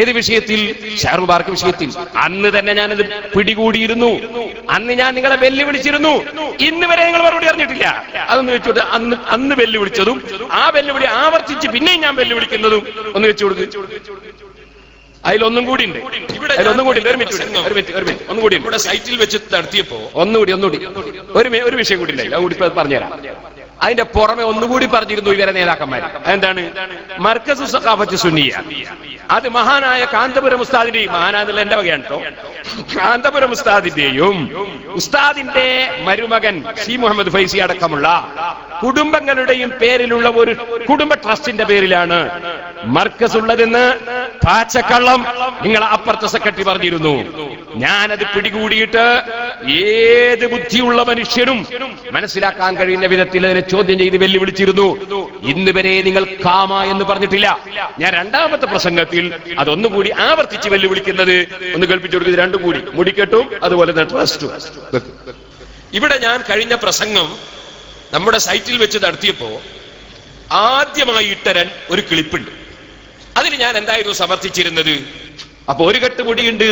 ഏത് വിഷയത്തിൽ? ഷാർ മുബാറക്ക് വിഷയത്തിൽ. അന്ന് തന്നെ ഞാനത് പിടികൂടിയിരുന്നു. അന്ന് ഞാൻ നിങ്ങളെ വെല്ലുവിളിച്ചിരുന്നു. ഇന്ന് വരെ നിങ്ങൾ മറുപടി അറിഞ്ഞിട്ടില്ല. അതൊന്ന് വെച്ചോട്ട്. അന്ന് വെല്ലുവിളിച്ചതും ആ വെല്ലുവിളി ആവർത്തിച്ച് പിന്നെയും ഞാൻ വെല്ലുവിളിക്കുന്നതും ഒന്ന് വെച്ചു കൊടുക്ക്. അതിലൊന്നും കൂടി ഉണ്ട്. ഒന്നുകൂടി ഇവിടെ സൈറ്റിൽ വെച്ച് നടത്തിയപ്പോ ഒന്നുകൂടി ഒരു വിഷയം കൂടി ഉണ്ടായില്ല. അതുകൂടി പറഞ്ഞുതരാം. അതിന്റെ പുറമെ ഒന്നുകൂടി പറഞ്ഞിരുന്നു ഇവരെ നേതാക്കന്മാർ. എന്താണ്? മർക്കസ് സഖാഫത്ത് സുന്നിയ. അത് മഹാനായ കാന്തപുരം ഉസ്താദിന്റെയും, മഹാനാന്നുള്ള എന്റെ വകയാണ് കേട്ടോ, കാന്തപുരം ഉസ്താദിന്റെയും ഉസ്താദിന്റെ മരുമകൻ സി മുഹമ്മദ് ഫൈസി അടക്കമുള്ള കുടുംബങ്ങളുടെയും പേരിലുള്ള ഒരു കുടുംബ ട്രസ്റ്റിന്റെ പേരിലാണ് മർക്കസ് ഉള്ളതെന്ന് പാച്ചക്കള്ളം നിങ്ങൾ അപ്പുറത്തെ സെക്രട്ടറി പറഞ്ഞിരുന്നു. ഞാനത് പിടികൂടിയിട്ട് ഏത് ബുദ്ധിയുള്ള മനുഷ്യനും മനസ്സിലാക്കാൻ കഴിയുന്ന വിധത്തിൽ അതിനെ ചോദ്യം ചെയ്ത് വെല്ലുവിളിച്ചിരുന്നു. ഇന്ന് വരെ നിങ്ങൾ കാമ എന്ന് പറഞ്ഞിട്ടില്ല. ഞാൻ രണ്ടാമത്തെ പ്രസംഗത്തിൽ അതൊന്നുകൂടി ആവർത്തിച്ച് വെല്ലുവിളിക്കുന്നത് ഒന്ന് കേൾപ്പിച്ചു കൊടുക്കുന്നത്. രണ്ടും കൂടി, മുടിക്കെട്ടും അതുപോലെ തന്നെ ട്രസ്റ്റും. ഇവിടെ ഞാൻ കഴിഞ്ഞ പ്രസംഗം നമ്മുടെ സൈറ്റിൽ വെച്ച് നടത്തിയപ്പോ ആദ്യമായി ഇട്ടരൻ ഒരു ക്ലിപ്പുണ്ട്. അതിന് ഞാൻ എന്തായിരുന്നു സമർത്ഥിച്ചിരുന്നത്? അപ്പൊ ഒരു കെട്ട് മുടിയുണ്ട്,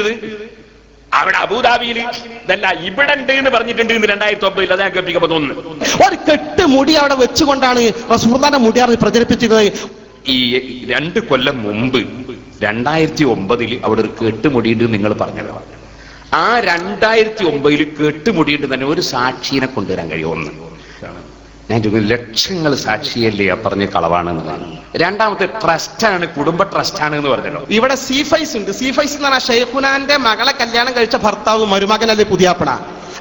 അവിടെ അബുദാബിയിൽ ഇതല്ല ഇവിടെ ഉണ്ട് എന്ന് പറഞ്ഞിട്ടുണ്ട്. 2009 അതാ കേൾപ്പിക്കുമ്പോ തോന്നുന്നു ഒരു കെട്ട് മുടി അവിടെ വെച്ചുകൊണ്ടാണ് റസൂലുള്ളാഹിന്റെ മുടിയാണ് പ്രചരിപ്പിച്ചത്. ഈ 2 കൊല്ലം മുമ്പ് 2009 അവിടെ ഒരു കെട്ടുമുടിയുണ്ട് നിങ്ങൾ പറഞ്ഞത്. ആ 2009 കെട്ടുമുടിയുണ്ട് തന്നെ ഒരു സാക്ഷിയെ കൊണ്ടുവരാൻ കഴിയുമെന്ന് ഞാൻ ചോദിക്കുന്നു. ലക്ഷങ്ങൾ സാക്ഷിയല്ലേ പറഞ്ഞ കളവാണെന്നുള്ളതാണ്. രണ്ടാമത്തെ ട്രസ്റ്റാണ്, കുടുംബ ട്രസ്റ്റാണ് എന്ന് പറഞ്ഞല്ലോ. ഇവിടെ സീഫൈസ് ഉണ്ട്. സീഫൈസ് എന്ന് പറഞ്ഞാൽ ഷെയ്ഖുനാന്റെ മകളെ കല്യാണം കഴിച്ച ഭർത്താവ് മരുമകനല്ലേ പുതിയാപ്പട.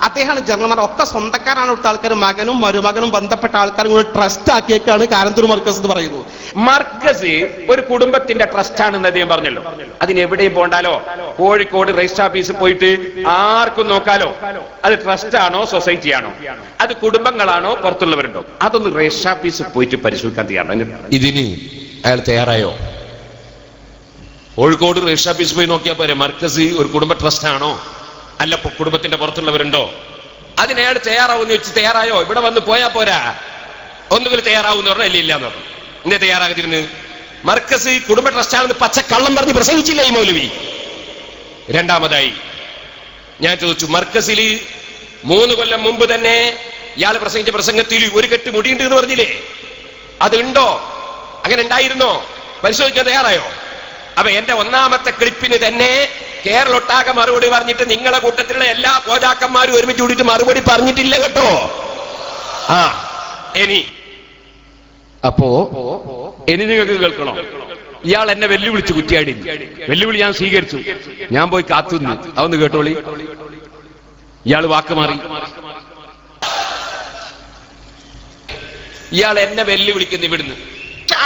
അദ്ദേഹമാണ് ജനറൽമാർ. ഒക്കെ സ്വന്തക്കാരാണ് ഇവിടുത്തെ ആൾക്കാർ. മകനും മരുമകനും ബന്ധപ്പെട്ട ആൾക്കാരും കൂടെ ട്രസ്റ്റ് ആക്കിയേക്കാണ് കാരന്തൂർ മർക്കസ് എന്ന് പറയുന്നത്. മർക്കസ് ഒരു കുടുംബത്തിന്റെ ട്രസ്റ്റാണെന്ന് അദ്ദേഹം പറഞ്ഞല്ലോ. അതിനെവിടെയും പോണ്ടാലോ. കോഴിക്കോട് രജിസ്റ്റർ ഓഫീസിൽ പോയിട്ട് ആർക്കും നോക്കാലോ അത് ട്രസ്റ്റാണോ സൊസൈറ്റി ആണോ, അത് കുടുംബങ്ങളാണോ പുറത്തുള്ളവരുണ്ടോ. അതൊന്ന് രജിസ്റ്റർ ഓഫീസിൽ പോയിട്ട് പരിശോധിക്കാൻ തയ്യാറാണ്. ഇതിന് അയാൾ തയ്യാറായോ? കോഴിക്കോട് രജിസ്റ്റർ ഓഫീസിൽ പോയി നോക്കിയാൽ പോരെ മർക്കസ് ഒരു കുടുംബ ട്രസ്റ്റാണോ അല്ല കുടുംബത്തിന്റെ പുറത്തുള്ളവരുണ്ടോ? അതിനയാൾ തയ്യാറാവുന്ന വെച്ച് തയ്യാറായോ? ഇവിടെ വന്ന് പോയാ പോരാ. ഒന്നുകിൽ തയ്യാറാവുന്ന പറഞ്ഞാൽ ഇല്ല എന്ന് പറഞ്ഞു. എന്നെ തയ്യാറാകത്തിരുന്ന് മർക്കസ് കുടുംബ ട്രസ്റ്റാണെന്ന് പച്ചക്കള്ളം പറഞ്ഞ് പ്രസംഗിച്ചില്ല ഈ മൗലവി. രണ്ടാമതായി ഞാൻ ചോദിച്ചു, മർക്കസിൽ 3 കൊല്ലം മുമ്പ് തന്നെ ഇയാൾ പ്രസംഗിച്ച പ്രസംഗത്തിൽ ഒരു കെട്ട് മുടിയുണ്ട് എന്ന് പറഞ്ഞില്ലേ, അതുണ്ടോ? അങ്ങനെ ഉണ്ടായിരുന്നോ? പരിശോധിക്കാൻ തയ്യാറായോ? അപ്പൊ എന്റെ ഒന്നാമത്തെ ക്ലിപ്പിന് തന്നെ കേരളൊട്ടാകെ മറുപടി പറഞ്ഞിട്ട് നിങ്ങളെ കൂട്ടത്തിലുള്ള എല്ലാ കോജാക്കന്മാരും ഒരുമിച്ച് കൂടിയിട്ട് മറുപടി പറഞ്ഞിട്ടില്ല കേട്ടോ. ഇനി അപ്പോ ഇനി നിങ്ങൾക്ക് കേൾക്കണോ? ഇയാൾ എന്നെ വെല്ലുവിളിച്ചു, കുറ്റിയാടി വെല്ലുവിളി ഞാൻ സ്വീകരിച്ചു. ഞാൻ പോയി കാത്തുനിന്ന്. അതൊന്ന് കേട്ടോളി. ഇയാൾ വാക്ക് മാറി. ഇയാൾ എന്നെ വെല്ലുവിളിക്കുന്നു ഇവിടുന്ന്.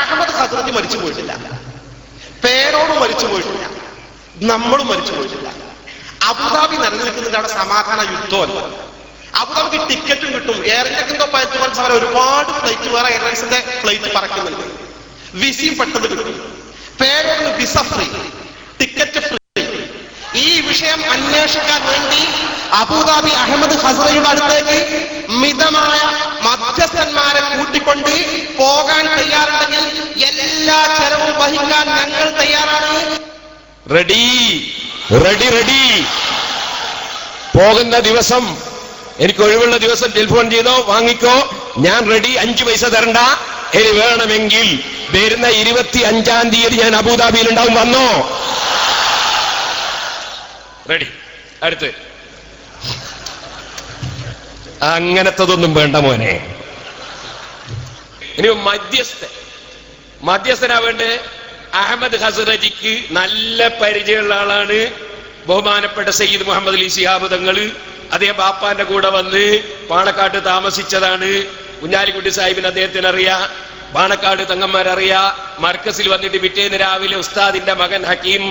അഹമ്മദ് ഹസ്രജ് മരിച്ചു പോയിട്ടില്ല, പേരോട് മരിച്ചു പോയിട്ടില്ല, നമ്മളും മരിച്ചു പോയിട്ടില്ല. അബുദാബി നിലനിൽക്കുന്നതിന്റെ അവിടെ സമാധാന യുദ്ധമല്ല. അബുദാബിക്ക് ടിക്കറ്റും കിട്ടും. എയർ ഇന്ത്യക്കിന്റെ പറ്റുന്ന ഒരുപാട് ഫ്ലൈറ്റ്, വേറെ എയർലൈൻസിന്റെ ഫ്ലൈറ്റ് പറക്കുന്നുണ്ട്. വിസയും പെട്ടെന്ന് കിട്ടും. പേരോട് വിസ ഫ്രീ, ടിക്കറ്റ് ഫ്രീ. ഈ വിഷയം അന്വേഷിക്കാൻ വേണ്ടി അബുദാബി അഹമ്മദ് ഹസ്രയുടെ അടുത്തേക്ക് മിതമായ മധ്യസ്ഥന്മാരെ കൂട്ടിക്കൊണ്ട് പോകാൻ തയ്യാറുണ്ടെങ്കിൽ എല്ലാ ചെലവും വഹിക്കാൻ ഞങ്ങൾ തയ്യാറാണ്. Ready ready ready. പോകുന്ന ദിവസം എനിക്ക് ഒഴിവുള്ള ദിവസം ടെലിഫോൺ ചെയ്തോ, വാങ്ങിക്കോ, ഞാൻ റെഡി. 5 പൈസ തരണ്ട. ഇനി വേണമെങ്കിൽ വരുന്ന 25-ാം തീയതി ഞാൻ അബുദാബിയിൽ ഉണ്ടാവും. വന്നോ? റെഡി. അടുത്ത് അങ്ങനത്തതൊന്നും വേണ്ട മോനെ. ഇനി മധ്യസ്ഥനാ വേണ്ടേ? അഹമ്മദ് ഹസ്രജിക്ക് നല്ല പരിചയമുള്ള ആളാണ് ബഹുമാനപ്പെട്ട സയ്യിദ് മുഹമ്മദ് അലി ശിഹാബ് തങ്ങള്. അദ്ദേഹം ബാപ്പാന്റെ കൂടെ വന്ന് പാണക്കാട്ട് താമസിച്ചതാണ്. കുഞ്ഞാലിക്കുട്ടി സാഹിബിന് അദ്ദേഹത്തിന് അറിയാം, പാണക്കാട് തങ്ങന്മാരറിയാ. മർക്കസിൽ വന്നിട്ട് പിറ്റേന്ന് രാവിലെ ഉസ്താദിന്റെ മകൻ ഹക്കീം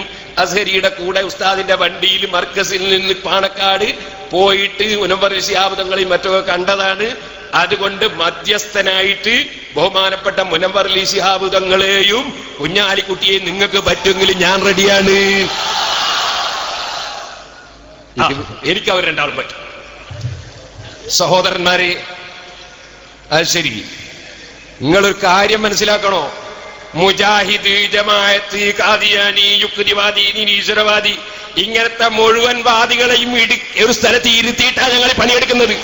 അസ്ഹരിയുടെ കൂടെ ഉസ്താദിന്റെ വണ്ടിയിൽ മർക്കസിൽ നിന്ന് പാണക്കാട് പോയിട്ട് മുനവ്വർ ശിഹാബ് തങ്ങളെയും മറ്റൊക്കെ കണ്ടതാണ്. അതുകൊണ്ട് മധ്യസ്ഥനായിട്ട് ബഹുമാനപ്പെട്ട മുനവ്വർ അലി ശിഹാബ് തങ്ങളെയും കുഞ്ഞാലിക്കുട്ടിയെയും നിങ്ങൾക്ക് പറ്റുമെങ്കിൽ ഞാൻ റെഡിയാണ്. എനിക്ക് അവർ രണ്ടാളും പറ്റും. സഹോദരന്മാരെ, അത് ശരി, നിങ്ങളൊരു കാര്യം മനസ്സിലാക്കണോ? മുജാഹിദ്, ജമാഅത്ത്, ഖാദിയാനി, യുക്തിവാദി, നിരീശ്വരവാദി, ഇങ്ങനത്തെ മുഴുവൻ വാദികളെയും ഒരു സ്ഥലത്ത് ഇരുത്തിയിട്ടാണ് ഞങ്ങൾ പണിയെടുക്കുന്നത്.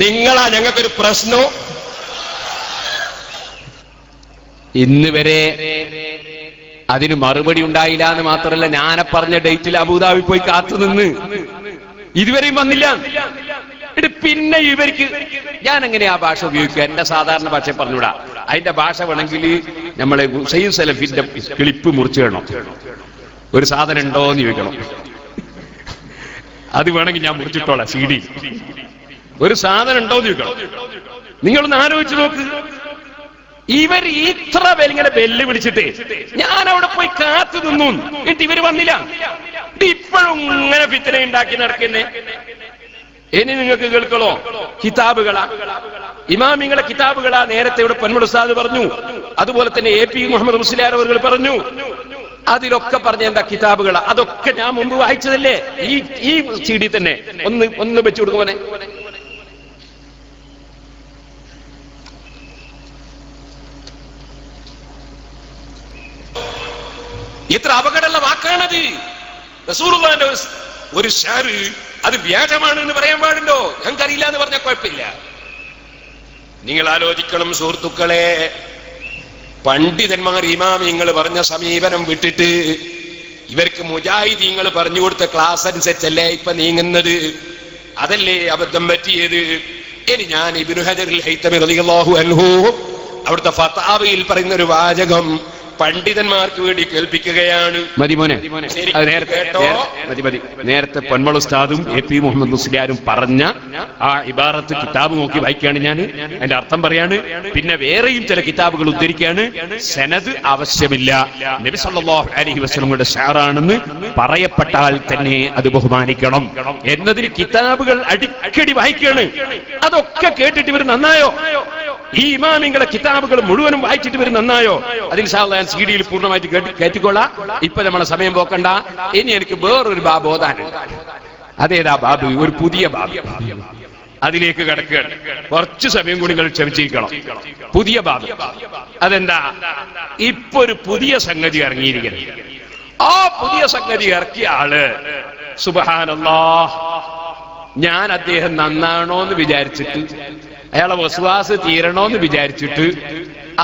നിങ്ങളാ ഞങ്ങൾക്കൊരു പ്രശ്നം. ഇന്ന് വരെ അതിന് മറുപടി ഉണ്ടായില്ല എന്ന് മാത്രമല്ല, ഞാൻ പറഞ്ഞ ഡേറ്റിൽ അബുദാബി പോയി കാത്തുനിന്ന് ഇതുവരെയും വന്നില്ല. പിന്നെ ഇവർക്ക് ഞാൻ എങ്ങനെ ആ ഭാഷ ഉപയോഗിക്കുക? എന്റെ സാധാരണ ഭാഷ പറഞ്ഞുകൂടാ. അതിന്റെ ഭാഷ വേണമെങ്കിൽ നമ്മളെ ഹുസൈൻ സലഫിന്റെ ക്ലിപ്പ് മുറിച്ചു വേണം. ഒരു സാധനം ഉണ്ടോ എന്ന് ചോദിക്കണം. അത് വേണമെങ്കിൽ ഞാൻ മുറിച്ചിട്ടോളാം. CD ഒരു സാധനം ഉണ്ടോ എന്ന് ചോദിക്കണം. നിങ്ങളൊന്ന് ആലോചിച്ച് നോക്ക്. ഇവർ ഇത്ര ഇങ്ങനെ വെല്ലുവിളിച്ചിട്ട് ഞാൻ അവിടെ പോയി കാത്തു നിന്നു. എന്നിട്ട് ഇവര് വന്നില്ല. ഇപ്പോഴും ഇങ്ങനെ ഫിത്ന ഉണ്ടാക്കി നടക്കുന്നേ. ഇനി നിങ്ങൾക്ക് കേൾക്കണോ? കിതാബുകളാ, ഇമാമിങ്ങളെ കിതാബുകളാ. നേരത്തെ ഇവിടെ പൊന്മുള ഉസ്താദ് പറഞ്ഞു, അതുപോലെ തന്നെ AP മുഹമ്മദ് മുസ്ലിയാർ അവർ പറഞ്ഞു. അതിലൊക്കെ പറഞ്ഞ എന്താ കിതാബുകളാ? അതൊക്കെ ഞാൻ മുമ്പ് വായിച്ചതല്ലേ. ഈ CD തന്നെ ഒന്ന് വെച്ചു കൊടുക്കുമോനെ. എത്ര അപകടമുള്ള വാക്കാണത്. റസൂലുള്ളാഹിന്റെ ഒരു ഷാറ് അത് വ്യാജമാണ് എന്ന് പറയാൻ പാടുണ്ടോ? ഞങ്ങൾക്കറിയില്ല എന്ന് പറഞ്ഞാൽ കുഴപ്പമില്ല. നിങ്ങൾ ആലോചിക്കണം സുഹൃത്തുക്കളെ. പണ്ഡിതന്മാർ ഇമാമിങ്ങൾ പറഞ്ഞ സമീപനം വിട്ടിട്ട് ഇവർക്ക് മുജാഹിദീങ്ങൾ പറഞ്ഞു കൊടുത്ത ക്ലാസ് അനുസരിച്ചല്ലേ ഇപ്പൊ നീങ്ങുന്നത്. അതല്ലേ അബദ്ധം പറ്റിയത്. ഇനി ഞാൻ ഇബ്നു ഹജറുൽ ഹൈതമി റളിയല്ലാഹു അൻഹു അവിടുത്തെ ഫതാവയിൽ പറയുന്ന ഒരു വാചകം പണ്ഡിതന്മാർക്ക് വേണ്ടി കേൾപ്പിക്കുകയാണ്. മതി മോനെ, നേരത്തെ പൊന്മള ഉസ്താദും AP മുഹമ്മദ് മുസ്ലിയാരും പറഞ്ഞ ആ ഇബാറത്ത് കിതാബ് നോക്കി വായിക്കുകയാണ് ഞാൻ. അതിന്റെ അർത്ഥം പറയാണ്. പിന്നെ വേറെയും ചില കിതാബുകൾ ഉദ്ധരിക്കുകയാണ്. സനദ് ആവശ്യമില്ല. നബി സല്ലല്ലാഹു അലൈഹി വസല്ലമയുടെ ഷഅറാണെന്ന് പറയപ്പെട്ടാൽ തന്നെ അത് ബഹുമാനിക്കണം എന്നതിന് കിതാബുകൾ അടിക്കടി വായിക്കുകയാണ്. അതൊക്കെ കേട്ടിട്ട് ഇവർ നന്നായോ? ഈ ഇമാമിങ്ങളെ കിതാബുകൾ മുഴുവനും വായിച്ചിട്ട് ഇവർ നന്നായോ? അതിൽ ഞാൻ CD പൂർണ്ണമായിട്ട് കയറ്റിക്കൊള്ളാം. ഇപ്പൊ നമ്മളെ സമയം പോക്കണ്ട. ഇനി എനിക്ക് വേറൊരു ബാബ് ഓതാനുണ്ട്. അതേതാ ബാബ്? ഒരു പുതിയ ബാബ്. അതിലേക്ക് കിടക്കുകയാണ്. കുറച്ച് സമയം കൂടി നിങ്ങൾ ക്ഷമിച്ചിരിക്കണം. പുതിയ ബാബ്. അതെന്താ? ഇപ്പൊ ഒരു പുതിയ സംഗതി ഇറങ്ങിയിരിക്കുന്നു. ആ പുതിയ സംഗതി ഇറക്കിയ ആള് സുബ്ഹാനല്ലാഹ്, ഞാൻ അദ്ദേഹം നന്നാണോന്ന് വിചാരിച്ചിട്ട്, അയാളെ വസ്വാസ് തീരണോന്ന് വിചാരിച്ചിട്ട്,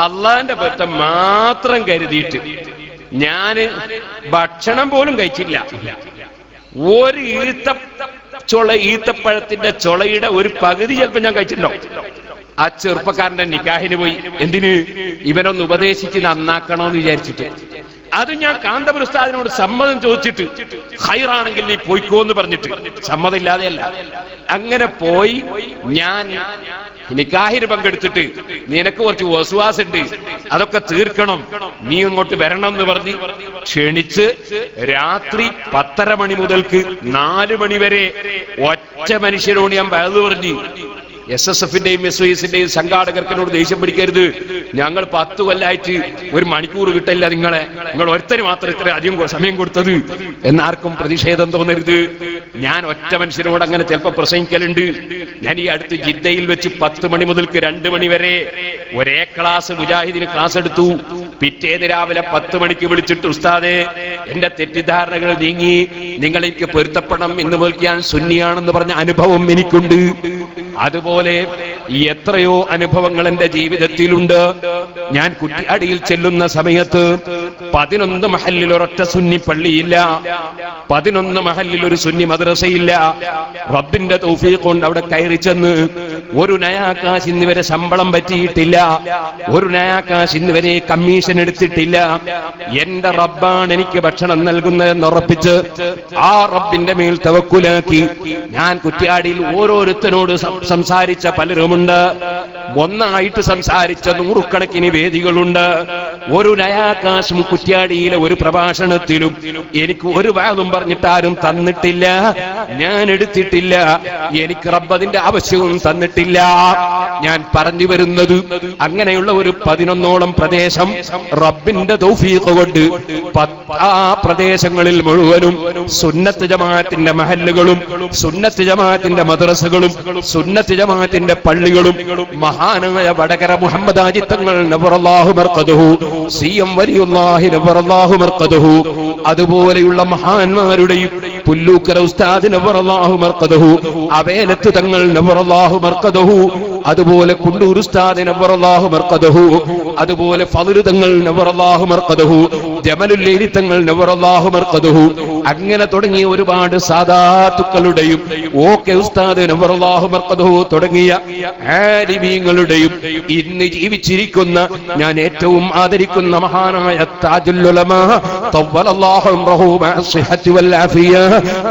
അള്ളാന്റെ പൊരുത്തം മാത്രം കരുതിയിട്ട് ഞാന് ഭക്ഷണം പോലും കഴിച്ചില്ല. ഒരു ഈത്തപ്പഴത്തിന്റെ ചുളയുടെ ഒരു പകുതി ചിലപ്പോൾ ഞാൻ കഴിച്ചിട്ടുണ്ടാവും. ആ ചെറുപ്പക്കാരന്റെ നിക്കാഹിന് പോയി. എന്തിന്? ഇവനൊന്ന് ഉപദേശിച്ച് നന്നാക്കണോന്ന് വിചാരിച്ചിട്ട്. അത് ഞാൻ കാന്തപുര ഉസ്താദിനോട് സമ്മതം ചോദിച്ചിട്ട് ഹൈറാണെങ്കിൽ നീ പോയിക്കോന്ന് പറഞ്ഞിട്ട്, സമ്മതമില്ലാതെയല്ല. അങ്ങനെ പോയി ഞാൻ നിക്കാഹിന് പങ്കെടുത്തിട്ട് നിനക്ക് കുറച്ച് വസുവാസുണ്ട്, അതൊക്കെ തീർക്കണം, നീ ഇങ്ങോട്ട് വരണം എന്ന് പറഞ്ഞ് ക്ഷണിച്ച് രാത്രി 10:30 മണി മുതൽക്ക് 4 മണി വരെ ഒറ്റ മനുഷ്യരോട് ഞാൻ വയത് പറഞ്ഞ്. SSFന്റെയും SYSന്റെയും സംഘാടകർക്കിനോട് ദേഷ്യം പിടിക്കരുത്, ഞങ്ങൾ 10 കൊല്ലായിട്ട് 1 മണിക്കൂർ കിട്ടില്ല നിങ്ങൾ ഒരുത്തര് മാത്രം ഇത്ര അധികം സമയം കൊടുത്തത് എന്നാർക്കും പ്രതിഷേധം തോന്നരുത്. ഞാൻ ഒറ്റ മനുഷ്യരോട് അങ്ങനെ ചിലപ്പോൾ പ്രസംഗിക്കലുണ്ട്. ഞാൻ ഈ അടുത്ത് ജിദ്ദയിൽ വെച്ച് 10 മണി മുതൽക്ക് 2 മണി വരെ ഒരേ ക്ലാസ് മുജാഹിദിന് ക്ലാസ് എടുത്തു. പിറ്റേന്ന് രാവിലെ 10 മണിക്ക് വിളിച്ചിട്ട്, ഉസ്താദേ എന്റെ തെറ്റിദ്ധാരണകൾ നീങ്ങി, നിങ്ങൾ എനിക്ക് പൊരുത്തപ്പെടണം, ഇന്ന് മുതൽ ഞാൻ സുന്നിയാണെന്ന് പറഞ്ഞ അനുഭവം എനിക്കുണ്ട്. അതുപോലെ എത്രയോ അനുഭവങ്ങൾ എന്റെ ജീവിതത്തിലുണ്ട്. ഞാൻ കുറ്റിയാടിയിൽ ചെല്ലുന്ന സമയത്ത് 11 മഹല്ലിൽ ഒരൊറ്റ സുന്നി പള്ളിയില്ല, 11 മഹല്ലിൽ ഒരു സുന്നി മദ്രസയില്ല. റബ്ബിന്റെ തൗഫീഖ് കൊണ്ട് അവിടെ കയറി ചെന്ന് ഒരു നയാകാശ് ഇന്നുവരെ ശമ്പളം പറ്റിയിട്ടില്ല, ഒരു നയാകാശ് ഇന്നുവരെ കമ്മീഷൻ എടുത്തിട്ടില്ല. എന്റെ റബ്ബാണ് എനിക്ക് ഭക്ഷണം നൽകുന്നതെന്ന് ഉറപ്പിച്ച് ആ റബ്ബിന്റെ മേൽ തവക്കുലാക്കി ഞാൻ കുറ്റിയാടിയിൽ ഓരോരുത്തരോട് സംസാരിച്ച പലരുമുണ്ട്. ഒന്നായിട്ട് സംസാരിച്ച 100 കണക്കിന് വേദികളുണ്ട്. ഒരു നയാകാശം കുറ്റ്യാടിയിലെ ഒരു പ്രഭാഷണത്തിലും എനിക്ക് ഒരു വാദം പറഞ്ഞിട്ടാരും തന്നിട്ടില്ല, ഞാൻ എടുത്തിട്ടില്ല. എനിക്ക് റബ്ബതിന്റെ ആവശ്യവും തന്നിട്ടില്ല. ഞാൻ പറഞ്ഞു വരുന്നത് അങ്ങനെയുള്ള ഒരു 11ഓളം പ്രദേശം റബ്ബിന്റെ തൗഫീഖ് കൊണ്ട് ആ പ്രദേശങ്ങളിൽ മുഴുവനും സുന്നത്ത് ജമാഅത്തിന്റെ മഹല്ലുകളും സുന്നത്ത് ജമാഅത്തിന്റെ മദ്രസകളും സുന്നത്ത് ജമാഅത്തിന്റെ പള്ളികളും മഹാനായ വടകര മുഹമ്മദ് ആജി തങ്ങൾ നവറല്ലാഹു മർഖദഹു, സിഎം വലിയുല്ലാഹി നവറല്ലാഹു മർഖദഹു, അതുപോലെയുള്ള മഹാന്മാരുടെയും പുല്ലൂക്കര ഉസ്താദ് നവറല്ലാഹു മർഖദഹു, അവേലത്ത് തങ്ങൾ നവറല്ലാഹു മർഖദഹു, അതുപോലെ കുണ്ടൂർ ഉസ്താദ് നവറല്ലാഹു മർഖദഹു, അതുപോലെ ഫദ്ലു തങ്ങൾ നവറല്ലാഹു മർഖദഹു, ജമലുല്ലൈലി തങ്ങൾ നവറല്ലാഹു മർഖദഹു, അങ്ങനെ തുടങ്ങിയ ഒരുപാട് സാദാത്തുക്കളുടെയും ഓക്കെ ഉസ്താദ് നവറല്ലാഹു മർഖദഹു തുടങ്ങിയ ആലിമീങ്ങളുടെയും ഇന്ന് ജീവിച്ചിരിക്കുന്ന ഞാൻ ഏറ്റവും ആദരിക്കുന്ന മഹാനായ താജുൽ ഉലമാ തവ്വലല്ലാഹു അംറഹു ബിസ്സിഹത്തി വൽ ആഫിയ,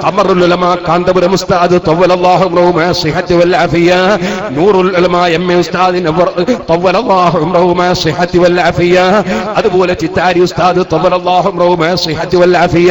ഖമറുൽ ഉലമാ കാന്തപുരം ഉസ്താദ് തവ്വലല്ലാഹു അംറഹു ബിസ്സിഹത്തി വൽ ആഫിയ, നൂറുൽ ഉലമാ എംഎ ഉസ്താദ് തവ്വലല്ലാഹു അംറഹു ബിസ്സിഹത്തി വൽ ആഫിയ, അതുപോലെ ചിത്താരി ഉസ്താദ് തവ്വലല്ലാഹു അംറഹു ബിസ്സിഹത്തി വൽ ആഫിയ.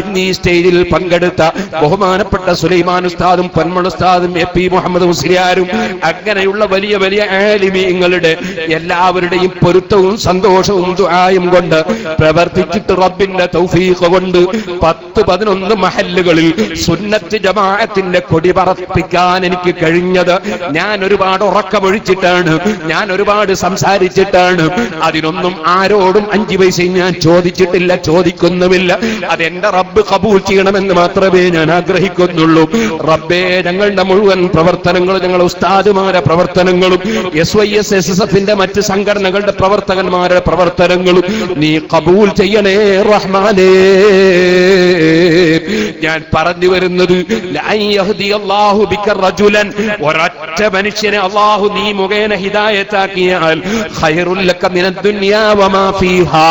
ഇന്ന് ഈ സ്റ്റേജിൽ പങ്കെടുത്ത ബഹുമാനപ്പെട്ട സുലൈമാൻ ഉസ്താദും പൊന്മൺ ഉസ്താദും AP മുഹമ്മദ് മുസ്ലിയാരും അങ്ങനെയുള്ള വലിയ വലിയ ആലിമീങ്ങളുടെ എല്ലാവരുടെയും പൊരുത്തവും സന്തോഷവും ദുആയും കൊണ്ട് പ്രവർത്തിച്ചിട്ട് റബ്ബിന്റെ തൗഫീഖ് കൊണ്ട് 10-11 മഹല്ലുകളിൽ സുന്നത്ത് ജമാഅത്തിന്റെ കൊടി പറപ്പിക്കാൻ എനിക്ക് കഴിഞ്ഞത് ഞാൻ ഒരുപാട് ഉറക്കമൊഴിച്ചിട്ടാണ്, ഞാൻ ഒരുപാട് സംസാരിച്ചിട്ടാണ്. അതിനൊന്നും ആരോടും 5 പൈസയും ഞാൻ ചോദിച്ചിട്ടില്ല, ചോദിക്കുന്നുമില്ല. അതെന്റെ റബ്ബ് കബൂൽ ചെയ്യണമെന്ന് മാത്രമേ ഞാൻ ആഗ്രഹിക്കുന്നുള്ളൂ. റബ്ബേ, ഞങ്ങളുടെ മുഴുവൻ പ്രവർത്തനങ്ങളും, ഞങ്ങളുടെ ഉസ്താദുമാരുടെ പ്രവർത്തനങ്ങളും SYS SSFന്റെ മറ്റ് സംഘടനകളുടെ പ്രവർത്തകന്മാരുടെ പ്രവർത്തനങ്ങളും നീ കബൂൽ ചെയ്യണേ റഹ്മാനേ. ഞാൻ പറഞ്ഞു വരുന്നത് ഒരൊറ്റ മനുഷ്യനെ അല്ലാഹു നീ മുഖേന ഹിദായത്താക്കിയാൽ ഖൈറുൽ ലക മിനദ് ദുനിയാ വമാ ഫീഹാ,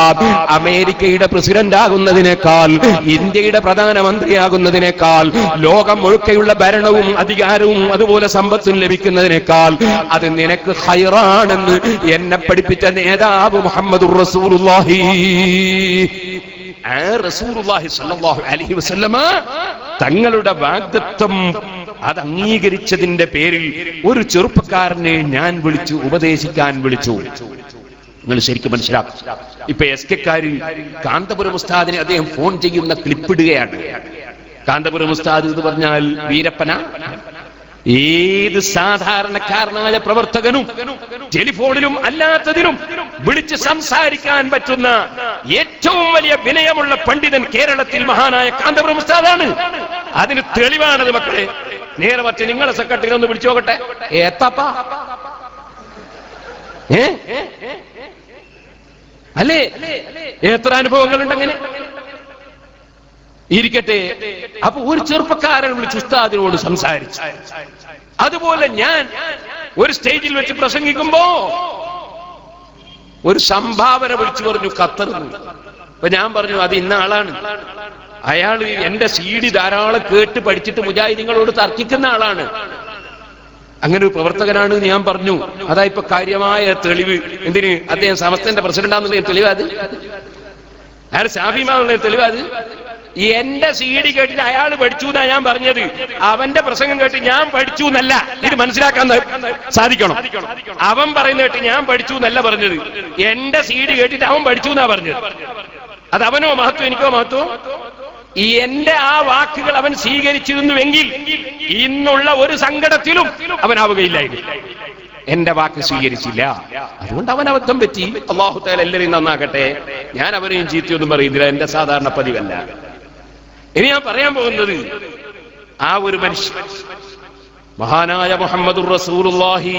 അമേരിക്കയുടെ പ്രസിഡന്റ് ആകുന്നതിനേക്കാൾ, ഇന്ത്യയുടെ പ്രധാനമന്ത്രിയാകുന്നതിനേക്കാൾ, ലോകം മുഴുക്കെയുള്ള ഭരണവും അധികാരവും അതുപോലെ സമ്പത്തും ലഭിക്കുന്നതിനേക്കാൾ അത് നിനക്ക് ഖൈറാണെന്ന് എന്നെ പഠിപ്പിച്ച നേതാവ് മുഹമ്മദുർ റസൂലുള്ളാഹി. റസൂലുള്ളാഹി സ്വല്ലല്ലാഹു അലൈഹി വസല്ലമ തങ്ങളുടെ വാഗ്ദത്തം അത് അംഗീകരിച്ചതിന്റെ പേരിൽ ഒരു ചെറുപ്പക്കാരനെ ഞാൻ വിളിച്ചു, ഉപദേശിക്കാൻ വിളിച്ചു. നിങ്ങൾ ശരിക്കും മനസ്സിലാക്കും. ഇപ്പൊ SK-ക്കാര് കാന്തപുരം ഉസ്താദിനെ അദ്ദേഹം ഫോൺ ചെയ്യുന്ന ക്ലിപ്പിടുകയാണ്. കാന്തപുരം ഉസ്താദ് എന്ന് പറഞ്ഞാൽ വീരപ്പന. ഏത് സാധാരണക്കാരനായ പ്രവർത്തകനും ടെലിഫോണിലും അല്ലാത്തതിനും വിളിച്ച് സംസാരിക്കാൻ പറ്റുന്ന ഏറ്റവും വലിയ വിനയമുള്ള പണ്ഡിതൻ കേരളത്തിൽ മഹാനായ കാന്തപുരം ഉസ്താദാണ്. അതിന് തെളിവാണത് മക്കളെ. നേരെ മറിച്ച് നിങ്ങളെ സെക്രട്ടറി ഒന്ന് വിളിച്ചു നോക്കട്ടെ, ഏത്തപ്പാ അല്ലേ? എത്ര അനുഭവങ്ങളുണ്ട് അങ്ങനെ. ഇരിക്കട്ടെ. അപ്പൊ ഒരു ചെറുപ്പക്കാരൻ വിളിച്ച് ഉസ്താദിനോട് സംസാരിച്ചു. അതുപോലെ ഞാൻ ഒരു സ്റ്റേജിൽ വെച്ച് പ്രസംഗിക്കുമ്പോ ഒരു സംഭാവന വിളിച്ചു പറഞ്ഞു ഖത്തറിൽ. അപ്പൊ ഞാൻ പറഞ്ഞു അത് ഇന്ന ആളാണ്, അയാൾ എന്റെ CD ധാരാളം കേട്ട് പഠിച്ചിട്ട് മുജാഹിദീങ്ങളോട് തർക്കിക്കുന്ന ആളാണ്, അങ്ങനെ ഒരു പ്രവർത്തകനാണ് ഞാൻ പറഞ്ഞു. അതാ ഇപ്പൊ കാര്യമായ തെളിവ്. എന്തിന്? അദ്ദേഹം സമസ്തന്റെ പ്രസിഡന്റാന്നുള്ള തെളിവ്. അത് അയാൾ ഷാഫിമാന്നുള്ള തെളിവ്. അത് എന്റെ CD കേട്ടിട്ട് അയാൾ പഠിച്ചു എന്നാ ഞാൻ പറഞ്ഞത്. അവന്റെ പ്രസംഗം കേട്ട് ഞാൻ പഠിച്ചു എന്നല്ല. ഇത് മനസ്സിലാക്കാൻ സാധിക്കണം. അവൻ പറയുന്ന കേട്ട് ഞാൻ പഠിച്ചു എന്നല്ല പറഞ്ഞത്. എന്റെ CD കേട്ടിട്ട് അവൻ പഠിച്ചു എന്നാ പറഞ്ഞത്. അത് അവനോ മഹത്വം, എനിക്കോ മഹത്വം? എന്റെ ആ വാക്കുകൾ അവൻ സ്വീകരിച്ചിരുന്നുവെങ്കിൽ ഇന്നുള്ള ഒരു സങ്കടത്തിലും അവനാവുകയില്ലായിരുന്നു. എന്റെ വാക്ക് സ്വീകരിച്ചില്ല, അതുകൊണ്ട് അവൻ അബദ്ധം പറ്റി. അല്ലാഹു തആല എല്ലാവരെയും നന്നാക്കട്ടെ. ഞാൻ അവരെയും ചീത്തയൊന്നും പറയുന്നില്ല, എന്റെ സാധാരണ പതിവല്ല. ഇനി ഞാൻ പറയാൻ പോകുന്നത് ആ ഒരു മനുഷ്യൻ, മഹാനായ മുഹമ്മദുർ റസൂലുള്ളാഹി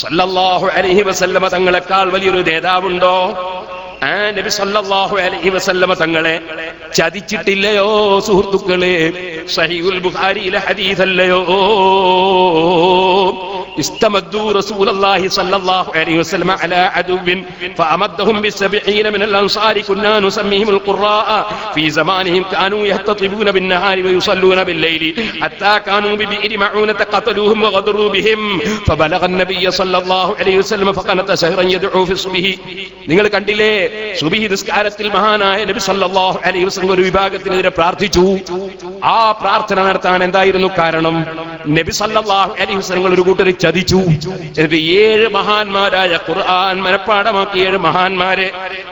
സ്വല്ലല്ലാഹു അലൈഹി വസല്ലമ തങ്ങളെക്കാൾ വലിയൊരു നേതാവുണ്ടോ? ആ നബി സല്ലല്ലാഹു അലൈഹി വസല്ലമ തങ്ങളെ ചതിച്ചിട്ടില്ലയോ സുഹൃത്തുക്കളെ? സഹീഹുൽ ബുഖാരിയിലെ ഹദീസല്ലയോ? استمدوا رسول الله صلى الله عليه وسلم على عدو فأمدهم ب70 من الأنصار كنا نسميهم القراء في زمانهم كانوا يهتطبون بالنهار ويصلون بالليل حتى كانوا ببئر معونة قتلوهم وغدروا بهم فبلغ النبي صلى الله عليه وسلم فقنت سهرا يدعو في الصبح. നിങ്ങൾ കണ്ടില്ലേ, സുബ്ഹി നിസ്കാരത്തിൽ മഹാനായ നബി സല്ലല്ലാഹു അലൈഹി വസല്ലം ഒരു വിഭാഗത്തിനെതിരെ പ്രാർത്ഥിച്ചു. ആ പ്രാർത്ഥന നടത്താൻ എന്തായിരുന്നു കാരണം? നബി സല്ലല്ലാഹു അലൈഹി വസല്ലം ഒരു കൂട്ടരെ ചതിച്ചു. എന്നിട്ട് 7 മഹാന്മാരായ ഖുർആൻ മനപ്പാഠമാക്കിയ 7 മഹാന്മാരെ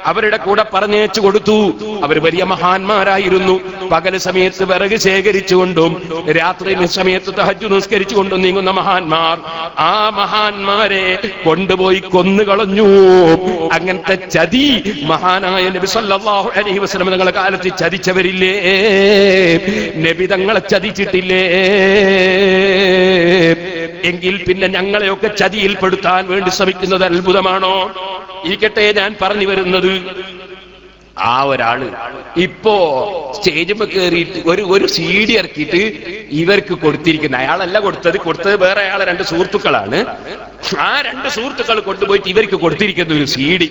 അവരുടെ കൂടെ പറഞ്ഞേച്ചു കൊടുത്തു. അവർ വലിയ മഹാന്മാരായിരുന്നു. പകൽ സമയത്ത് വിറക് ശേഖരിച്ചുകൊണ്ടും രാത്രി സമയത്ത് തഹജ്ജുദ് നിസ്കരിച്ചുകൊണ്ടും നീങ്ങുന്ന മഹാന്മാർ. ആ മഹാന്മാരെ കൊണ്ടുപോയി കൊന്നുകളഞ്ഞു. അങ്ങനത്തെ ചതി മഹാനായ നബി സല്ലല്ലാഹു അലൈഹി വസല്ലം തങ്ങളുടെ കാലത്ത് ചതിച്ചവരില്ലേ? നബി തങ്ങളെ ചതിച്ചിട്ടില്ലേ? എങ്കിൽ പിന്നെ ഞങ്ങളെയൊക്കെ ചതിയിൽപ്പെടുത്താൻ വേണ്ടി ശ്രമിക്കുന്നത് അത്ഭുതമാണോ? ഇരിക്കട്ടെ, ഞാൻ പറഞ്ഞു വരുന്നത്, ആ ഒരാള് ഇപ്പോ സ്റ്റേജിൽ കയറിയിട്ട് ഒരു CD ഇറക്കിയിട്ട് ഇവർക്ക് കൊടുത്തിരിക്കുന്ന, അയാളല്ല കൊടുത്തത് വേറെ അയാളെ 2 സുഹൃത്തുക്കളാണ്. ആ 2 സുഹൃത്തുക്കൾ കൊണ്ടുപോയിട്ട് ഇവർക്ക് കൊടുത്തിരിക്കുന്ന ഒരു CD.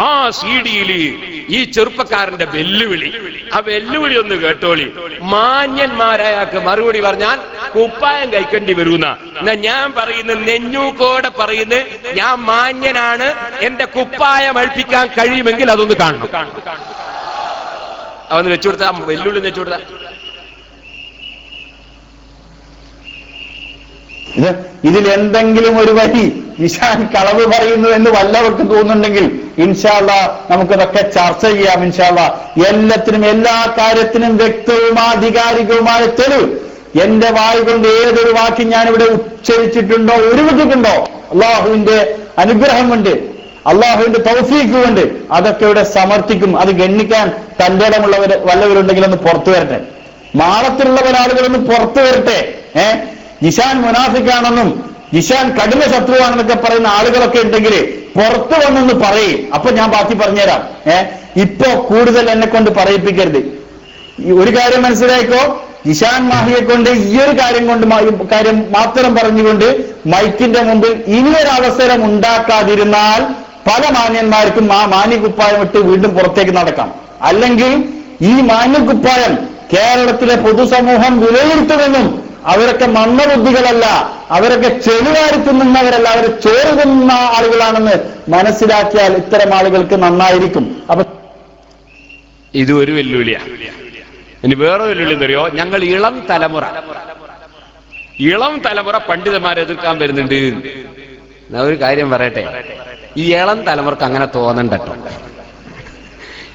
ആ CD-യിൽ ഈ ചെറുപ്പക്കാരന്റെ വെല്ലുവിളി, ആ വെല്ലുവിളി ഒന്ന് കേട്ടോളി. മാന്യന്മാരായാൾക്ക് മറുപടി പറഞ്ഞാൽ കുപ്പായം കഴിക്കേണ്ടി വരുന്ന. എന്നാ ഞാൻ പറയുന്നത്, നെഞ്ഞൂക്കോടെ പറയുന്നത്, ഞാൻ മാന്യനാണ്, എന്റെ കുപ്പായം അഴിപ്പിക്കാൻ കഴിയുമെങ്കിൽ അതൊന്ന് കാണണം. അവന്ന് വെച്ചുകൊടുത്ത വെല്ലുവിളി വെച്ചുകൊടുത്ത ഇതിൽ എന്തെങ്കിലും ഒരു വരി നിശാൻ കളവ് പറയുന്നു എന്ന് വല്ലവർക്കും തോന്നുന്നുണ്ടെങ്കിൽ ഇൻഷാ അല്ലാഹ് നമുക്കതൊക്കെ ചർച്ച ചെയ്യാം. ഇൻഷാ അല്ലാഹ് എല്ലാത്തിനും എല്ലാ കാര്യത്തിനും വ്യക്തവും ആധികാരികവുമായ തെളിവ് എന്റെ വായ് കൊണ്ട് ഏതൊരു വാക്ക് ഞാനിവിടെ ഉച്ചരിച്ചിട്ടുണ്ടോ, ഉരുവിട്ടിട്ടുണ്ടോ, അള്ളാഹുവിന്റെ അനുഗ്രഹം കൊണ്ട്, അള്ളാഹുവിന്റെ തൗഫീഖ് കൊണ്ട് അതൊക്കെ ഇവിടെ സമർത്ഥിക്കും. അത് ഗണ്ണിക്കാൻ തന്റെ ഇടമുള്ളവർ വല്ലവരുണ്ടെങ്കിൽ ഒന്ന് പുറത്തു വരട്ടെ. മാളത്തിലുള്ള ആളുകളൊന്ന് പുറത്തു വരട്ടെ. ജിഷാൻ മുനാഫിക്കാണെന്നും ജിഷാൻ കഠിന ശത്രുവാണെന്നൊക്കെ പറയുന്ന ആളുകളൊക്കെ ഉണ്ടെങ്കിൽ പുറത്തു വന്നൊന്ന് പറയും. അപ്പൊ ഞാൻ ബാക്കി പറഞ്ഞുതരാം. ഇപ്പോ കൂടുതൽ എന്നെ കൊണ്ട് പറയിപ്പിക്കരുത്. ഒരു കാര്യം മനസ്സിലായിക്കോ, ജിഷാൻ മാഹിയെ കൊണ്ട് ഈ ഒരു കാര്യം മാത്രം പറഞ്ഞുകൊണ്ട് മൈക്കിന്റെ മുമ്പിൽ ഇനിയൊരവസരം ഉണ്ടാക്കാതിരുന്നാൽ പല മാന്യന്മാർക്കും ആ മാന്യകുപ്പായം ഇട്ട് വീണ്ടും പുറത്തേക്ക് നടക്കാം. അല്ലെങ്കിൽ ഈ മാന്യകുപ്പായം കേരളത്തിലെ പൊതുസമൂഹം വിലയിരുത്തുമെന്നും അവരൊക്കെ മന്ദബുദ്ധികളല്ല, അവരൊക്കെ ചെളിവാരി തിന്നുന്നവരല്ല, അവർ ചോറ് തിന്നുന്ന ആളുകളാണെന്ന് മനസ്സിലാക്കിയാൽ ഇത്തരം ആളുകൾക്ക് നന്നായിരിക്കും. അപ്പൊ ഇത് ഒരു വെല്ലുവിളിയാണ്. ഇനി വേറെ വെല്ലുവിളി എന്തറിയോ? ഞങ്ങൾ ഇളം തലമുറ പണ്ഡിതന്മാരെ എതിർക്കാൻ വരുന്നുണ്ട്. ഞാൻ ഒരു കാര്യം പറയട്ടെ, ഈ ഇളം തലമുറക്ക് അങ്ങനെ തോന്നണ്ട കേട്ടോ.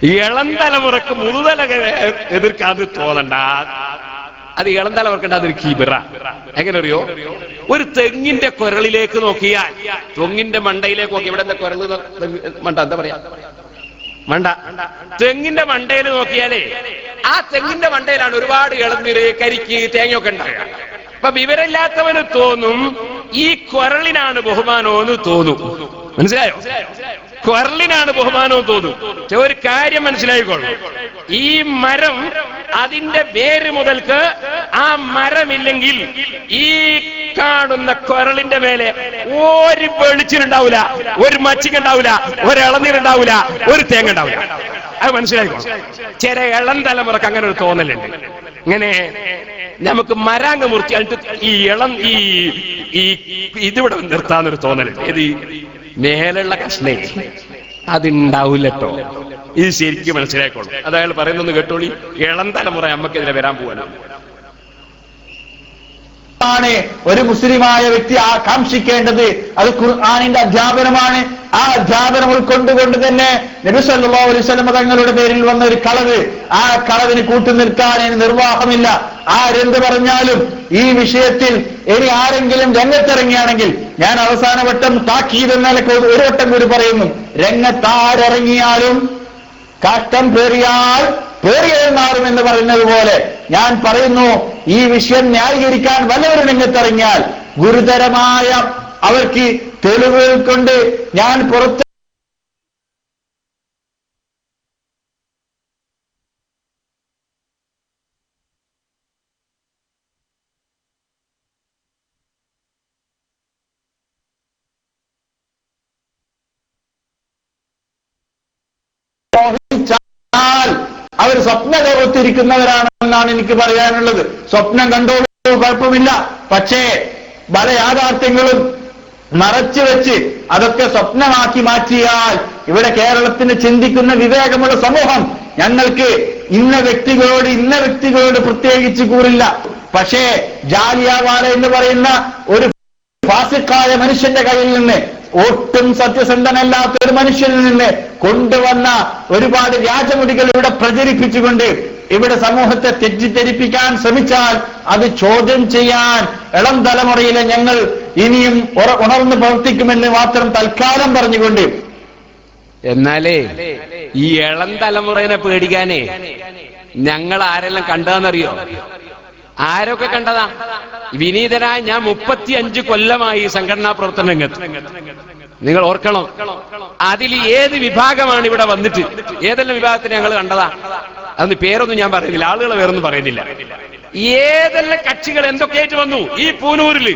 ഈ ഇളം തലമുറക്ക് മുതുതല എതിർക്കാതെ തോന്നണ്ട. അത് ഇളം തലമുറക്കണ്ട, അതൊരു കിബിറ. എങ്ങനെ അറിയോ? ഒരു തെങ്ങിന്റെ കുരളിലേക്ക് നോക്കിയാൽ, തെങ്ങിന്റെ മണ്ടയിലേക്ക് നോക്കി, ഇവിടെ എന്താ കുരള് മണ്ട, എന്താ പറയാ, മണ്ട, തെങ്ങിന്റെ മണ്ടയിൽ നോക്കിയാലേ ആ തെങ്ങിന്റെ മണ്ടയിലാണ് ഒരുപാട് ഇളനീര്, കരിക്ക്, തേങ്ങയൊക്കെ ഉണ്ടാകുക. അപ്പൊ വിവരമില്ലാത്തവന് തോന്നും ഈ കുരളിനാണ് ബഹുമാനമെന്ന് തോന്നും. മനസ്സിലായോ? കുരളിനാണ് ബഹുമാനവും തോന്നും. ഒരു കാര്യം മനസ്സിലായിക്കോളും, ഈ മരം അതിന്റെ വേര് മുതൽക്ക് ആ മരമില്ലെങ്കിൽ ഈ കാണുന്ന കുരളിന്റെ മേലെ ഒരു വെളിച്ചിലുണ്ടാവൂല, ഒരു മച്ചിക്കുണ്ടാവൂല, ഒരു ഇളനീരുണ്ടാവൂല, ഒരു തേങ്ങ ഉണ്ടാവൂല. അത് മനസ്സിലായിക്കോ. ചില ഇളം തലമുറക്ക് അങ്ങനെ ഒരു തോന്നലുണ്ട്. ഇങ്ങനെ നമുക്ക് മരാങ്ങ മുറിച്ചിട്ട് ഈ ഇതിവിടെ നിർത്താന്നൊരു തോന്നലുണ്ട്. ഏത് മേലുള്ള കഷ്ണേ അതുണ്ടാവില്ലട്ടോ. ഇത് ശരിക്കും മനസ്സിലാക്കോളൂ. അത് അയാൾ പറയുന്നൊന്ന് കേട്ടോളി. ഇളം തലമുറ നമുക്കെതിരെ വരാൻ പോവാണ്. ഒരു മുസ്ലിമായ വ്യക്തി ആകാംക്ഷിക്കേണ്ടത് അത് ഖുർആനിന്റെ അധ്യാപനമാണ്. ആ അധ്യാപനം ഉൾക്കൊണ്ടുകൊണ്ട് തന്നെ നബി സല്ലല്ലാഹു അലൈഹി വസല്ലം തങ്ങളുടെ പേരിൽ വന്ന ഒരു കളവ്, ആ കളവിന് കൂട്ടുനിൽക്കാൻ നിർവാഹമില്ല. ആരെന്ത് പറഞ്ഞാലും ഈ വിഷയത്തിൽ ഇനി ആരെങ്കിലും രംഗത്തിറങ്ങിയാണെങ്കിൽ, ഞാൻ അവസാന വട്ടം താക്കീത് എന്നൊക്കെ ഒരു വട്ടം കൂടി പറയുന്നു, രംഗത്താരിറങ്ങിയാലും കാഷ്ടം പേറിയാൽ പേറിയത് മാറും എന്ന് പറയുന്നത് പോലെ ഞാൻ പറയുന്നു, ഈ വിഷയം ന്യായീകരിക്കാൻ വല്ലവരും രംഗത്തിറങ്ങിയാൽ ഗുരുതരമായ അവർക്ക് തെളിവുകൾ കൊണ്ട് ഞാൻ പുറത്ത് അവർ സ്വപ്ന ലോകത്തിരിക്കുന്നവരാണെന്നാണ് എനിക്ക് പറയാനുള്ളത്. സ്വപ്നം കണ്ടോളൂ, കുഴപ്പമില്ല. പക്ഷേ പല യാഥാർത്ഥ്യങ്ങളും മറച്ചു വെച്ച് അതൊക്കെ സ്വപ്നമാക്കി മാറ്റിയാൽ ഇവിടെ കേരളത്തിന് ചിന്തിക്കുന്ന വിവേകമുള്ള സമൂഹം ഞങ്ങൾക്ക് ഇന്ന വ്യക്തികളോട് പ്രത്യേകിച്ച് കൂറില്ല. പക്ഷേ ജാലിയൻവാല എന്ന് പറയുന്ന ഒരു ഫാസിക്കായ മനുഷ്യന്റെ കയ്യിൽ നിന്ന്, ഒട്ടും സത്യസന്ധനല്ലാത്ത ഒരു മനുഷ്യനിൽ നിന്ന് കൊണ്ടുവന്ന ഒരുപാട് വ്യാജമുടികൾ ഇവിടെ പ്രചരിപ്പിച്ചുകൊണ്ട് ഇവിടെ സമൂഹത്തെ തെറ്റിദ്ധരിപ്പിക്കാൻ ശ്രമിച്ചാൽ അത് ചോദ്യം ചെയ്യാൻ ഇളം തലമുറയിലെ ഞങ്ങൾ ഇനിയും ഉണർന്ന് പ്രവർത്തിക്കുമെന്ന് മാത്രം തൽക്കാലം പറഞ്ഞുകൊണ്ട്. എന്നാലേ ഈ ഇളം തലമുറയെ പേടിക്കാനേ ഞങ്ങൾ ആരെല്ലാം കണ്ടതെന്നറിയോ? ആരൊക്കെ കണ്ടതാ? വിനീതനായ ഞാൻ 35 കൊല്ലമായി സംഘടനാ പ്രവർത്തന രംഗത്ത്. നിങ്ങൾ ഓർക്കണം, അതിൽ ഏത് വിഭാഗമാണ് ഇവിടെ വന്നിട്ട്, ഏതെല്ലാം വിഭാഗത്തിന് ഞങ്ങൾ കണ്ടതാ? അതൊന്ന് പേരൊന്നും ഞാൻ പറയുന്നില്ല, ആളുകളെ വേറൊന്നും പറയുന്നില്ല. ഏതെല്ലാം കക്ഷികൾ എന്തൊക്കെയായിട്ട് വന്നു. ഈ പൂനൂരില്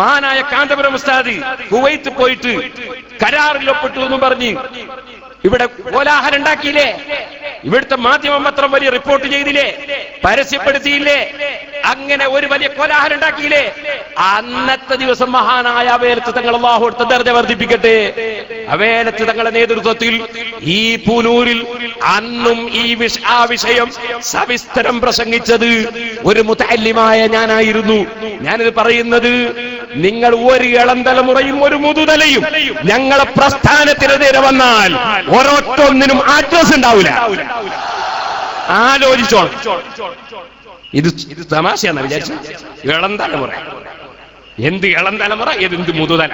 മഹാനായ കാന്തപുരം ഉസ്താദ് കുവൈത്ത് പോയിട്ട് കരാറിൽ ഒപ്പിട്ടു എന്നും പറഞ്ഞ് ഇവിടെ കോലാഹലം ഉണ്ടാക്കിയില്ലേ? ഇവിടുത്തെ മാധ്യമം പത്രം വലിയ റിപ്പോർട്ട് ചെയ്തില്ലേ? പരസ്യപ്പെടുത്തിയില്ലേ? അങ്ങനെ ഒരു വലിയ കോലാഹലം ഉണ്ടാക്കിയില്ലേ? അന്നത്തെ ദിവസം മഹാനായ അവേലത്ത് തങ്ങൾ അല്ലാഹു അടുത്ത ദർജ വർദ്ധിപ്പിക്കട്ടെ, അവേലത്ത് തങ്ങളുടെ നേതൃത്വത്തിൽ ഈ പൂനൂരിൽ അന്നും ആ വിഷയം സവിസ്തരം പ്രസംഗിച്ചത് ഒരു മുതഅല്ലിമായ ഞാനായിരുന്നു. ഞാനിത് പറയുന്നത് നിങ്ങൾ ഒരു ഇളം തലമുറയും ഒരു മുതുതലയും ഞങ്ങളെ പ്രസ്ഥാനത്തിനെതിരെ വന്നാൽ ഓരോറ്റൊന്നിനും അഡ്രസ് ഉണ്ടാവില്ല. ആലോചിച്ചോളാം. ഇത് തമാശയാണെന്ന് വിചാരിച്ചു. ഇളം തലമുറ എന്ത് ഇളം തലമുറ, എന്ത് മുതുതല,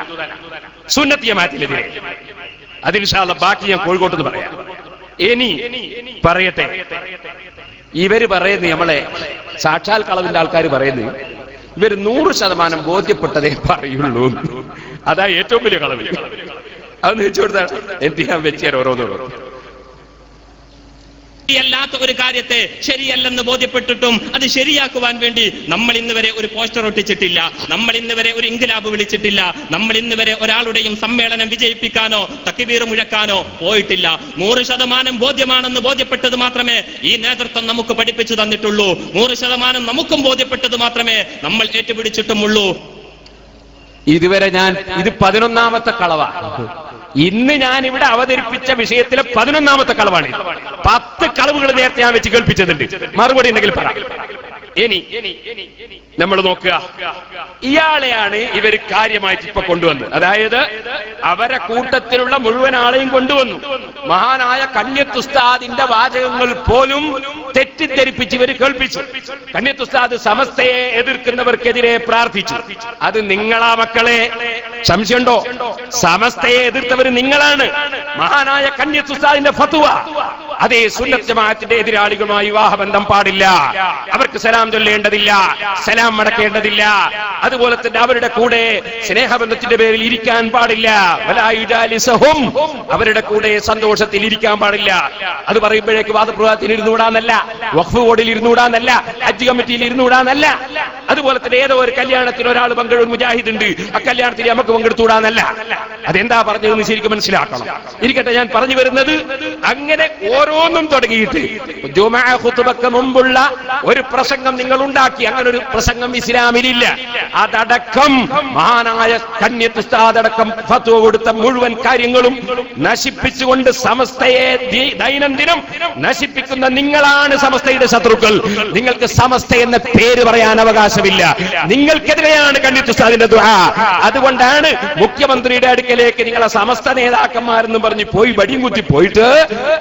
സുന്നത്ത് ജമാഅത്തിനെതിരെ. അത് ഇൻഷാ അല്ലാഹ് ബാക്കി ഞാൻ കോഴിക്കോട്ട് നിന്ന് പറയാം. ഇനി പറയട്ടെ, ഇവര് പറയുന്നത്, നമ്മളെ സാക്ഷാൽ കളവിന്റെ ആൾക്കാർ പറയുന്നത്, ഇവർ 100% ബോധ്യപ്പെട്ടതേ പറയുള്ളൂ. അതാ ഏറ്റവും വലിയ കളവ്. അതൊന്ന് വെച്ചു കൊടുത്താൽ എന്ത് ചെയ്യാൻ വെച്ചാൽ ഓരോന്നോരോ അല്ലാത്ത ഒരു കാര്യത്തെ ശരിയല്ലെന്ന് ബോധ്യപ്പെട്ടിട്ടും അത് ശരിയാക്കുവാൻ വേണ്ടി നമ്മൾ ഇന്ന് വരെ ഒരു പോസ്റ്റർ ഒട്ടിച്ചിട്ടില്ല, നമ്മൾ ഇന്ന് വരെ ഒരു ഇൻക്ലാബ് വിളിച്ചിട്ടില്ല, നമ്മൾ ഇന്ന് വരെ ഒരാളുടെയും സമ്മേളനം വിജയിപ്പിക്കാനോ തക്ബീർ മുഴക്കാനോ പോയിട്ടില്ല. 100% ബോധ്യമാണെന്ന് ബോധ്യപ്പെട്ടത് മാത്രമേ ഈ നേതൃത്വം നമുക്ക് പഠിപ്പിച്ചു തന്നിട്ടുള്ളൂ. 100% നമുക്കും ബോധ്യപ്പെട്ടത് മാത്രമേ നമ്മൾ ഏറ്റുപിടിച്ചിട്ടുമുള്ളൂ. ഇതുവരെ ഇത് 11ാമത്തെ കളവാണ്. ഇന്ന് ഞാൻ ഇവിടെ അവതരിപ്പിച്ച വിഷയത്തിലെ 11ാമത്തെ കളവാണ്. 10 കളവുകൾ നേരത്തെ ഞാൻ വെച്ച് കേൾപ്പിച്ചതുണ്ട്. മറുപടി ഉണ്ടെങ്കിൽ പറ. ഇനി നമ്മൾ നോക്കുക, ഇയാളെയാണ് ഇവർ കാര്യമായിട്ട് ഇപ്പൊ കൊണ്ടുവന്നത്. അതായത് അവരെ കൂട്ടത്തിലുള്ള മുഴുവൻ ആളെയും കൊണ്ടുവന്നു. മഹാനായ കണ്യത്ത് ഉസ്താദിന്റെ വാചകങ്ങൾ പോലും തെറ്റിദ്ധരിപ്പിച്ച് ഇവർ കേൾപ്പിച്ചു. കണ്യത്ത് ഉസ്താദ് സമസ്തയെ എതിർക്കുന്നവർക്കെതിരെ പ്രാർത്ഥിച്ചു. അത് നിങ്ങളാ മക്കളെ, സംശയമുണ്ടോ? സമസ്തയെ എതിർത്തവർ നിങ്ങളാണ്. മഹാനായ കണ്യത്ത് ഉസ്താദിന്റെ ഫത്വ അതേ സുന്നത്ത് ജമാഅത്തിന്റെ എതിരാളികളുമായി വിവാഹബന്ധം പാടില്ല, അവർക്ക് സലാം ചൊല്ലേണ്ടതില്ല, സലാം മടക്കേണ്ടതില്ല. അതുപോലെ തന്നെ അവരുടെ കൂടെ സ്നേഹബന്ധത്തിന്റെ പേരിൽ ഇരിക്കാൻ പാടില്ല. വലാ യുജാലിസഹും, അവരുടെ കൂടെ സന്തോഷത്തിൽ ഇരിക്കാൻ പാടില്ല. അത് പറയുമ്പോഴേക്ക് വാദപ്രവാദത്തിൽ ഇരുന്നുകൂടാന്നല്ല, വഖഫ് ബോർഡിൽ ഇരുന്നുകൂടാന്നല്ല, ഹജ്ജ് കമ്മിറ്റിയിൽ ഇരുന്നുകൂടാന്നല്ല. അതുപോലെ തന്നെ ഏതോ ഒരു കല്യാണത്തിൽ ഒരാൾ പങ്കെടുക്കുന്ന മുജാഹിദ് ഉണ്ട്, ആ കല്യാണത്തിൽ നമുക്ക് പങ്കെടുത്തുകൂടാന്നല്ല. അതെന്താ പറഞ്ഞതെന്ന് ശരിക്കും മനസ്സിലാക്കണം. ഇരിക്കട്ടെ, ഞാൻ പറഞ്ഞു വരുന്നത് അങ്ങനെ ഓരോന്നും തുടങ്ങിയിട്ട് ജുമുഅ ഖുതുബക്ക് മുമ്പുള്ള ഒരു പ്രസംഗം നിങ്ങൾ ഉണ്ടാക്കി. അങ്ങനെ ഒരു പ്രസംഗം ഇസ്ലാമിലില്ല. അതടക്കം മഹാനായ കന്യത്ത് ഉസ്താദ് അടക്കം ഫത്വ കൊടുത്ത മുഴുവൻ കാര്യങ്ങളും നശിപ്പിച്ചുകൊണ്ട് സമസ്തയെ ദൈനംദിനം നശിപ്പിക്കുന്ന നിങ്ങളാണ് സമസ്തയുടെ ശത്രുക്കൾ. നിങ്ങൾക്ക് സമസ്ത എന്ന പേര് പറയാൻ അവകാശമില്ല. നിങ്ങൾക്കെതിരെയാണ് കന്യത്ത് ഉസ്താദിന്റെ ദുആ. അതുകൊണ്ടാണ് മുഖ്യമന്ത്രിയുടെ അടുക്കലേക്ക് നിങ്ങളെ സമസ്ത നേതാക്കന്മാരെന്ന് പറഞ്ഞ് പോയി വടിയും കുത്തി പോയിട്ട്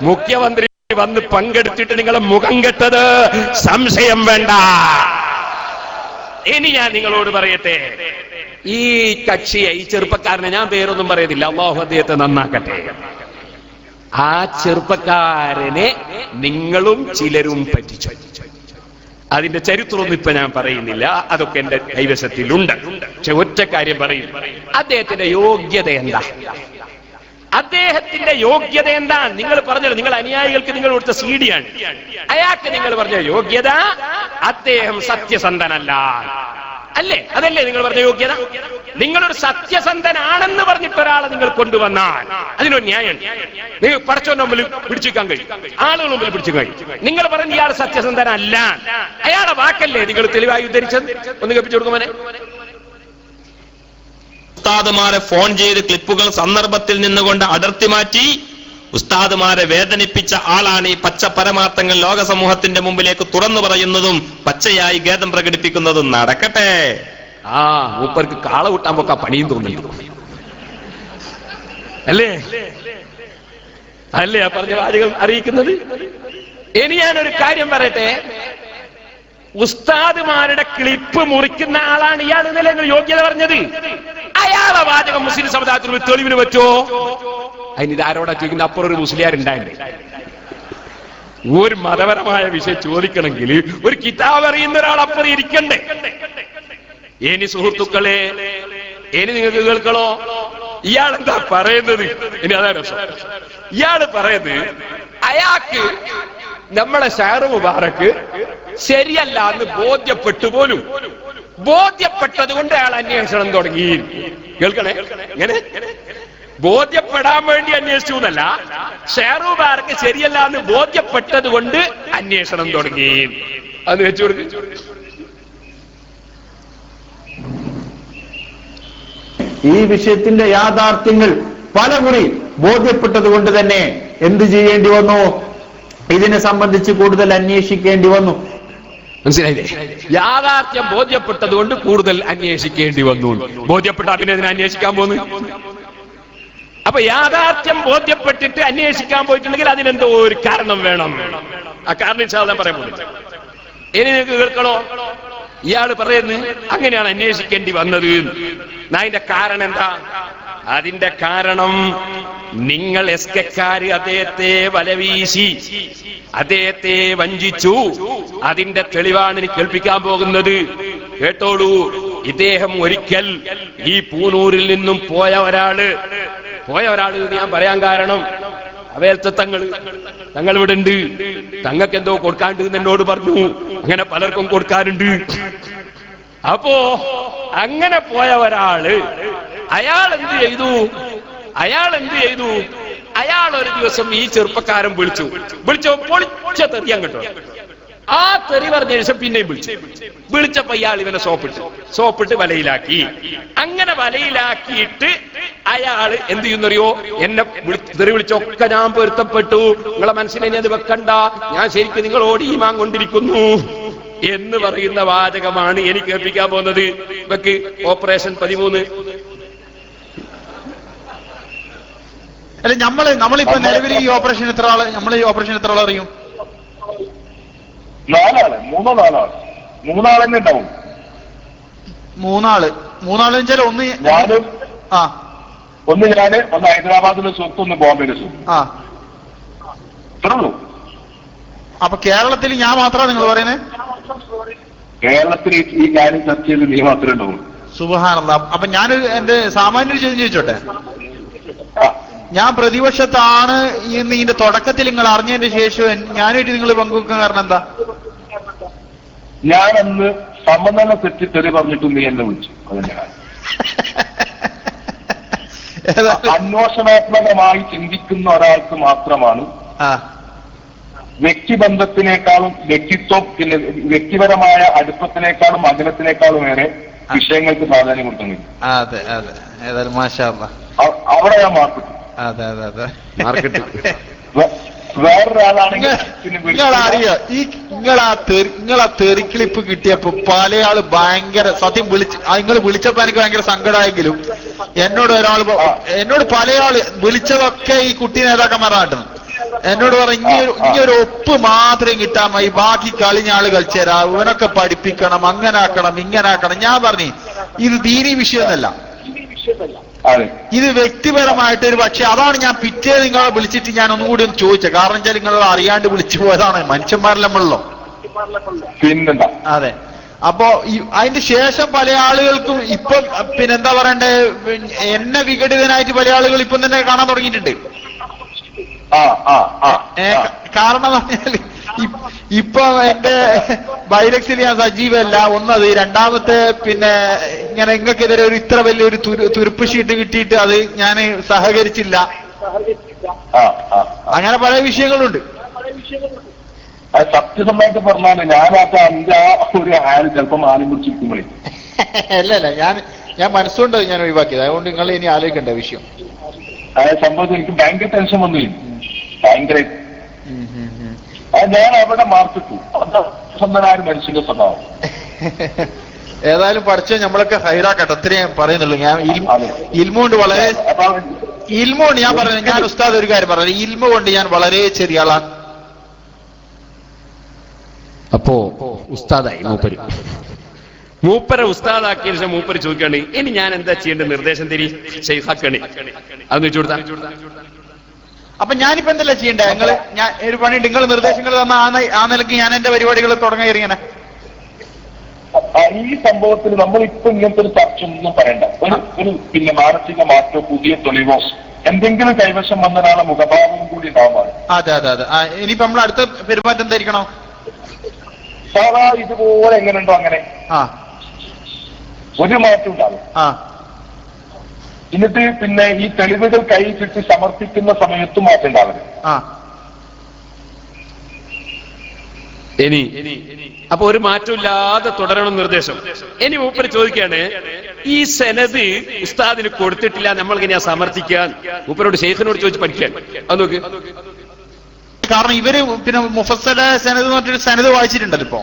മുഖ്യമന്ത്രി വന്ന് പങ്കെടുത്തിട്ട് നിങ്ങളെ മുഖം കെട്ടത് സംശയം വേണ്ട. ഇനി ഞാൻ നിങ്ങളോട് പറയട്ടെ, ഈ കക്ഷിയെ, ഈ ചെറുപ്പക്കാരനെ, ഞാൻ പേരൊന്നും പറയുന്നില്ല, അല്ലാഹു അദ്ദേഹത്തെ നന്നാക്കട്ടെ. ആ ചെറുപ്പക്കാരനെ നിങ്ങളും ചിലരും പറ്റിച്ചു. അതിന്റെ ചരിത്രമൊന്നും ഇപ്പൊ ഞാൻ പറയുന്നില്ല, അതൊക്കെ എന്റെ കൈവശത്തിലുണ്ട്. പക്ഷെ ഒറ്റ കാര്യം പറയും, അദ്ദേഹത്തിന്റെ യോഗ്യത എന്താ? അദ്ദേഹത്തിന്റെ യോഗ്യത എന്താ? നിങ്ങൾ പറഞ്ഞത്, നിങ്ങൾ അനുയായികൾക്ക് നിങ്ങൾ കൊടുത്ത സീഡിയാണ്. അയാൾക്ക് നിങ്ങൾ പറഞ്ഞ യോഗ്യത, അദ്ദേഹം സത്യസന്ധനല്ല, അല്ലേ? അതല്ലേ നിങ്ങൾ പറഞ്ഞ യോഗ്യത? നിങ്ങളൊരു സത്യസന്ധനാണെന്ന് പറഞ്ഞിട്ട് ഒരാളെ നിങ്ങൾ കൊണ്ടുവന്നാൽ അതിനൊരു ന്യായം. നിങ്ങൾ പടച്ചോന്റെ മുമ്പിൽ പിടിച്ചിരിക്കാൻ കഴിയും, ആളുകൾ മുമ്പിൽ പിടിച്ചു കഴിയും. നിങ്ങൾ പറഞ്ഞ ഇയാൾ സത്യസന്ധനല്ല, അയാളെ വാക്കല്ലേ നിങ്ങൾ തെളിവായി ഉദ്ധരിച്ചത്? ഒന്ന് കേൾപ്പിച്ചു കൊടുക്കുമോനെ. ഉസ്താദുമാരെ ഫോൺ ചെയ്ത് ക്ലിപ്പുകൾ സന്ദർഭത്തിൽ നിന്നുകൊണ്ട് അടർത്തി മാറ്റി ഉസ്താദുമാരെ വേദനിപ്പിച്ച ആളാണ് ഈ പച്ച പരമാർത്ഥങ്ങൾ ലോക സമൂഹത്തിന്റെ മുമ്പിലേക്ക് തുറന്നു പറയുന്നതും പച്ചയായി ഖേദം പ്രകടിപ്പിക്കുന്നതും. നടക്കട്ടെ. മൂപ്പർക്ക് കാള കൂട്ടാൻ പോക്കാ പണിയും തോന്നില്ല, അല്ലേ? അല്ലേ ആ പറഞ്ഞ വാചകം അറിയിക്കുന്നത്? ഇനി ഞാനൊരു കാര്യം പറയട്ടെ, ഉസ്താദുമാരുടെ ക്ലിപ്പ് മുറിക്കുന്ന ആളാണ് ഇയാൾ എന്നല്ലേ നിങ്ങൾ യോഗ്യത പറഞ്ഞത്? അയാളെ വാചകം മുസ്ലിം സമുദായത്തിൽ ഒരു തെളിവിന് പറ്റുമോ? അതിന് ഇതാരോടാ ചോദിക്കുന്ന? അപ്പുറം ഒരു മുസ്ലിയാരുണ്ടായില്ലേ? ഒരു മതപരമായ വിഷയം ചോദിക്കണമെങ്കിൽ ഒരു കിതാബ് അറിയുന്ന ഒരാൾ അപ്പുറം ഇരിക്കണ്ടേ? ഇനി സുഹൃത്തുക്കളെ, ഇനി നിങ്ങൾക്ക് കേൾക്കണോ ഇയാൾ എന്താ പറയുന്നത്? ഇനി അതാ രസം. ഇയാള് പറയുന്നത് അയാൾക്ക് നമ്മളെ ഷാറു മുബാറക്ക് ശരിയല്ല എന്ന് ബോധ്യപ്പെട്ടു പോലും. ബോധ്യപ്പെട്ടത് കൊണ്ട് അയാൾ അന്വേഷണം തുടങ്ങി. കേൾക്കണേ, ഇങ്ങനെ ബോധ്യപ്പെടാൻ വേണ്ടി അന്വേഷിച്ചു എന്നല്ല, ഷാറു മുബാറക്ക് ശരിയല്ല എന്ന് ബോധ്യപ്പെട്ടത് കൊണ്ട് അന്വേഷണം തുടങ്ങി. അത് വെച്ചു കൊടുക്കും. ഈ വിഷയത്തിന്റെ യാഥാർത്ഥ്യങ്ങൾ പലകുറി ബോധ്യപ്പെട്ടത് കൊണ്ട് തന്നെ എന്ത് ചെയ്യേണ്ടി വന്നു? ഇതിനെ സംബന്ധിച്ച് കൂടുതൽ അന്വേഷിക്കേണ്ടി വന്നു. മനസ്സിലായില്ലേ? യാഥാർത്ഥ്യം ബോധ്യപ്പെട്ടത് കൊണ്ട് കൂടുതൽ അന്വേഷിക്കേണ്ടി വന്നു. ബോധ്യപ്പെട്ട പിന്നെ ഇതിനെ അന്വേഷിക്കാൻ പോന്നു. അപ്പൊ യാഥാർത്ഥ്യം ബോധ്യപ്പെട്ടിട്ട് അന്വേഷിക്കാൻ പോയിട്ടുണ്ടെങ്കിൽ അതിനെന്തോ ഒരു കാരണം വേണം. ആ കാരണം ഞാൻ പറയാൻ പോകുന്നു. ഇനി നിങ്ങൾക്ക് കേൾക്കണോ? ഇയാള് പറയുന്നത് അങ്ങനെയാണ് അന്വേഷിക്കേണ്ടി വന്നത്. അതിന്റെ കാരണം എന്താ? അതിന്റെ കാരണം നിങ്ങൾ എസ്കെക്കാര് അദ്ദേഹത്തെ വലവീശി, അദ്ദേഹത്തെ വഞ്ചിച്ചു. അതിന്റെ തെളിവാണ് എനിക്ക് കേൾപ്പിക്കാൻ പോകുന്നത്. കേട്ടോളൂ. ഇദ്ദേഹം ഒരിക്കൽ ഈ പൂനൂരിൽ നിന്നും പോയ ഒരാള് ഞാൻ പറയാൻ കാരണം, അവയത്തെ തങ്ങൾ ഇവിടെ ഉണ്ട്, തങ്ങൾക്ക് എന്തോ കൊടുക്കാണ്ട് എന്നോട് പറഞ്ഞു. അങ്ങനെ പലർക്കും കൊടുക്കാറുണ്ട്. അപ്പോ അങ്ങനെ പോയ ഒരാള് അയാൾ എന്ത് ചെയ്തു? അയാൾ ഒരു ദിവസം ഈ ചെറുപ്പക്കാരൻ വിളിച്ചോ പൊളിച്ച തെറിയാൻ കിട്ടും. ആ തെറി പറഞ്ഞ ശേഷം പിന്നെയും വിളിച്ചപ്പോ ഇയാൾ ഇവനെ സോപ്പിട്ട് വലയിലാക്കി. അങ്ങനെ വലയിലാക്കിയിട്ട് അയാൾ എന്ത് ചെയ്യുന്നറിയോ? എന്നെ തെറി വിളിച്ചൊക്കെ ഞാൻ പൊരുത്തപ്പെട്ടു, നിങ്ങളെ മനസ്സിനെ അത് വെക്കണ്ട, ഞാൻ ശരിക്കും നിങ്ങളോട് ഈമാൻ കൊണ്ടിരിക്കുന്നു എന്ന് പറയുന്ന വാചകമാണ് എനിക്ക് കേൾപ്പിക്കാൻ പോകുന്നത്. ഇവക്ക് ഓപ്പറേഷൻ 13. അല്ല, നമ്മളിപ്പോ നിലവിൽ ഈ ഓപ്പറേഷൻ എത്ര ആള് അറിയും? 4 ആള്, 3 തന്നെ ഉണ്ടാവും. 3 വെച്ചാൽ ഒന്ന് ഞാനും, ഒന്ന് ഹൈദരാബാദിലെ സുഹൃത്ത്, ഒന്ന് ബോംബെയിലെ സുഹൃത്ത്. ഇത്രേ ഉള്ളൂ. അപ്പൊ കേരളത്തിൽ ഞാൻ മാത്രമാണ് നിങ്ങൾ പറയുന്നത്? കേരളത്തിൽ ഈ കാര്യം ചർച്ച ചെയ്ത് നീ മാത്രമേ ഉണ്ടാവുള്ളൂ. സുബ്ഹാനല്ലാഹ്. അപ്പൊ ഞാനൊരു എന്റെ സാമാന്യ ഒരു ചോദ്യം ചോദിച്ചോട്ടെ. ഞാൻ പ്രതിപക്ഷത്താണ് എന്ന് ഇതിന്റെ തുടക്കത്തിൽ നിങ്ങൾ അറിഞ്ഞതിന് ശേഷം ഞാനായിട്ട് നിങ്ങൾ പങ്കുവെക്കാൻ കാരണം എന്താ? ഞാനന്ന് സമനില തെറ്റി തെറി പറഞ്ഞിട്ടും നീ എന്നെ വിളിച്ചു. അതിന്റെ അന്വേഷണാത്മകമായി ചിന്തിക്കുന്ന ഒരാൾക്ക് മാത്രമാണ് വ്യക്തിബന്ധത്തിനേക്കാളും പിന്നെ വ്യക്തിപരമായ അടുപ്പത്തിനേക്കാളും അകലത്തിനേക്കാളും ഏറെ വിഷയങ്ങൾക്ക് പ്രാധാന്യം കൊടുക്കുന്നില്ല. അതെ അതെ, ഏതായാലും മാഷാ അല്ലാഹ് അവിടെ ഞാൻ മാർക്കറ്റ്. അതെ അതെ അതെ, മാർക്കറ്റ് വേറൊരാളാണെങ്കിൽ നിങ്ങളറിയോ നിങ്ങളാ തെറി ക്ലിപ്പ് കിട്ടിയപ്പോ പല ആള് ഭയങ്കര സത്യം നിങ്ങൾ വിളിച്ചപ്പോ എനിക്ക് ഭയങ്കര സങ്കടമായെങ്കിലും എന്നോട് പല ആള് വിളിച്ചതൊക്കെ ഈ കുട്ടി നേതാക്കന്മാരാട്ടുന്നു. എന്നോട് പറഞ്ഞു ഇനിയൊരു ഒപ്പ് മാത്രം കിട്ടാൻ മതി, ബാക്കി കളിഞ്ഞ ആള് കളിച്ചേരാ, ഇവനൊക്കെ പഠിപ്പിക്കണം, അങ്ങനെ ആക്കണം ഇങ്ങനെ ആക്കണം. ഞാൻ പറഞ്ഞു ഇത് ദീനീ വിഷയമൊന്നല്ല, ഇത് വ്യക്തിപരമായിട്ട് ഒരു പക്ഷെ അതാണ് ഞാൻ പിറ്റേ നിങ്ങളെ വിളിച്ചിട്ട് ഞാൻ ഒന്നുകൂടി ഒന്ന് ചോദിച്ചത്. കാരണം വെച്ചാൽ നിങ്ങൾ അറിയാണ്ട് വിളിച്ചു പോയതാണ്, മനുഷ്യന്മാരിലമ്മളല്ലോ. അതെ. അപ്പോ അതിന്റെ ശേഷം പല ആളുകൾക്കും ഇപ്പൊ പിന്നെന്താ പറയണ്ടേ, എന്നെ വിഘടിതനായിട്ട് പല ആളുകൾ ഇപ്പം തന്നെ കാണാൻ തുടങ്ങിയിട്ടുണ്ട്. കാരണം പറഞ്ഞാൽ ഇപ്പൊ എന്റെ ബൈലക്സിൽ ഞാൻ സജീവല്ല, ഒന്നത്. രണ്ടാമത്തെ പിന്നെ ഇങ്ങനെ നിങ്ങൾക്കെതിരെ ഒരു ഇത്ര വലിയൊരു തുരുപ്പ് ഷീറ്റ് കിട്ടിയിട്ട് അത് ഞാൻ സഹകരിച്ചില്ല. അങ്ങനെ പല വിഷയങ്ങളുണ്ട്. സത്യസമ്മതമായിട്ട് പറഞ്ഞാല് ഞാനൊക്കെ ഒരു ആര് ചിലപ്പം ആരും കുറിച്ചിരിക്കുമ്പോഴേ അല്ലല്ല, ഞാൻ മനസ്സുകൊണ്ട് ഞാൻ ഒഴിവാക്കിയത്. അതുകൊണ്ട് നിങ്ങൾ ഇനി ആലോചിക്കണ്ട വിഷയം. സംഭവത്തിൽ എനിക്ക് ഭയങ്കര ടെൻഷൻ വന്നു, ഭയങ്കര. ഞാൻ അവിടെ മാർക്കിട്ടു. സ്വന്തനായ മനുഷ്യന്റെ സ്വഭാവം. ഏതായാലും പഠിച്ച നമ്മളൊക്കെ ഹൈറാക്കട്ടെ, അത്രയും പറയുന്നുള്ളൂ. ഞാൻ ഇൽമുകൊണ്ട് വളരെ ഇൽമുകൊണ്ട് ഞാൻ പറഞ്ഞു, ഞാൻ ഉസ്താദ് ഒരു കാര്യം പറഞ്ഞു, ഇൽമ കൊണ്ട് ഞാൻ വളരെ ചെറിയ ആളാണ്. അപ്പോ ഉസ്താദായി മൂപ്പരെ ഉസ്താദാക്കിയ ശേഷം മൂപ്പര് ചോദിക്കാണ്, ഇനി ഞാൻ എന്താ ചെയ്യേണ്ട, നിർദ്ദേശം തരി ശൈഖാക്കണി, അതൊന്ന് വെച്ചു കൊടുത്താ. അപ്പൊ ഞാനിപ്പോ എന്തല്ല ചെയ്യണ്ടേ? ഞാൻ ഒരു പണിയുണ്ട്, നിങ്ങൾ നിർദ്ദേശങ്ങൾ തന്ന ആ നിലയ്ക്ക് ഞാൻ എന്റെ പരിപാടികൾ തുടങ്ങിയിരിങ്ങനെ. ഈ സംഭവത്തിൽ നമ്മളിപ്പോ ഇങ്ങനത്തെ ഒരു ചർച്ച ഒന്നും പറയണ്ട. ഒരു പിന്നെ മാനസിക മാറ്റമോ പുതിയ തെളിവോ എന്തെങ്കിലും കൈവശം വന്ന ഒരാളെ മുഖഭാവവും കൂടി ഉണ്ടാവാൻ. അതെ അതെ അതെ. ഇനിയിപ്പോ നമ്മൾ അടുത്ത പെരുമാറ്റം എന്തായിരിക്കണം? സാധാ ഇതുപോലെ എങ്ങനെയുണ്ടോ അങ്ങനെ ഒരു മാറ്റം ഉണ്ടാവും. എന്നിട്ട് പിന്നെ ഈ തെളിവുകൾ കൈ കിട്ടി സമർപ്പിക്കുന്ന സമയത്ത് മാറ്റം ഉണ്ടാവരുത്. ഇനി അപ്പൊ ഒരു മാറ്റമില്ലാതെ തുടരണം നിർദ്ദേശം. ഇനി മൂപ്പര് ചോദിക്കാണ്, ഈ സനത് ഉസ്താദിന് കൊടുത്തിട്ടില്ല, നമ്മൾ ഇങ്ങനെയാ സമർത്ഥിക്കാൻ? മൂപ്പരോട് ശൈഖിനോട് ചോദിച്ച് പഠിക്കാൻ. അത് നോക്ക്. കാരണം ഇവര് പിന്നെ മുഫസ്സല സനത് എന്ന് പറഞ്ഞൊരു സനത് വായിച്ചിട്ടുണ്ടല്ലോ ഇപ്പൊ.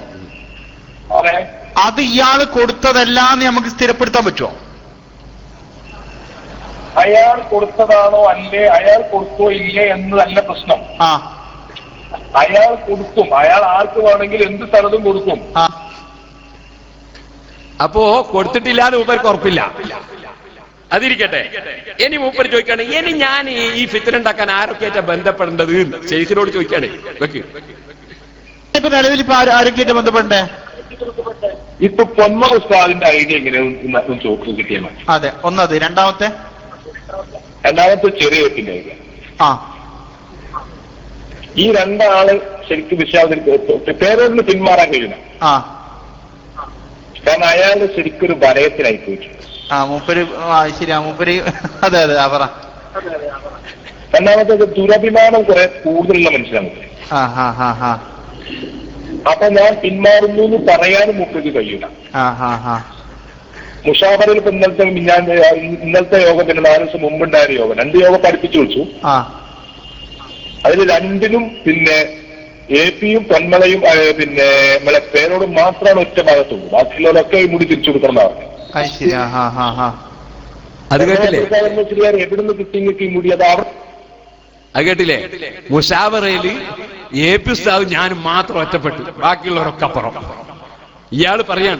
അത് ഇയാള് കൊടുത്തതല്ലാന്ന് നമുക്ക് സ്ഥിരപ്പെടുത്താൻ പറ്റുമോ? അയാൾ കൊടുത്തതാണോ അല്ലേ, അയാൾ കൊടുത്തോ ഇല്ലേ എന്നതല്ല പ്രശ്നം. അയാൾ കൊടുക്കും, അയാൾ ആർക്ക് വേണമെങ്കിൽ എന്ത് സ്ഥലത്തും കൊടുക്കും. അപ്പോ കൊടുത്തിട്ടില്ലാന്ന് മൂപ്പർക്ക് ഉറപ്പില്ല, അതിരിക്കട്ടെ. ഇനി മൂപ്പര് ചോദിക്കാണ്, ഇനി ഞാൻ ഈ ഫിത്ന ഉണ്ടാക്കാൻ ആരൊക്കെയായിട്ടാ ബന്ധപ്പെടേണ്ടത്? ശൈഖിനോട് ചോദിക്കാണ്. വെക്ക്. ഇപ്പൊ നിലവിൽ ഇപ്പൊ ആരൊക്കെയായിട്ട് ബന്ധപ്പെടണ്ടേ? ഇപ്പൊ പൊന്മ ഉസ്താദിന്റെ ഐഡിയ എങ്ങനെയാ ചോദിച്ചു കിട്ടിയാൽ മതി. അതെ, ഒന്നത്. രണ്ടാമത്തെ ചെറിയ വ്യക്തിന്റെ ഐഡിയ. ഈ രണ്ടാള് ശരിക്കും വിശ്വാസത്തിൽ പേരോടിന് പിന്മാറാൻ കഴിയുന്ന. കാരണം അയാൾ ശരിക്കൊരു വലയത്തിലായി പോയിട്ടുണ്ട്. മൂപ്പര് ശരിയാ, മൂപ്പര്. അതെ അതെ, പറ. രണ്ടാമത്തെ ദുരഭിമാനം കുറെ കൂടുതലുള്ള മനുഷ്യനാണ്. അപ്പൊ ഞാൻ പിന്മാറുന്നു എന്ന് പറയാനും മൂപ്പർക്ക് കഴിയില്ല. മുഷാവറയിൽ ഇപ്പൊ ഇന്നലത്തെ യോഗം പിന്നെ 4 ദിവസം മുമ്പുണ്ടായ യോഗം, 2 യോഗം പഠിപ്പിച്ചു വെച്ചു. അതിൽ 2നും പിന്നെ AP-യും പൊന്മളയും പിന്നെ നമ്മളെ പേരോടും മാത്രമാണ് ഒറ്റ ഭാഗത്തുള്ളൂ. ബാക്കിയുള്ളവരൊക്കെ ഈ മുടി തിരിച്ചു കൊടുക്കണമെന്നാണ്. അത് കേട്ടില്ലേ? എവിടുന്ന് കിട്ടിങ്ങൾക്ക് ഈ മുടി? അത് കേട്ടില്ലേ? മുഷാവറയില് AP ഉസ്താദ് ഞാനും മാത്രം ഒറ്റപ്പെട്ടു, ബാക്കിയുള്ളവരൊക്കെ അപ്പുറം. ഇയാള് പറയാൻ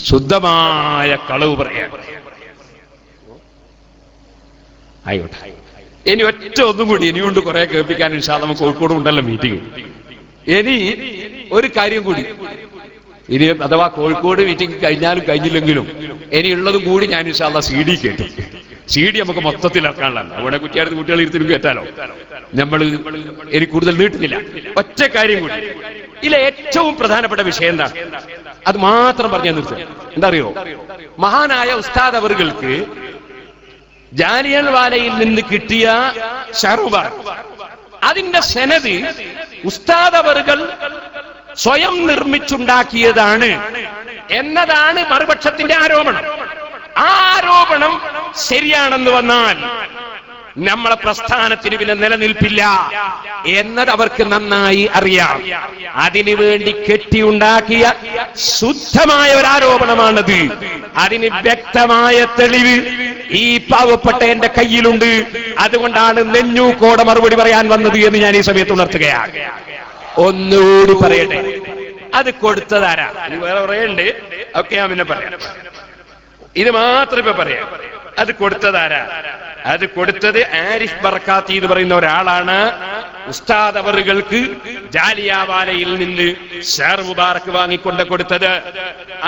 ശുദ്ധമായ കളവ് പറയാൻ. ആയിക്കോട്ടെ, ഇനി ഒറ്റ ഒന്നും കൂടി ഇനിയുണ്ട് കുറെ കേൾപ്പിക്കാൻ ഇൻഷാ അല്ലാഹ് നമുക്ക് കോഴിക്കോട് ഉണ്ടല്ലോ മീറ്റിംഗ്. ഇനി ഒരു കാര്യം കൂടി, ഇനി അഥവാ കോഴിക്കോട് മീറ്റിംഗ് കഴിഞ്ഞാലും കഴിഞ്ഞില്ലെങ്കിലും ഇനിയുള്ളതും കൂടി ഞാൻ ഇൻഷാ അല്ലാഹ് CD കേട്ടു. CD നമുക്ക് മൊത്തത്തിൽ ഇറക്കാനുള്ളതാണ്. അവിടെ കുറ്റിയാടുത്ത് കുട്ടികൾ ഇരുത്തിനും കേട്ടാലോ. നമ്മൾ ഇനി കൂടുതൽ നീട്ടുന്നില്ല. ഒറ്റ കാര്യം കൂടി, ഇതിലെ ഏറ്റവും പ്രധാനപ്പെട്ട വിഷയം എന്താണ്, അത് മാത്രം പറഞ്ഞാൽ നിർത്തും. എന്താ അറിയോ, മഹാനായ ഉസ്താദ് അവറുകൾക്ക് ജാലിയൻ വാലയിൽ നിന്ന് കിട്ടിയ ഷർബർ, അതിന്റെ സനദ് ഉസ്താദ് അവറുകൾ സ്വയം നിർമ്മിച്ചുണ്ടാക്കിയതാണ് എന്നതാണ് മറുപക്ഷത്തിന്റെ ആരോപണം. ആ ആരോപണം ശരിയാണെന്ന് വന്നാൽ നമ്മളെ പ്രസ്ഥാനത്തിന് പിന്നെ നിലനിൽപ്പില്ല എന്നത് അവർക്ക് നന്നായി അറിയാം. അതിനുവേണ്ടി കെട്ടിയുണ്ടാക്കിയ ശുദ്ധമായ ഒരു ആരോപണമാണത്. അതിന് വ്യക്തമായ തെളിവ് ഈ പാവപ്പെട്ട എന്റെ കയ്യിലുണ്ട്. അതുകൊണ്ടാണ് നെഞ്ഞൂക്കോടെ മറുപടി പറയാൻ വന്നത് എന്ന് ഞാൻ ഈ സമയത്ത് ഉണർത്തുകയാണ്. ഒന്നുകൂടി പറയട്ടെ, അത് കൊടുത്തതാരാ? വേറെ പറയണ്ട്, ഒക്കെ ഞാൻ പിന്നെ പറയാം. ഇത് മാത്രം ഇപ്പൊ പറയാം. അത് കൊടുത്തതാരാ? അത് കൊടുത്തത് ആരിഫ് ബർക്കാത്തി എന്ന് പറയുന്ന ഒരാളാണ്. ഉസ്താദ് അവറുകൾക്ക് ജാലിയാവാലയിൽ നിന്ന് ഷേർ മുബാറക്ക് വാങ്ങിക്കൊണ്ട് കൊടുത്തത്